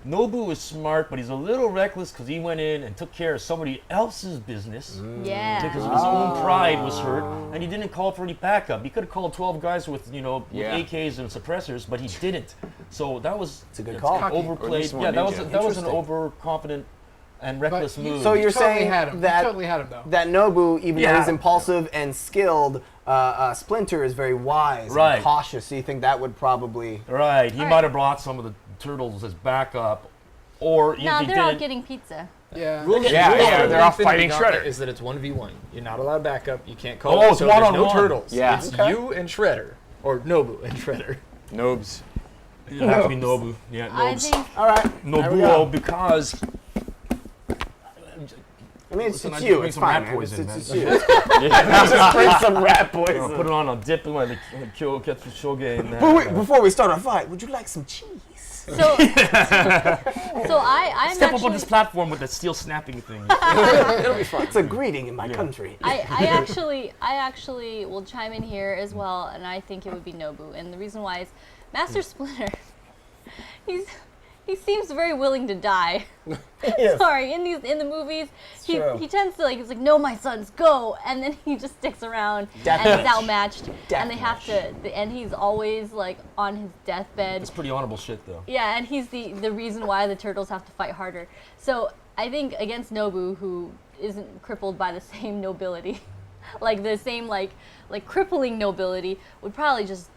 Nobu is smart, but he's a little reckless because he went in and took care of somebody else's business Yeah. because his own pride was hurt, and he didn't call for any backup. He could have called 12 guys with Yeah. AKs and suppressors, but he didn't. So that was It's a good call. cocky. Or overplayed. just more Yeah, that was ninja. that was an Interesting. overconfident and reckless move. So you're totally saying had him. that You totally had him though. that Nobu, even though Yeah. he's impulsive and skilled, Splinter is very wise Right. and cautious. So you think that would probably. right, he All might right. have brought some of the turtles as backup, or if No, he they're all didn't. getting pizza. Yeah. Yeah, they're all Infinity fighting Gauntlet Shredder. Is that it's 1v1. You're not allowed backup. You can't call Oh, it. it's So there's no one-on-one. turtles. Yeah. It's Okay. you and Shredder. Or Nobu and Shredder. Nobes. It has to be Nobu. Yeah, I Nobes. think All right. Nobuo because I mean, it's Listen, I you. bring It's some fine, rat man. poison, It's man. you. Just bring some rat poison. put it on a dip and like kill ketsu shoge and that. But wait, before we start our fight, would you like some cheese? so. So I'm Step up actually. on this platform with that steel snapping thing. It'll be fun. It's a greeting in my country. I actually will chime in here as well, and I think it would be Nobu. And the reason why is Master Splinter. He seems very willing to die. Yes. Sorry, in the movies, true. he tends to like he's like, no, my sons, go, and then he just sticks around and Deathmatch. is outmatched, and they have Deathmatch. to, and he's always like on his deathbed. It's pretty honorable shit though. Yeah, and he's the reason why the turtles have to fight harder. So I think against Nobu, who isn't crippled by the same nobility, like the same like crippling nobility, would probably just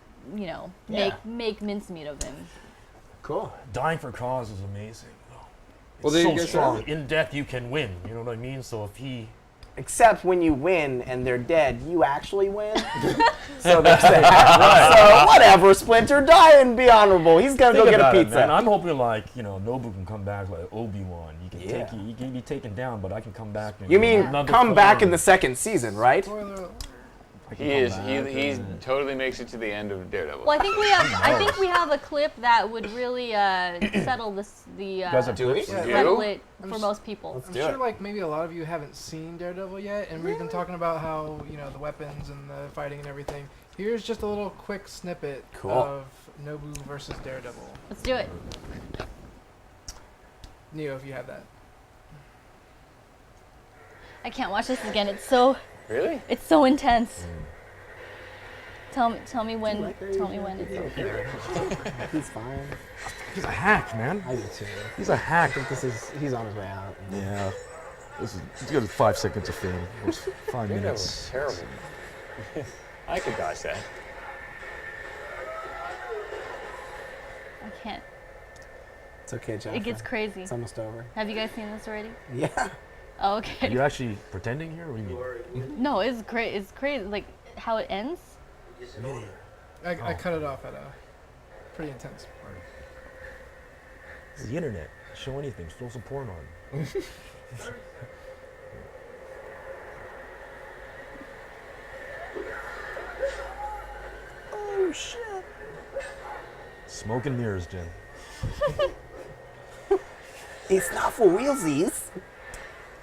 make mincemeat of him. Cool. Dying for cause is amazing. Well, It's there you so guys strong. have it. In death you can win. You know what I mean? So if he Except when you win and they're dead, you actually win. So there's that. So whatever, Splinter, die and be honorable. He's gonna go think get a about it, pizza. man. I'm hoping like Nobu can come back like Obi-Wan. Yeah. You can be taken down, but I can come back. You mean another come back form. in the second season, right? He is. He totally makes it to the end of Daredevil. Well, I think we have a clip that would really settle this. guys have Do we? clips? Settle it I'm for s- most people. I'm do sure it. like maybe a lot of you haven't seen Daredevil yet, and we've been talking about how the weapons and the fighting and everything. Here's just a little quick snippet Cool. of Nobu versus Daredevil. Let's do it. Neo, if you have that. I can't watch this again. It's so intense. Tell me when. Tell me when it's over. He's fine. He's a hack, man. I do too. He's a hack. He's on his way out. Yeah. He's got 5 seconds of fame. It was 5 Daredevil minutes. was terrible. I could dodge that. I can't. It's okay, Jennifer. It gets crazy. It's almost over. Have you guys seen this already? Yeah. Oh, Are okay. you actually pretending here? Or what do you mean? No, it's great. It's crazy. Like how it ends. I cut it off at a pretty intense part. It's the internet. Show anything. Throw some porn on. Oh shit. Smoke and mirrors, Jen. It's not for realsies.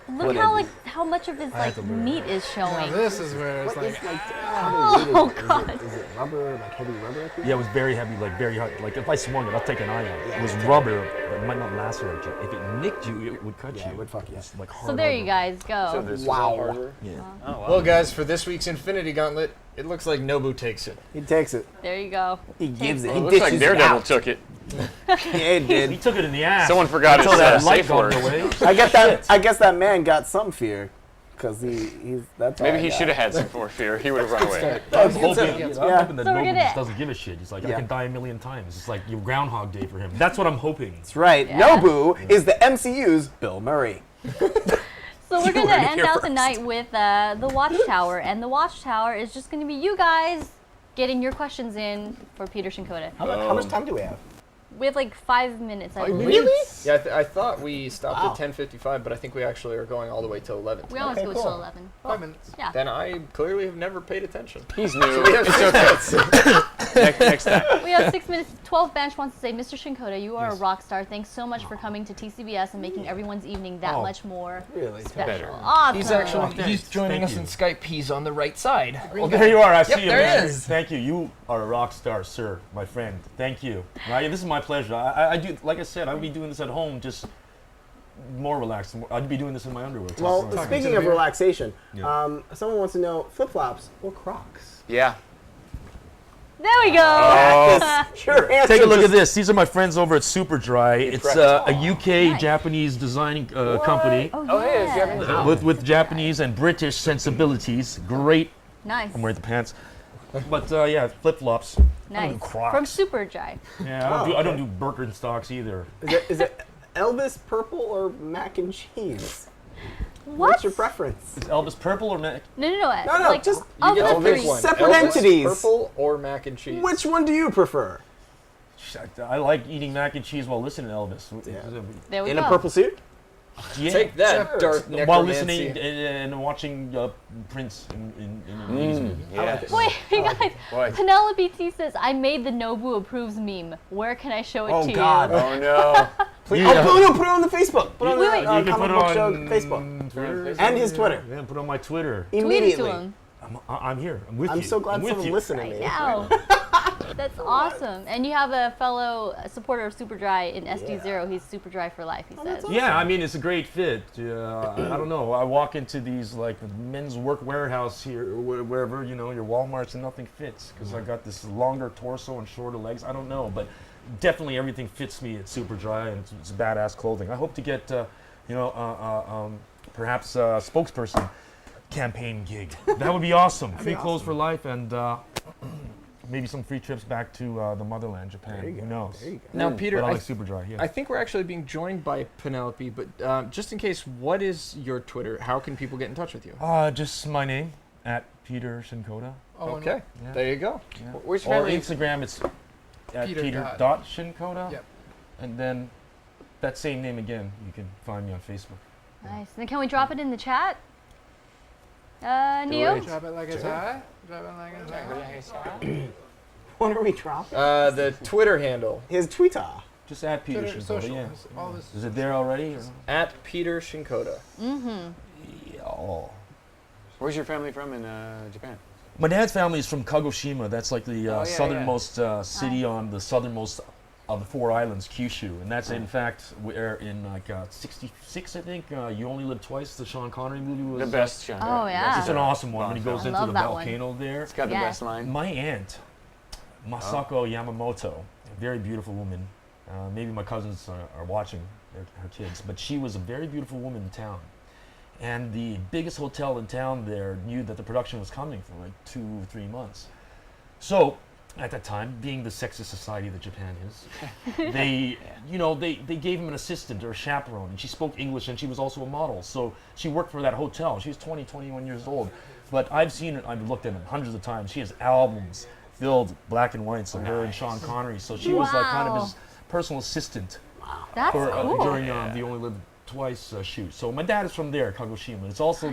Look how much of his like meat is Now showing. this is where it's What like is like how they Oh, rated it? God. Is it rubber, like heavy rubber? I think? Yeah, it was very heavy, like very hard. Like if I swung it, I'll take an eye out. It was rubber, but it might not lacerate you. If it nicked you, it would cut Yeah, you. it would fuck you. It's like hard So there you rubber. guys So go. this was Wow. all hardware? Yeah. Oh, wow. Well, guys, for this week's Infinity Gauntlet, it looks like Nobu takes it. He takes it. There you go. He gives it. Well, He it looks like dishes it Daredevil out. took it. Yeah, he He did. took it in the ass. Someone forgot his until that light safe got word. in the way. I guess that man got some fear, cause that's all Maybe I he got. should have had some more fear. He would have run away. I'm hoping, Yeah. I'm hoping that So we're Nobu gonna- just doesn't give a shit. He's like, I Yeah. can die a million times. It's like your Groundhog Day for him. That's what I'm hoping. That's right. Yeah. Nobu is the MCU's Bill Murray. So we're gonna heard it end here out the first. night with the Watchtower, and the Watchtower is just gonna be you guys getting your questions in for Peter Shinkoda. How much time do we have? We have like 5 minutes, I believe. Really? Yeah, I thought we stopped Wow. at 10:55, but I think we actually are going all the way till 11. We always Okay, go cool. till 11. 5 minutes. Yeah. Then I clearly have never paid attention. He's new. It's okay. Next time. We have 6 minutes. 12 Bench wants to say, Mr. Shinkoda, you are a rock star. Thanks so much for coming to TCBS and making everyone's evening that Oh. much more Really? special. Better. Awesome. He's actually Thanks. joining Thank us you. in Skype. He's on the right side. Well, there you are. I see you, there he man. is. Thank you. You are a rock star, sir, my friend. Thank you. Right? This is my pleasure. I do, like I said, I would be doing this at home, just more relaxed. I'd be doing this in my underwear. Well, Talking to speaking the of mirror. relaxation, Yeah. someone wants to know flip-flops or Crocs. Yeah. There we go. Your answer Take a look just- at this. These are my friends over at Superdry. It's a UK Nice. Japanese designing company Oh, hey, yeah. Japanese. with Japanese and British sensibilities. Great. Nice. I'm wearing the pants. But yeah, flip flops. Nice. Crocs. From Superdry. Yeah, I don't do Birkenstocks either. Is it Elvis purple or mac and cheese? What? What's your preference? Is Elvis purple or Mac? No. No, Like, just of you the get three. one. Separate entities. Purple or mac and cheese? Which one do you prefer? I like eating mac and cheese while listening to Elvis. There we In go. a purple suit? Yeah. Take that, Sure. dark While necromancy. listening and watching Prince in an 80s movie. Yeah. Wait, guys. What? Penelope T says, I made the Nobu approves meme. Where can I show it Oh, to God. you? Oh no. Please. Yeah. Oh, no, put it on the Facebook. Put it on Wait, the wait. You can Comic put it Book Show on Facebook. Twitter. And his Twitter. Yeah, put it on my Twitter. Tweet it Immediately. to him I'm here. I'm with you. I'm so glad I'm with someone's you. listening to me. now. That's awesome. And you have a fellow supporter of Super Dry in SD0. He's Super Dry for life, he says. Yeah, I mean, it's a great fit. I don't know. I walk into these like men's work warehouse here, or wherever, you know, your Walmarts, and nothing fits because I got this longer torso and shorter legs. I don't know, but definitely everything fits me at Super Dry, and it's badass clothing. I hope to get, perhaps a spokesperson campaign gig. That would be awesome. Free clothes for life, and maybe some free trips back to the motherland, Japan. There you Who go. knows? There you go. Now, Peter, But I I like Super Dry. Yeah. I think we're actually being joined by Penelope, but just in case, what is your Twitter? How can people get in touch with you? Just my name at Peter Shinkoda. Oh, Okay, Yeah. there you go. Yeah. Where's your Or family? Instagram, it's at Peter Peter dot- dot Shinkoda. Yep. And then that same name again, you can find me on Facebook. Nice. Then can we drop it in the chat? Neo? Drop it like it's high. Drop it like it's high. What are we dropping? The Twitter handle, His Twitter. Just add Peter Twitter, Shinkoda, social. yeah. All this. Is it there already? Or? at Peter Shinkoda. Yeah. Oh. Where's your family from in Japan? My dad's family is from Kagoshima. That's like the yeah. southernmost city on the southernmost of the 4 islands, Kyushu. And that's in fact where in like 66, I think, You Only Live Twice, the Sean Connery movie was. The best, Sean. Oh, yeah. It's an awesome one when he goes I into love the that one. volcano there. It's got the Yeah. best line. My aunt, Masako Yamamoto, a very beautiful woman. Maybe my cousins are watching, her kids, but she was a very beautiful woman in town. And the biggest hotel in town there knew that the production was coming for like 2 or 3 months. So, at that time, being the sexist society that Japan is, they, they gave him an assistant or a chaperone, and she spoke English, and she was also a model. So she worked for that hotel. She was 20, 21 years old. But I've seen it, I've looked at it hundreds of times. She has albums filled black and whites of her and Sean Connery. So she was like kind of Wow. his personal assistant That's for, cool. during the Only Live Twice shoot. So my dad is from there, Kagoshima. It's also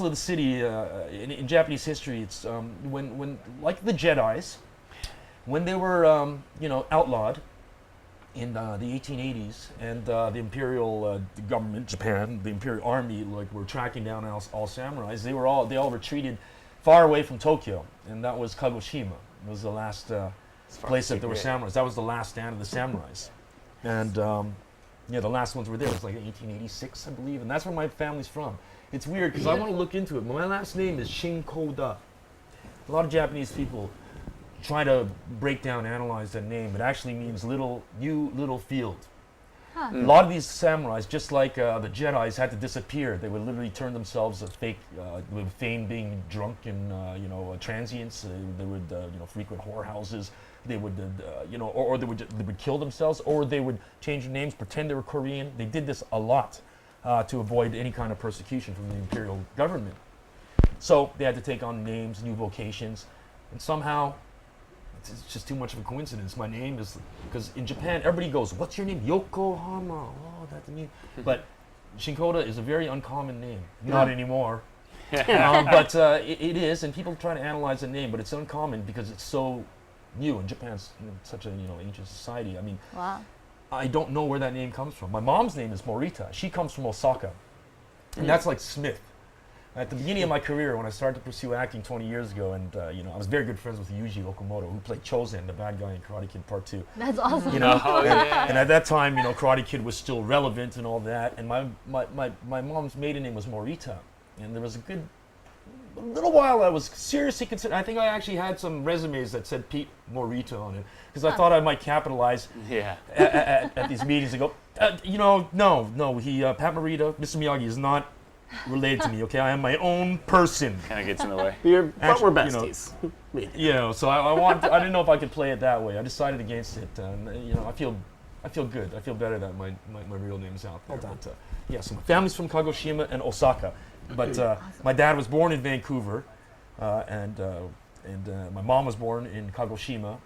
the city in Japanese history. It's when like the Jedis, when they were outlawed in the 1880s, and the imperial government, Japan, the imperial army, like were tracking down all samurais. They all retreated far away from Tokyo, and that was Kagoshima. It was the last place that there were samurais. That was the last stand of the samurais, and the last ones were there. It was like 1886, I believe, and that's where my family's from. It's weird because I want to look into it. My last name is Shinkoda. A lot of Japanese people try to break down, analyze that name. It actually means little field. Huh. A lot of these samurais, just like the Jedis, had to disappear. They would literally turn themselves a fake, with fame being drunk and transients. They would frequent whorehouses. They would or they would kill themselves, or they would change their names, pretend they were Korean. They did this a lot to avoid any kind of persecution from the imperial government. So they had to take on names, new vocations, and somehow it's just too much of a coincidence. My name is, because in Japan everybody goes, "What's your name?" Yokohama. Oh, that's me. But Shinkoda is a very uncommon name. Not anymore. But it is, and people try to analyze the name, but it's uncommon because it's so new, and Japan's such a ancient society. I mean, Wow. I don't know where that name comes from. My mom's name is Morita. She comes from Osaka, and that's like Smith. At the beginning of my career, when I started to pursue acting 20 years ago, and I was very good friends with Yuji Okamoto, who played Chozen, the bad guy in Karate Kid Part 2. That's awesome. And at that time, Karate Kid was still relevant and all that. And my mom's maiden name was Morita, and there was a little while I was seriously considering. I think I actually had some resumes that said Pete Morita on it, because I thought I might capitalize at these meetings and go, no, Pat Morita, Mr. Miyagi is not related to me, okay? I am my own person. Kind of gets in the way. But we're Actually, besties. So I didn't know if I could play it that way. I decided against it. I I feel good. I feel better that my real name's out there. But, yeah, so my family's from Kagoshima and Osaka, but my dad was born in Vancouver, and my mom was born in Kagoshima.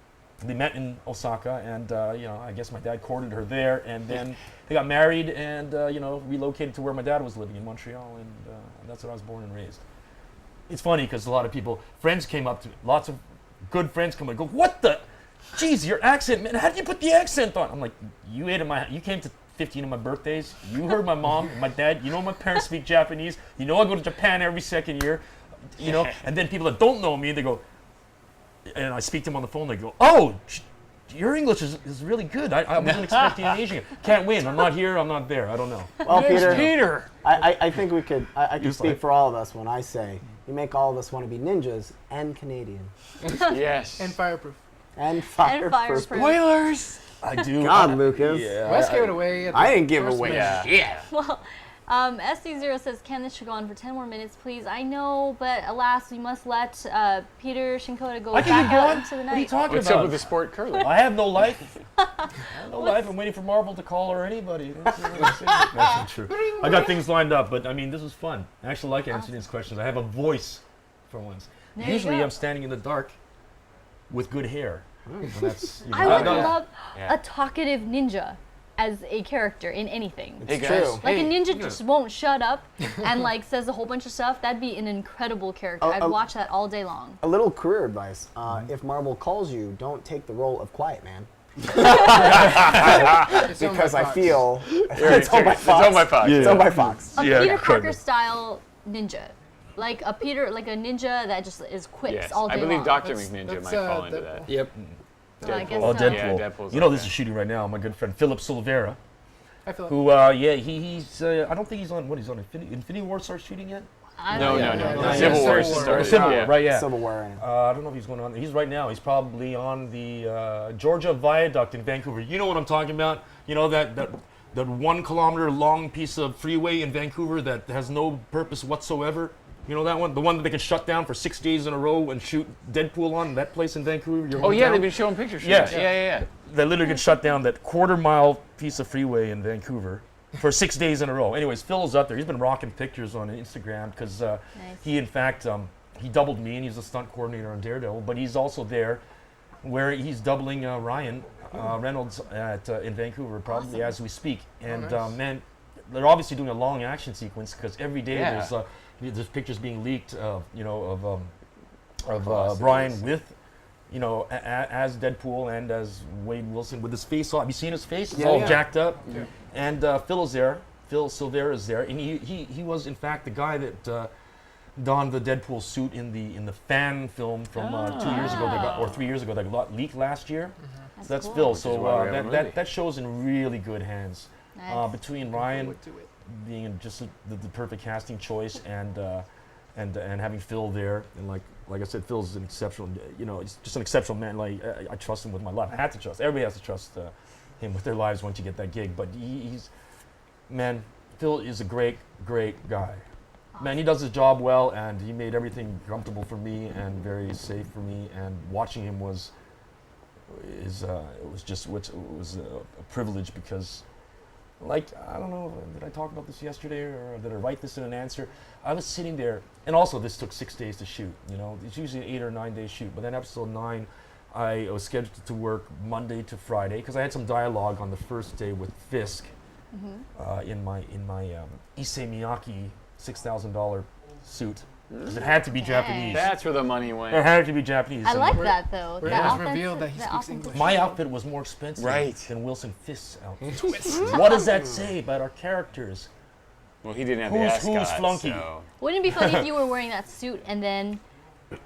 They met in Osaka, and I guess my dad courted her there, and then they got married, and relocated to where my dad was living in Montreal, and that's where I was born and raised. It's funny because a lot of friends came up to me, lots of good friends come and go, what the, geez, your accent, man, how did you put the accent on? I'm like, you came to 15 of my birthdays, you heard my mom, my dad, my parents speak Japanese, I go to Japan every second year, and then people that don't know me, they go, and I speak to them on the phone, they go, oh, your English is really good. I wasn't expecting an Asian. Can't win. I'm not here, I'm not there. I don't know. Well, Peter, I think I can speak for all of us when I say you make all of us want to be ninjas and Canadian. Yes. And fireproof. And fireproof. Spoilers! I do. God, Lucas. Yeah, Wes gave it away. I didn't give it away. Yeah. Well, SC0 says, can this show go on for 10 more minutes, please? I know, but alas, we must let Peter Shinkoda go back out into the night. What are you talking What's about? up with the sport curling? I have no life. I have no life. I'm waiting for Marvel to call or anybody. That's not true. I got things lined up, but I mean, this was fun. I actually like answering these questions. I have a voice for once. There Usually I'm standing in the dark with good hair. That's, I would love a talkative ninja as a character in anything. It's true. Like a ninja just won't shut up and says a whole bunch of stuff. That'd be an incredible character. I'd watch that all day long. A little career advice. If Marvel calls you, don't take the role of Quiet Man. Because I feel it's owned by Fox. It's owned by Fox. It's owned by Fox. A Peter Parker style ninja. Like a ninja that just is quips all day I believe long. Dr. McNinja might fall into Deadpool. that. Yep. So I guess Oh, so. Deadpool. Yeah, Deadpool's This is shooting right now. My good friend Philip Silvera, I feel who he's I don't think he's on Infinity War starts shooting yet. No. Civil War started. Civil War, right? Yeah. Civil War. I don't know if he's going on. He's right now. He's probably on the Georgia Viaduct in Vancouver. You know what I'm talking about? That 1 kilometer long piece of freeway in Vancouver that has no purpose whatsoever. You know that one? The one that they can shut down for 6 days in a row and shoot Deadpool on, that place in Vancouver? Oh, yeah, they've been showing pictures. Yeah. They literally can shut down that quarter-mile piece of freeway in Vancouver for 6 days in a row. Anyways, Phil is up there. He's been rocking pictures on Instagram because he, in fact, he doubled me, and he's a stunt coordinator on Daredevil, but he's also there where he's doubling Ryan Reynolds in Vancouver, probably as we speak. And, man, they're obviously doing a long action sequence because every day there's pictures being leaked, of Brian with, as Deadpool and as Wade Wilson with his face off. Have you seen his face? It's all jacked up. Yeah. And Phil is there. Phil Silvera is there, and he was in fact the guy that donned the Deadpool suit in the fan film from 2 years ago, or 3 years ago, that got leaked last year. So that's cool. Phil. So that show's in really good hands. Nice. Between Ryan being just the perfect casting choice and having Phil there, and like I said, Phil's an exceptional, he's just an exceptional man. Like I trust him with my life. I had to trust. Everybody has to trust him with their lives once you get that gig. But Phil is a great guy. Awesome. Man, he does his job well, and he made everything comfortable for me and very safe for me. And watching him was a privilege because. Like, I don't know, did I talk about this yesterday or did I write this in an answer? I was sitting there, and also this took 6 days to shoot, It's usually an 8 or 9 day shoot, but then episode 9, I was scheduled to work Monday to Friday because I had some dialogue on the first day with Fisk in my Issei Miyake $6,000 suit. Because it had to be Japanese. That's where the money went. It had to be Japanese. I like that though. Where it was revealed that he speaks English. My outfit was more expensive than Wilson Fisk's outfit. Twist. What does that say about our characters? Well, he didn't have the ascot. Who's flunky? So. Wouldn't it be funny if you were wearing that suit and then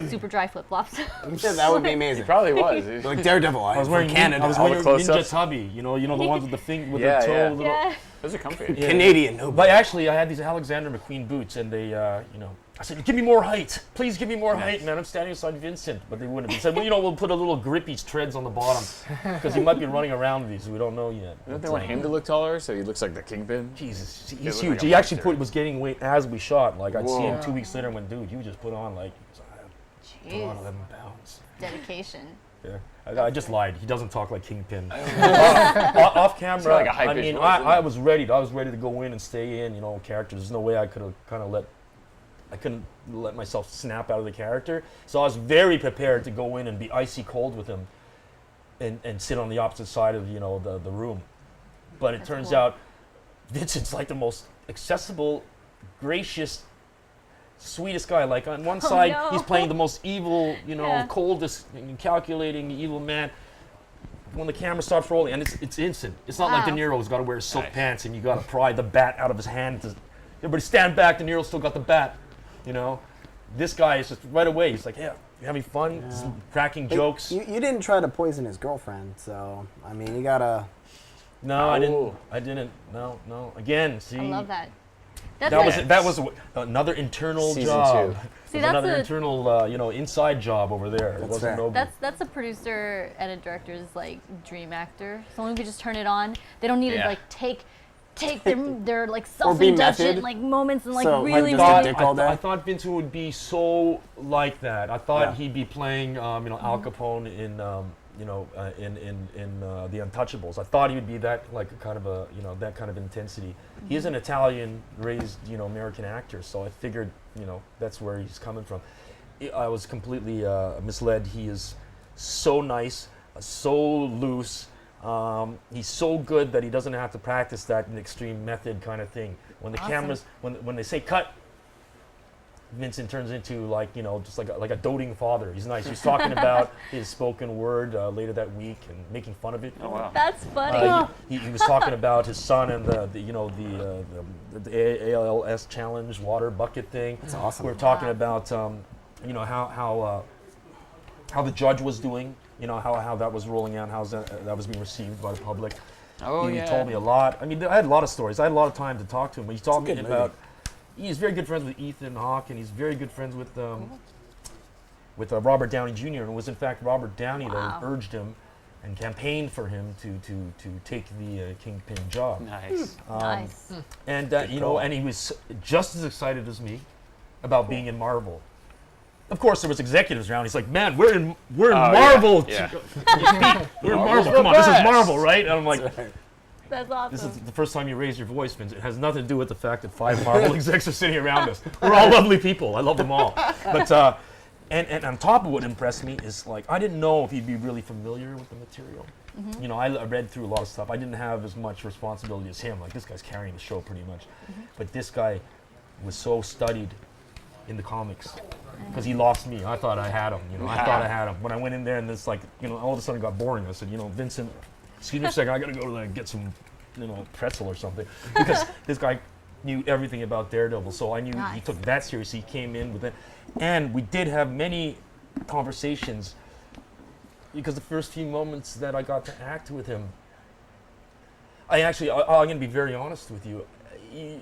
super dry flip-flops? Yeah, that would be amazing. He probably was. Like Daredevil. I was wearing Canada. I was wearing close-ups. Ninja Tubby. You know the ones with the thing with Yeah, the toe. yeah. Little, Yeah. Those are comfy. Yeah. Canadian. No, But actually, I had these Alexander McQueen boots, and they, I said, "Give me more height, please. Give me more height." Man, I'm standing beside Vincent, but they wouldn't. They said, "Well, we'll put a little grippy treads on the bottom because he might be running around these. We don't know yet." Don't they want him to look taller so he looks like the Kingpin? Jesus, He he's looked huge. like a He actually monster. was gaining weight as we shot. Like I'd see him Whoa. 2 weeks later and went, "Dude, you just put on like." Put on Jeez. 11 pounds. Dedication. Yeah. I just lied. He doesn't talk like Kingpin. Off camera, like a high I pitched mean, voice, I was ready. I was ready to go in and stay in, character. There's no way I could have I couldn't let myself snap out of the character. So I was very prepared to go in and be icy cold with him and sit on the opposite side of, the room. But it turns out Vincent's like the most accessible, gracious, sweetest guy. Like on one side, he's playing the most evil, coldest, calculating evil man. When the camera starts rolling, and it's instant. It's not like De Niro's got to wear silk pants and you got to pry the bat out of his hand. Everybody stand back. De Niro's still got the bat. This guy is just right away. He's like, yeah, you having fun, cracking jokes. You didn't try to poison his girlfriend, so I mean, you gotta. No, I didn't. No. Again, see. I love that. That was another internal Season job. 2. See, Another internal, inside job over there. It wasn't no. That's a producer and a director's like dream actor. Someone who could just turn it on. They don't need to like take their like self-indulgent like moments and like So, like, really. I thought Vincent would be so like that. I thought he'd be playing, Al Capone in, in The Untouchables. I thought he would be that like kind of a, that kind of intensity. He is an Italian-raised, American actor, so I figured, that's where he's coming from. I was completely misled. He is so nice, so loose. He's so good that he doesn't have to practice that in extreme method kind of thing. When the cameras, when they say cut, Vincent turns into like, just like a doting father. He's nice. He's talking about his spoken word later that week and making fun of it. Oh wow. That's funny. He was talking about his son and the ALS challenge water bucket thing. That's awesome. We were talking about how the judge was doing. How that was rolling out, how that was being received by the public. He told me a lot. I mean, I had a lot of stories. I had a lot of time to talk to him. He told me about. He's very good friends with Ethan Hawke, and he's very good friends with Robert Downey Jr. And it was in fact Robert Downey that urged him and campaigned for him to take the Kingpin job. Nice. Nice. And and he was just as excited as me about being in Marvel. Of course, there was executives around. He's like, "Man, we're in Marvel. Yeah. We're in Marvel. Come on, this is Marvel, right?" And I'm like, That's awesome. "This is the first time you raise your voice, Vince. It has nothing to do with the fact that 5 Marvel execs are sitting around us. We're all lovely people. I love them all." But and on top of what impressed me is like I didn't know if he'd be really familiar with the material. I read through a lot of stuff. I didn't have as much responsibility as him. Like this guy's carrying the show pretty much, but this guy was so studied in the comics. Because he lost me. I thought I had him. I thought I had him. When I went in there and this all of a sudden got boring. I said, Vincent, excuse me a second. I got to go to get some, pretzel or something. Because this guy knew everything about Daredevil. So I knew he took that seriously. He came in with it. And we did have many conversations. Because the first few moments that I got to act with him, I'm going to be very honest with you.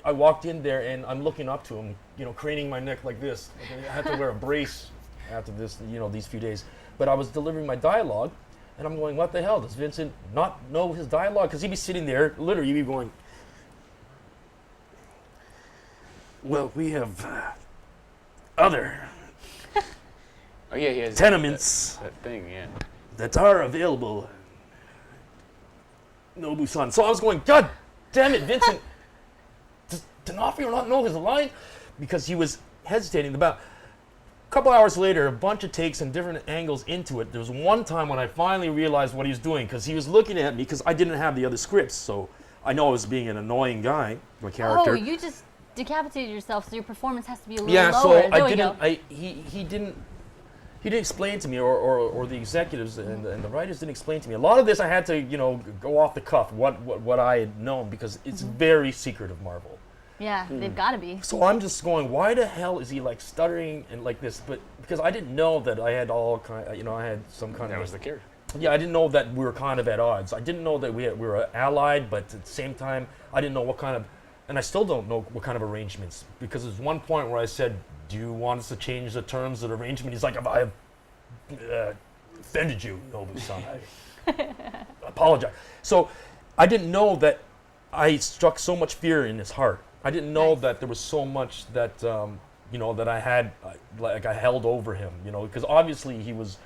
I walked in there and I'm looking up to him, craning my neck like this. Like I had to wear a brace after this, these few days. But I was delivering my dialogue, and I'm going, what the hell? Does Vincent not know his dialogue? Because he'd be sitting there, literally, he'd be going, well, we have other tenements that thing, that are available. Nobu-san. So I was going, God damn it, Vincent. D'Onofrio not know his line? Because he was hesitating. About a couple hours later, a bunch of takes and different angles into it. There was one time when I finally realized what he was doing because he was looking at me because I didn't have the other scripts. So I know I was being an annoying guy, my character. Oh, you just decapitated yourself, so your performance has to be a little lower. So I didn't. He didn't explain to me, or the executives and the writers didn't explain to me. A lot of this I had to go off the cuff what I had known because it's very secret of Marvel. Yeah, they've got to be. So I'm just going, why the hell is he like stuttering and like this? But because I didn't know that I had all kind, I had some kind of. That was the character. Yeah, I didn't know that we were kind of at odds. I didn't know that we were allied, but at the same time, I didn't know what kind of, and I still don't know what kind of arrangements. Because there's one point where I said, "Do you want us to change the terms of the arrangement?" He's like, "If I have offended you, Nobu-san, I apologize." So I didn't know that I struck so much fear in his heart. I didn't know that there was so much that that I had, like I held over him, because obviously he was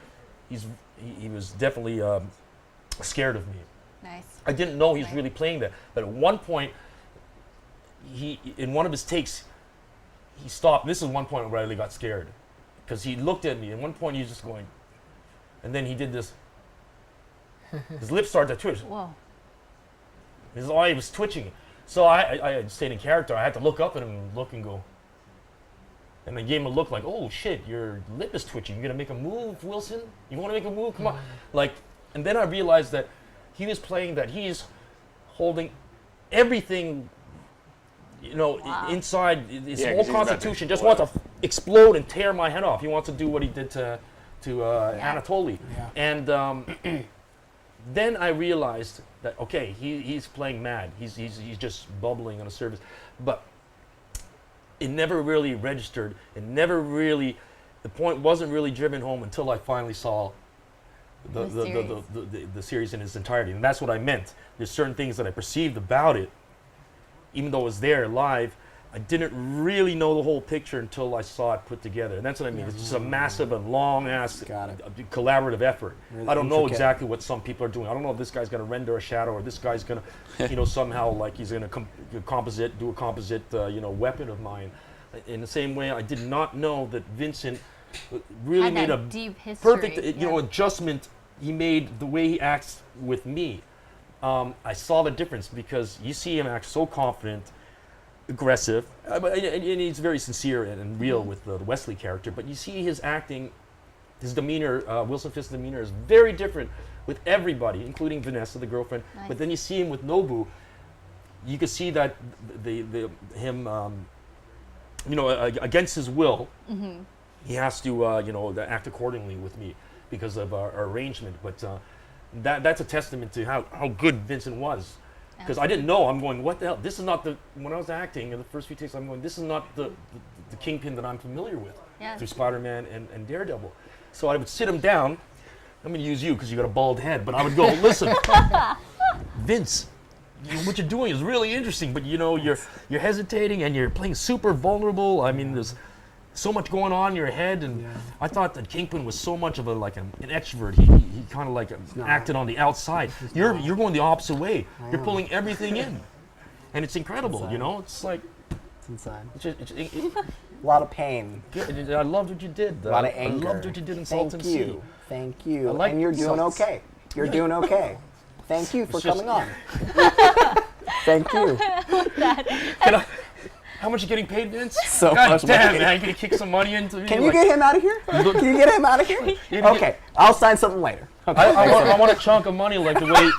he was definitely scared of me. Nice. I didn't know he was Right. really playing that. But at one point, in one of his takes, he stopped. This is one point where I really got scared, because he looked at me. At one point, he was just going, and then he did this. His lips started to twitch. Whoa. His eye was twitching. So I stayed in character. I had to look up at him and look and go. And I gave him a look like, oh shit, your lip is twitching. You gonna make a move, Wilson? You wanna make a move? Come on. Like, and then I realized that he was playing that he's holding everything, inside his Yeah, 'cause whole he's about to constitution. Just explode. wants to explode and tear my head off. He wants to do what he did to Anatoly. And then I realized that, okay, he's playing mad. He's just bubbling on the surface. But it never really registered. The point wasn't really driven home until I finally saw the series in its entirety. And that's what I meant. There's certain things that I perceived about it, even though it was there live, I didn't really know the whole picture until I saw it put together. And that's what I mean. It's just a massive and long-ass collaborative effort. Really I don't know intricate. exactly what some people are doing. I don't know if this guy's going to render a shadow, or this guy's going to, somehow, like, he's going to do a composite, weapon of mine. In the same way, I did not know that Vincent really Had made that a deep history, perfect, yeah. adjustment. He made the way he acts with me. I saw the difference, because you see him act so confident, aggressive, and he's very sincere and real with the Wesley character. But you see his acting, his demeanor, Wilson Fisk's demeanor is very different with everybody, including Vanessa, the girlfriend. Nice. But then you see him with Nobu. You can see that him, against his will, he has to, act accordingly with me because of our arrangement. But that's a testament to how good Vincent was. Because I didn't know. I'm going, what the hell? This is not when I was acting in the first few takes, I'm going, this is not the Kingpin that I'm familiar with through Spider-Man and Daredevil. So I would sit him down. I'm going to use you because you got a bald head. But I would go, listen, Vince, what you're doing is really interesting. But, you're hesitating and you're playing super vulnerable. I mean, there's so much going on in your head, and I thought that Kingpin was so much of an extrovert. He kind of acted on the outside. You're going the opposite way. You're pulling everything in, and it's incredible. It's like It's inside. it's A lot of pain. I loved what you did. A lot of anger. I loved what you did in Salton Sea. Thank you. Thank you. I like And you're doing Salton Sea. okay. You're doing okay. Thank you for It's just- coming on. Thank you. How much are you getting paid, Vince? So God much damn, money. man! You gonna kick some money into me? Can you get him out of here? Can you get him out of here? Okay, I'll sign something later. Okay. I want a chunk of money like the way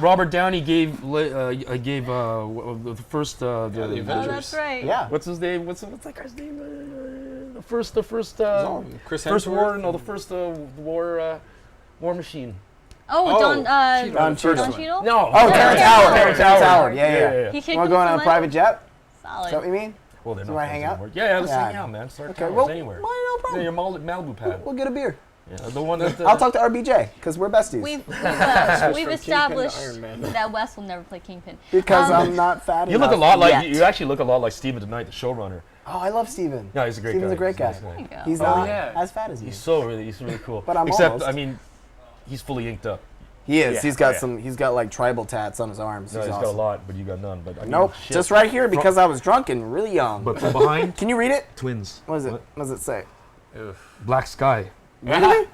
Robert Downey gave the first the Oh, Avengers. that's right. Yeah. what's his name? What's that guy's name? The first Chris first war. Hemsworth? No, the first war machine. Oh, Don Don Cheadle. Don Cheadle? No. Oh, Terrence Yeah. Howard. Terrence Terrence Howard. Howard. Yeah. He kicked Want him to go on some a money? private jet? Solid. Is that what you mean? Well, they're You not wanna hang friends out? anymore. Yeah, let's Yeah. hang out, man. Start Okay, okay, well, anywhere. no problem. Yeah, your Malibu pad. We'll get a beer. Yeah, the one that. I'll talk to RBJ because we're besties. We've From Kingpin to established Iron Man. that Wes will never play Kingpin. Because I'm not fat You look a enough lot like yet. you actually look a lot like Steven tonight, the showrunner. Oh, I love Steven. Yeah, he's a great Steven's guy. a great guy. He's a nice guy. There you go. He's Oh, not yeah. as fat as me. He's really cool. But I'm Except, almost. I mean, he's fully inked up. He is. Yeah, He's got yeah. some. He's got like tribal tats on his arms. No, he's he's awesome. got a lot, but you got none. But I mean, Nope. shit. Just right here because I was drunk and really young. But from behind, Can you read it? twins. What is it? What does it say? Black sky. Really?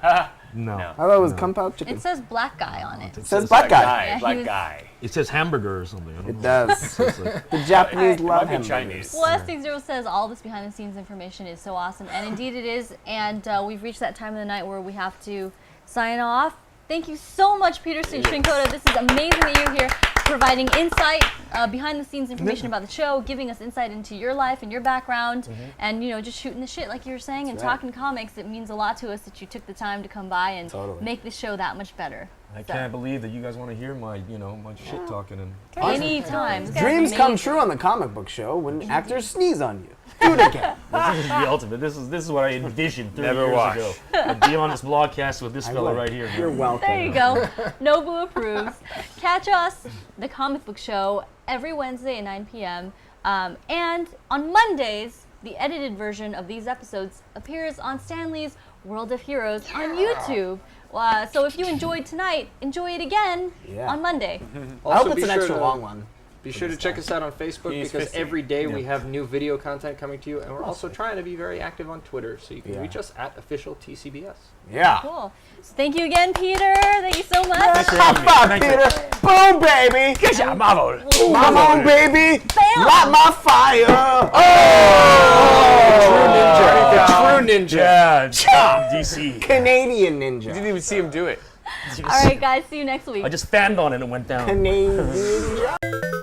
No. I thought it was Kung Pao chicken. It says black guy on it. It says black guy. Yeah, he Black was- guy. It says hamburger or something. I don't It know. does. It's like- The Japanese love might be him. Chinese. Well, S60 says all this behind the scenes information is so awesome, and indeed it is. And we've reached that time of the night where we have to sign off. Thank you so much, Peterson Shinkoda. This is amazing that you're here, providing insight, behind the scenes information about the show, giving us insight into your life and your background, and just shooting the shit like you were saying and That's right. talking comics. It means a lot to us that you took the time to come by and Totally. make this show that much better. I can't believe that you guys want to hear my, my shit talking and. Anytime. This guy's Dreams come amazing. true on the comic book show when actors sneeze on you. Do it again. This is the ultimate. This is what I envisioned 30 Never years watch. ago. I'd be on this blogcast with this fella will. right here. You're welcome. There you go. Nobu approves. Catch us, the comic book show, every Wednesday at 9 p.m. And on Mondays, the edited version of these episodes appears on Stanley's World of Heroes on YouTube. So if you enjoyed tonight, enjoy it again on Monday. I hope Also, it's be an sure extra to- long one. Be sure to check us out on Facebook He's because fisty. every day we have new video content coming to you, and we're also trying to be very active on Twitter, so you can reach us at official TCBS. Yeah. Cool. So thank you again, Peter. Thank you so much. High five, Peter. Boom, baby. Come on, baby. Bam. Light my fire. True ninja. Yeah, DC. Canadian ninja. Didn't even see him do it. All right, guys. See you next week. I just fanned on it and it went down. Canadian ninja.